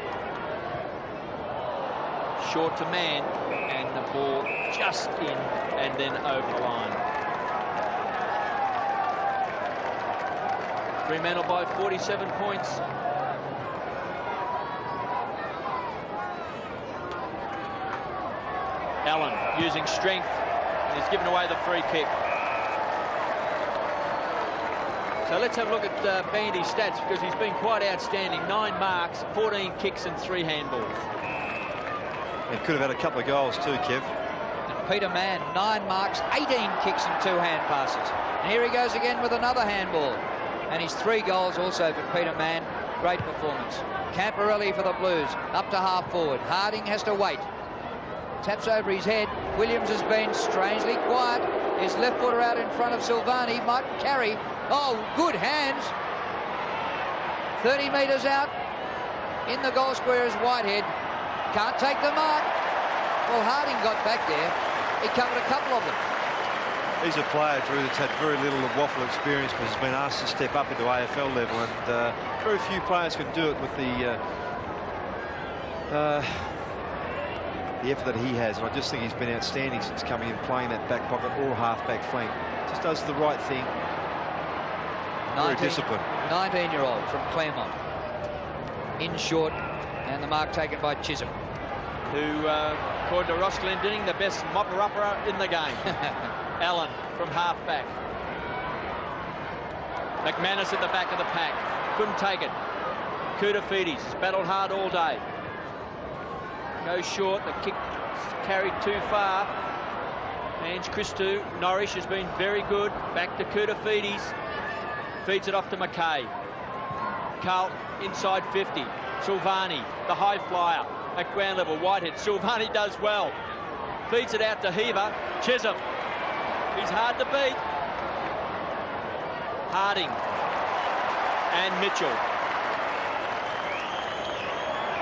Short to Mann. And the ball just in and then over the line. Fremantle by 47 points. Allen using strength. He's given away the free kick. So let's have a look at Bandy's stats because he's been quite outstanding. 9 marks, 14 kicks and 3 handballs. He could have had a couple of goals too, Kev. And Peter Mann, 9 marks, 18 kicks and 2 hand passes. And here he goes again with another handball. And his 3 goals also for Peter Mann. Great performance. Camporelli for the Blues, up to half forward. Harding has to wait. Taps over his head. Williams has been strangely quiet. His left footer out in front of Silvani. Might carry. Oh, good hands. 30 metres out. In the goal square is Whitehead. Can't take the mark. Well, Harding got back there. He covered a couple of them. He's a player, Drew, that's had very little of waffle experience, but has been asked to step up into AFL level, and very few players can do it with the effort that he has. And I just think he's been outstanding since coming in, playing that back pocket or half-back flank. Just does the right thing. Very disciplined. 19-year-old from Claremont. In short, and the mark taken by Chisholm. Who, according to Ross Glendinning, the best mopper-upper in the game. Allen from half-back. McManus at the back of the pack. Couldn't take it. Koutoufides has battled hard all day. Goes short. The kick carried too far. Hands Christou. Norrish has been very good. Back to Koutoufides. Feeds it off to McKay. Carlton inside 50. Silvani, the high flyer at ground level. Whitehead. Silvani does well. Feeds it out to Heaver. Chisholm. He's hard to beat. Harding and Mitchell.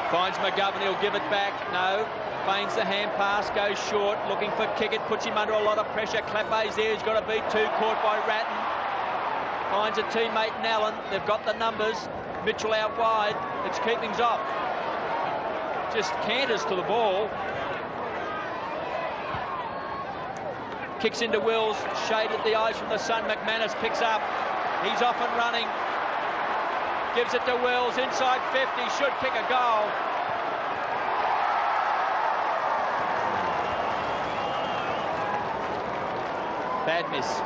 Finds McGovern, he'll give it back. No. Feigns the hand pass, goes short, looking for Kickett, puts him under a lot of pressure. Clappe's there, he's got to beat 2, caught by Ratton. Finds a teammate in Allen. They've got the numbers. Mitchell out wide. It's Keepings off. Just canters to the ball. Kicks into Wills, shaded the eyes from the sun. McManus picks up. He's off and running. Gives it to Wills, inside 50, should kick a goal. Bad miss.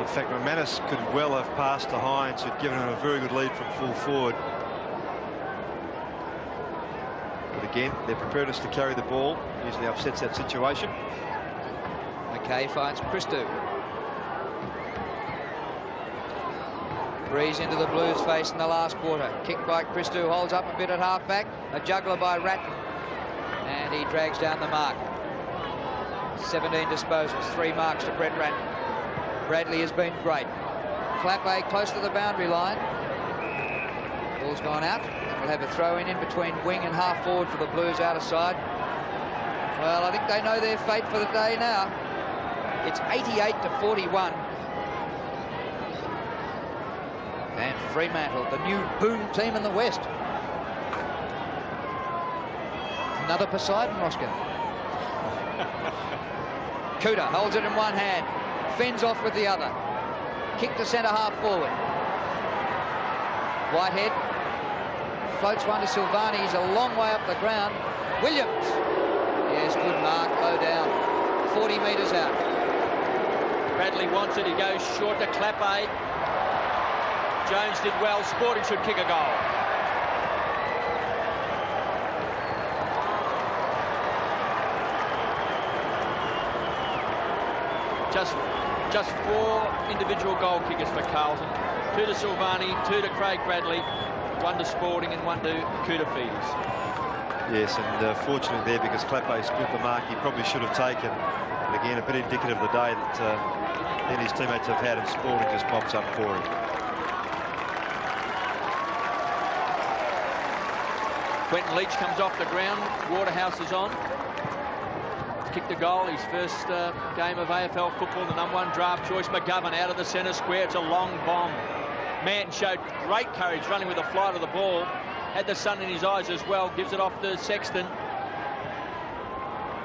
In fact, McManus could well have passed to Hines, who'd given him a very good lead from full forward. But again, their preparedness to carry the ball usually upsets that situation. McKay finds Christou. Breeze into the Blues' face in the last quarter. Kicked by Christou, holds up a bit at half-back. A juggler by Ratton. And he drags down the mark. 17 disposals, 3 marks to Brett Ratton. Bradley has been great. Clappe close to the boundary line. Ball's gone out. We'll have a throw in between wing and half forward for the Blues outer side. Well, I think they know their fate for the day now. It's 88-41. And Fremantle, the new boom team in the West. Another Poseidon, Roscoe. Cooter holds it in one hand, fends off with the other. Kick to centre half forward. Whitehead floats one to Silvani. He's a long way up the ground. Williams. Yes, good mark, low down. 40 metres out. Bradley wants it. He goes short to Clappe. Jones did well. Sporting should kick a goal. Just 4 individual goal kickers for Carlton. 2 to Silvani, 2 to Craig Bradley, 1 to Sporting and 1 to Koutafidis. Yes, and fortunately there, because Clappe split the mark he probably should have taken. But again, a bit indicative of the day that then his teammates have had, and Sporting just pops up for him. Quentin Leach comes off the ground. Waterhouse is on. Kicked a goal, his first game of AFL football, the #1 draft choice. McGovern out of the centre square. It's a long bomb. Manton showed great courage running with the flight of the ball. Had the sun in his eyes as well. Gives it off to Sexton.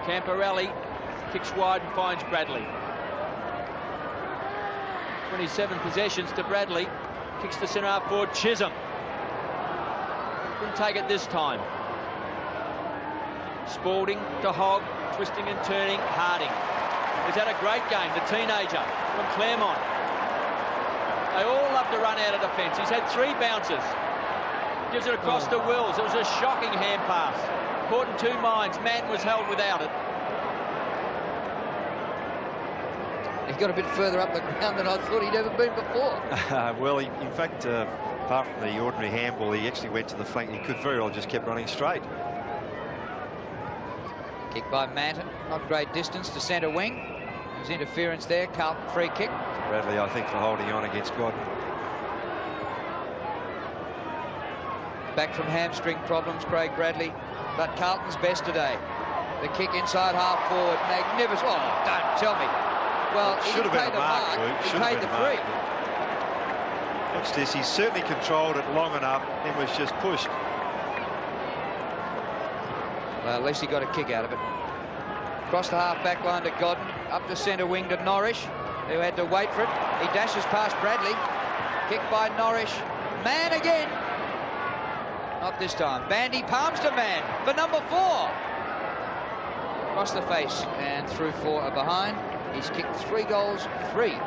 Camporelli kicks wide and finds Bradley. 27 possessions to Bradley. Kicks to centre half forward. Chisholm. Couldn't take it this time. Spalding to Hogg. Twisting and turning. Harding. He's had a great game, the teenager from Claremont. They all love to run out of defence. He's had 3 bounces. Gives it across to Wills. It was a shocking hand pass. Caught in 2 minds. Manton was held without it. He got a bit further up the ground than I thought he'd ever been before. Well, in fact, apart from the ordinary handball, he actually went to the flank. He could very well just kept running straight. Kick by Manton, not great distance to centre wing. There's interference there. Carlton free kick. Bradley, I think, for holding on against Godden. Back from hamstring problems, Craig Bradley, but Carlton's best today. The kick inside half forward, magnificent. Oh, don't tell me. Well, he should have been a mark. He paid the free. Watch this. He certainly controlled it long enough, then was just pushed. Well, at least he got a kick out of it. Across the half-back line to Godden, up to centre wing to Norrish, who had to wait for it. He dashes past Bradley. Kick by Norrish. Man again. Not this time. Bandy palms to Man for number 4. Across the face and through 4 behind. He's kicked 3 goals, 3.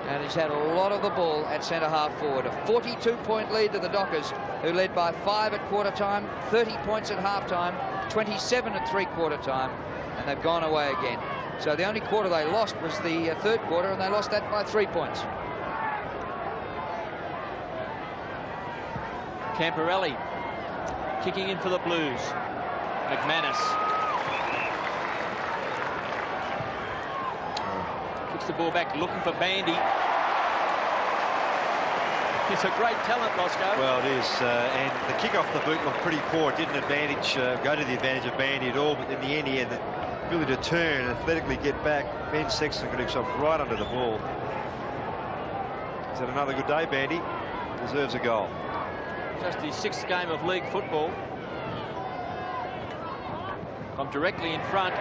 And he's had a lot of the ball at centre half forward. A 42-point lead to the Dockers, who led by 5 at quarter time, 30 points at half time, 27 at 3/4 time, and they've gone away again. So the only quarter they lost was the 3rd quarter, and they lost that by 3 points. Camporelli kicking in for the Blues. McManus kicks the ball back, looking for Bandy. It's a great talent, Roscoe. Well, it is, and the kick off the boot looked pretty poor. It didn't go to the advantage of Bandy at all, but in the end he had the ability to turn and athletically get back. Ben Sexton got himself right under the ball. He's had another good day, Bandy. Deserves a goal. Just his 6th game of league football. I'm directly in front.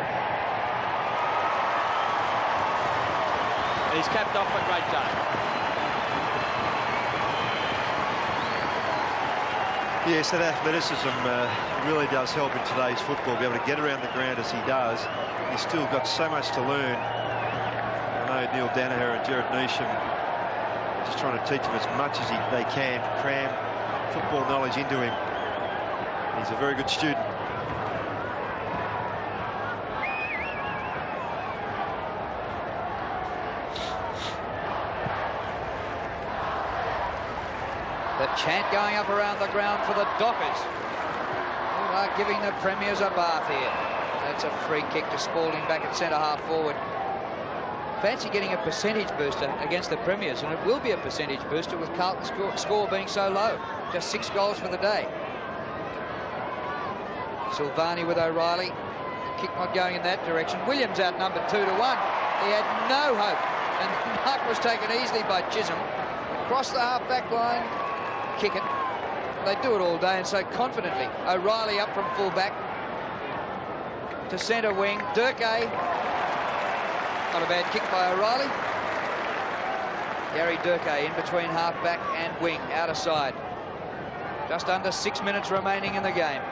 He's capped off a great day. Yes, that athleticism really does help in today's football. Be able to get around the ground as he does. He's still got so much to learn. I know Neil Danaher and Jared Neesham are just trying to teach him as much as they can, cram football knowledge into him. He's a very good student. The chant going up around the ground for the Dockers, who are giving the Premiers a bath here. That's a free kick to Spalding back at centre-half forward. Fancy getting a percentage booster against the Premiers, and it will be a percentage booster with Carlton's score being so low. Just 6 goals for the day. Silvani with O'Reilly. The kick not going in that direction. Williams outnumbered 2-1. He had no hope, and the mark was taken easily by Chisholm. Across the half-back line. Kick it. They do it all day and so confidently. O'Reilly up from full-back to centre wing. Durkay. Not a bad kick by O'Reilly. Gary Durkay in between half-back and wing, out of side. Just under 6 minutes remaining in the game.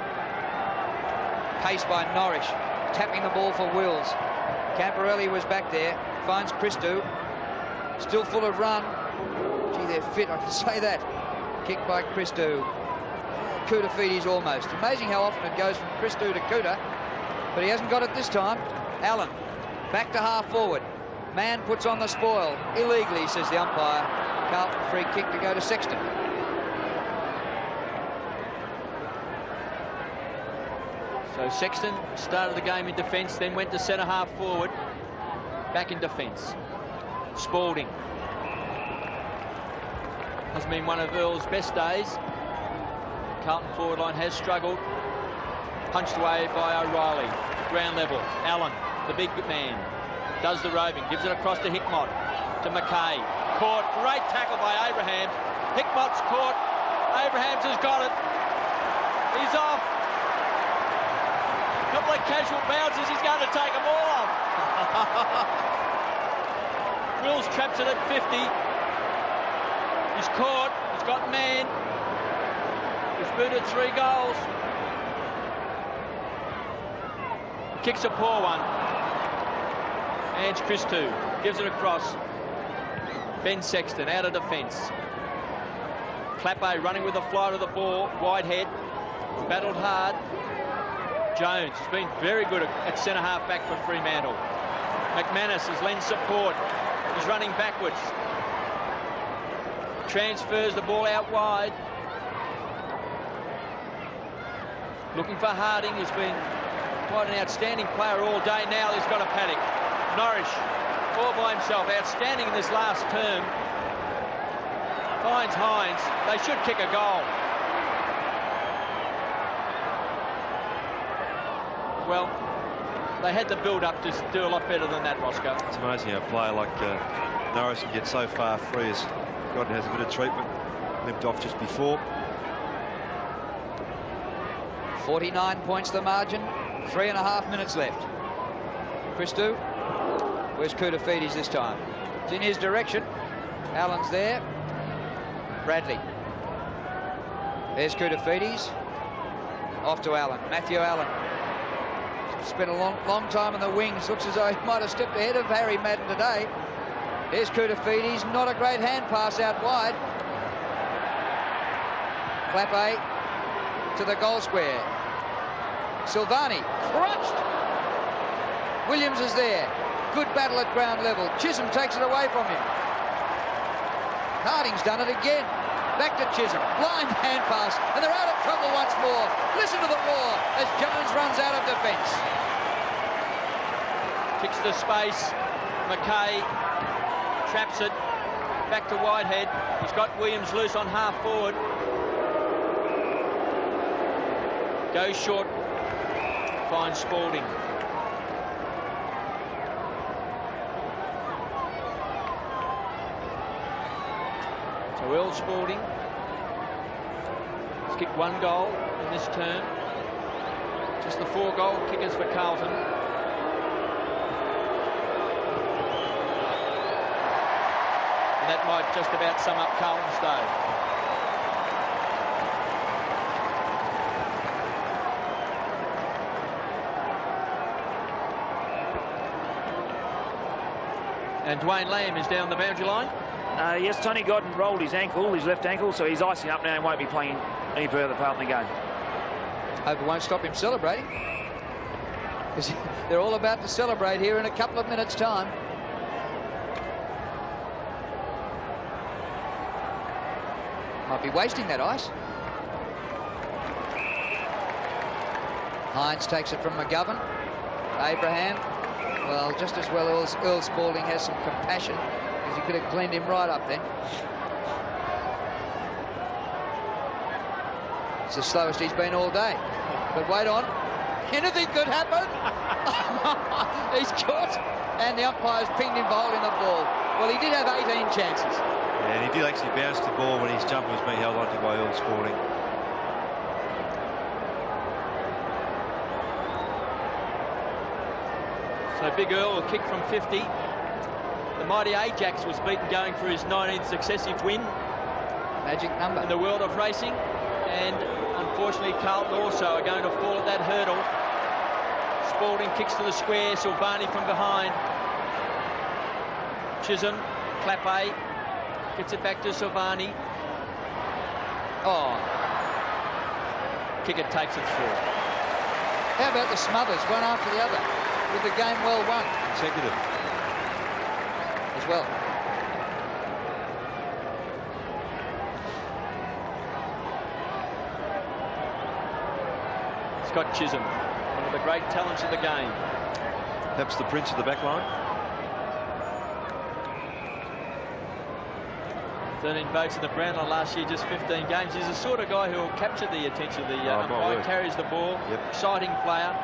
Pace by Norrish, tapping the ball for Wills. Camporelli was back there, finds Christou. Still full of run. Gee, they're fit, I can say that. Kick by Christou. Koutoufides almost. Amazing how often it goes from Christou to Kouta, but he hasn't got it this time. Allen, back to half forward. Man puts on the spoil. Illegally, says the umpire. Carlton free kick to go to Sexton. So Sexton started the game in defence, then went to centre-half forward. Back in defence. Spalding. Has been one of Earl's best days. Carlton forward line has struggled. Punched away by O'Reilly. Ground level. Allen, the big man, does the roving. Gives it across to Hickmott. To McKay. Caught. Great tackle by Abrahams. Hickmott's caught. Abrahams has got it. He's off. A couple of casual bounces. He's going to take them all off. Wills traps it at 50. He's caught. He's got man. He's booted 3 goals. Kicks a poor one. And Christou gives it across. Ben Sexton out of defence. Clappe running with the fly to the ball. Whitehead battled hard. Jones has been very good at centre-half back for Fremantle. McManus has lent support. He's running backwards. Transfers the ball out wide. Looking for Harding, who's been quite an outstanding player all day. Now he's got a panic. Norrish all by himself, outstanding in this last term. Finds Hines. They should kick a goal. Well, they had the build-up to do a lot better than that, Roscoe. It's amazing how a player like Norris can get so far free as Godden has a bit of treatment. Limped off just before. 49 points the margin. 3.5 minutes left. Christou. Where's Koutoufides this time? It's in his direction. Allen's there. Bradley. There's Koutoufides. Off to Allen. Matthew Allen. Spent a long time in the wings. Looks as though he might have stepped ahead of Harry Madden today. Here's Koutoufides. Not a great hand pass out wide. Clappe to the goal square. Silvani crushed. Williams is there. Good battle at ground level. Chisholm takes it away from him. Harding's done it again. Back to Chisholm. Blind hand pass. And they're out of trouble once more. Listen to the roar as Jones runs out of defence. Kicks to space. McKay traps it. Back to Whitehead. He's got Williams loose on half forward. Goes short. Finds Spalding. So Earl Spalding has kicked 1 goal in this term. Just the 4 goal kickers for Carlton. And that might just about sum up Carlton's day. And Dwayne Lamb is down the boundary line. Yes, Tony Godden rolled his left ankle, so he's icing up now and won't be playing any further part in the game. Hope it won't stop him celebrating. They're all about to celebrate here in a couple of minutes' time. Might be wasting that ice. Hines takes it from McGovern. Abraham. Well, just as well as Earl Spalding has some compassion, because he could have cleaned him right up then. It's the slowest he's been all day. But wait on. Anything could happen. He's caught. And the umpire's pinged him for holding the ball. Well, he did have 18 chances. Yeah, and he did actually bounce the ball when his jumper was being held onto by Earl Spalding. So Big Earl will kick from 50. The mighty Ajax was beaten going for his 19th successive win. Magic number. In the world of racing. And unfortunately, Carlton also are going to fall at that hurdle. Spalding kicks to the square. Silvani from behind. Chisholm, Clappe, gets it back to Silvani. Oh. Kicker takes it through. How about the Smothers, one after the other, with the game well won? Consecutive. As well. Scott Chisholm, one of the great talents of the game. Perhaps the prince of the back line. 13 votes in the Brownlow last year, just 15 games. He's the sort of guy who will capture the attention of the umpire, carries the ball, exciting player.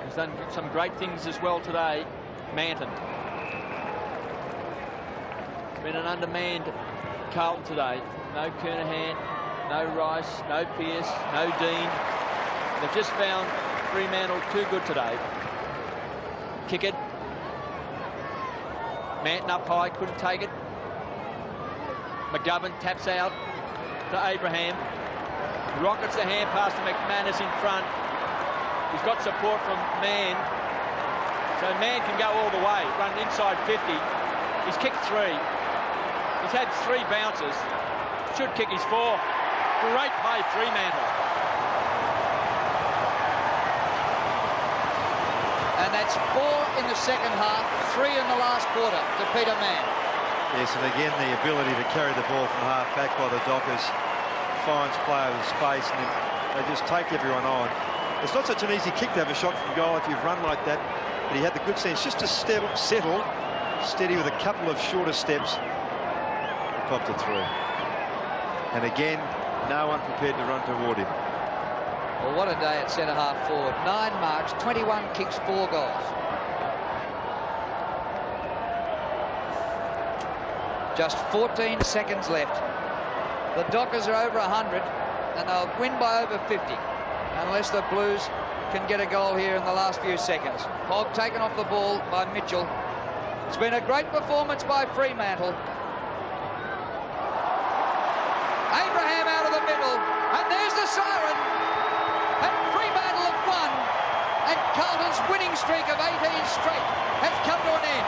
He's done some great things as well today. Manton. Been an undermanned Carlton today. No Kernahan, no Rice, no Pearce, no Dean. They've just found Fremantle too good today. Kick it. Manton up high, couldn't take it. McGovern taps out to Abraham. Rockets the hand pass to McManus in front. He's got support from Mann. So Mann can go all the way, run inside 50. He's kicked 3. He's had 3 bounces. Should kick his 4. Great play, Fremantle. And that's 4 in the second half, 3 in the last quarter to Peter Mann. Yes, and again, the ability to carry the ball from half back by the Dockers finds player with space, and they just take everyone on. It's not such an easy kick to have a shot from goal if you've run like that, but he had the good sense just to settle, steady with a couple of shorter steps, popped it through. And again, no one prepared to run toward him. Well, what a day at centre-half forward. 9 marks, 21 kicks, 4 goals. Just 14 seconds left. The Dockers are over 100, and they'll win by over 50, unless the Blues can get a goal here in the last few seconds. Hogg taken off the ball by Mitchell. It's been a great performance by Fremantle. Abraham out of the middle, and there's the siren. And Fremantle have won, and Carlton's winning streak of 18 straight has come to an end.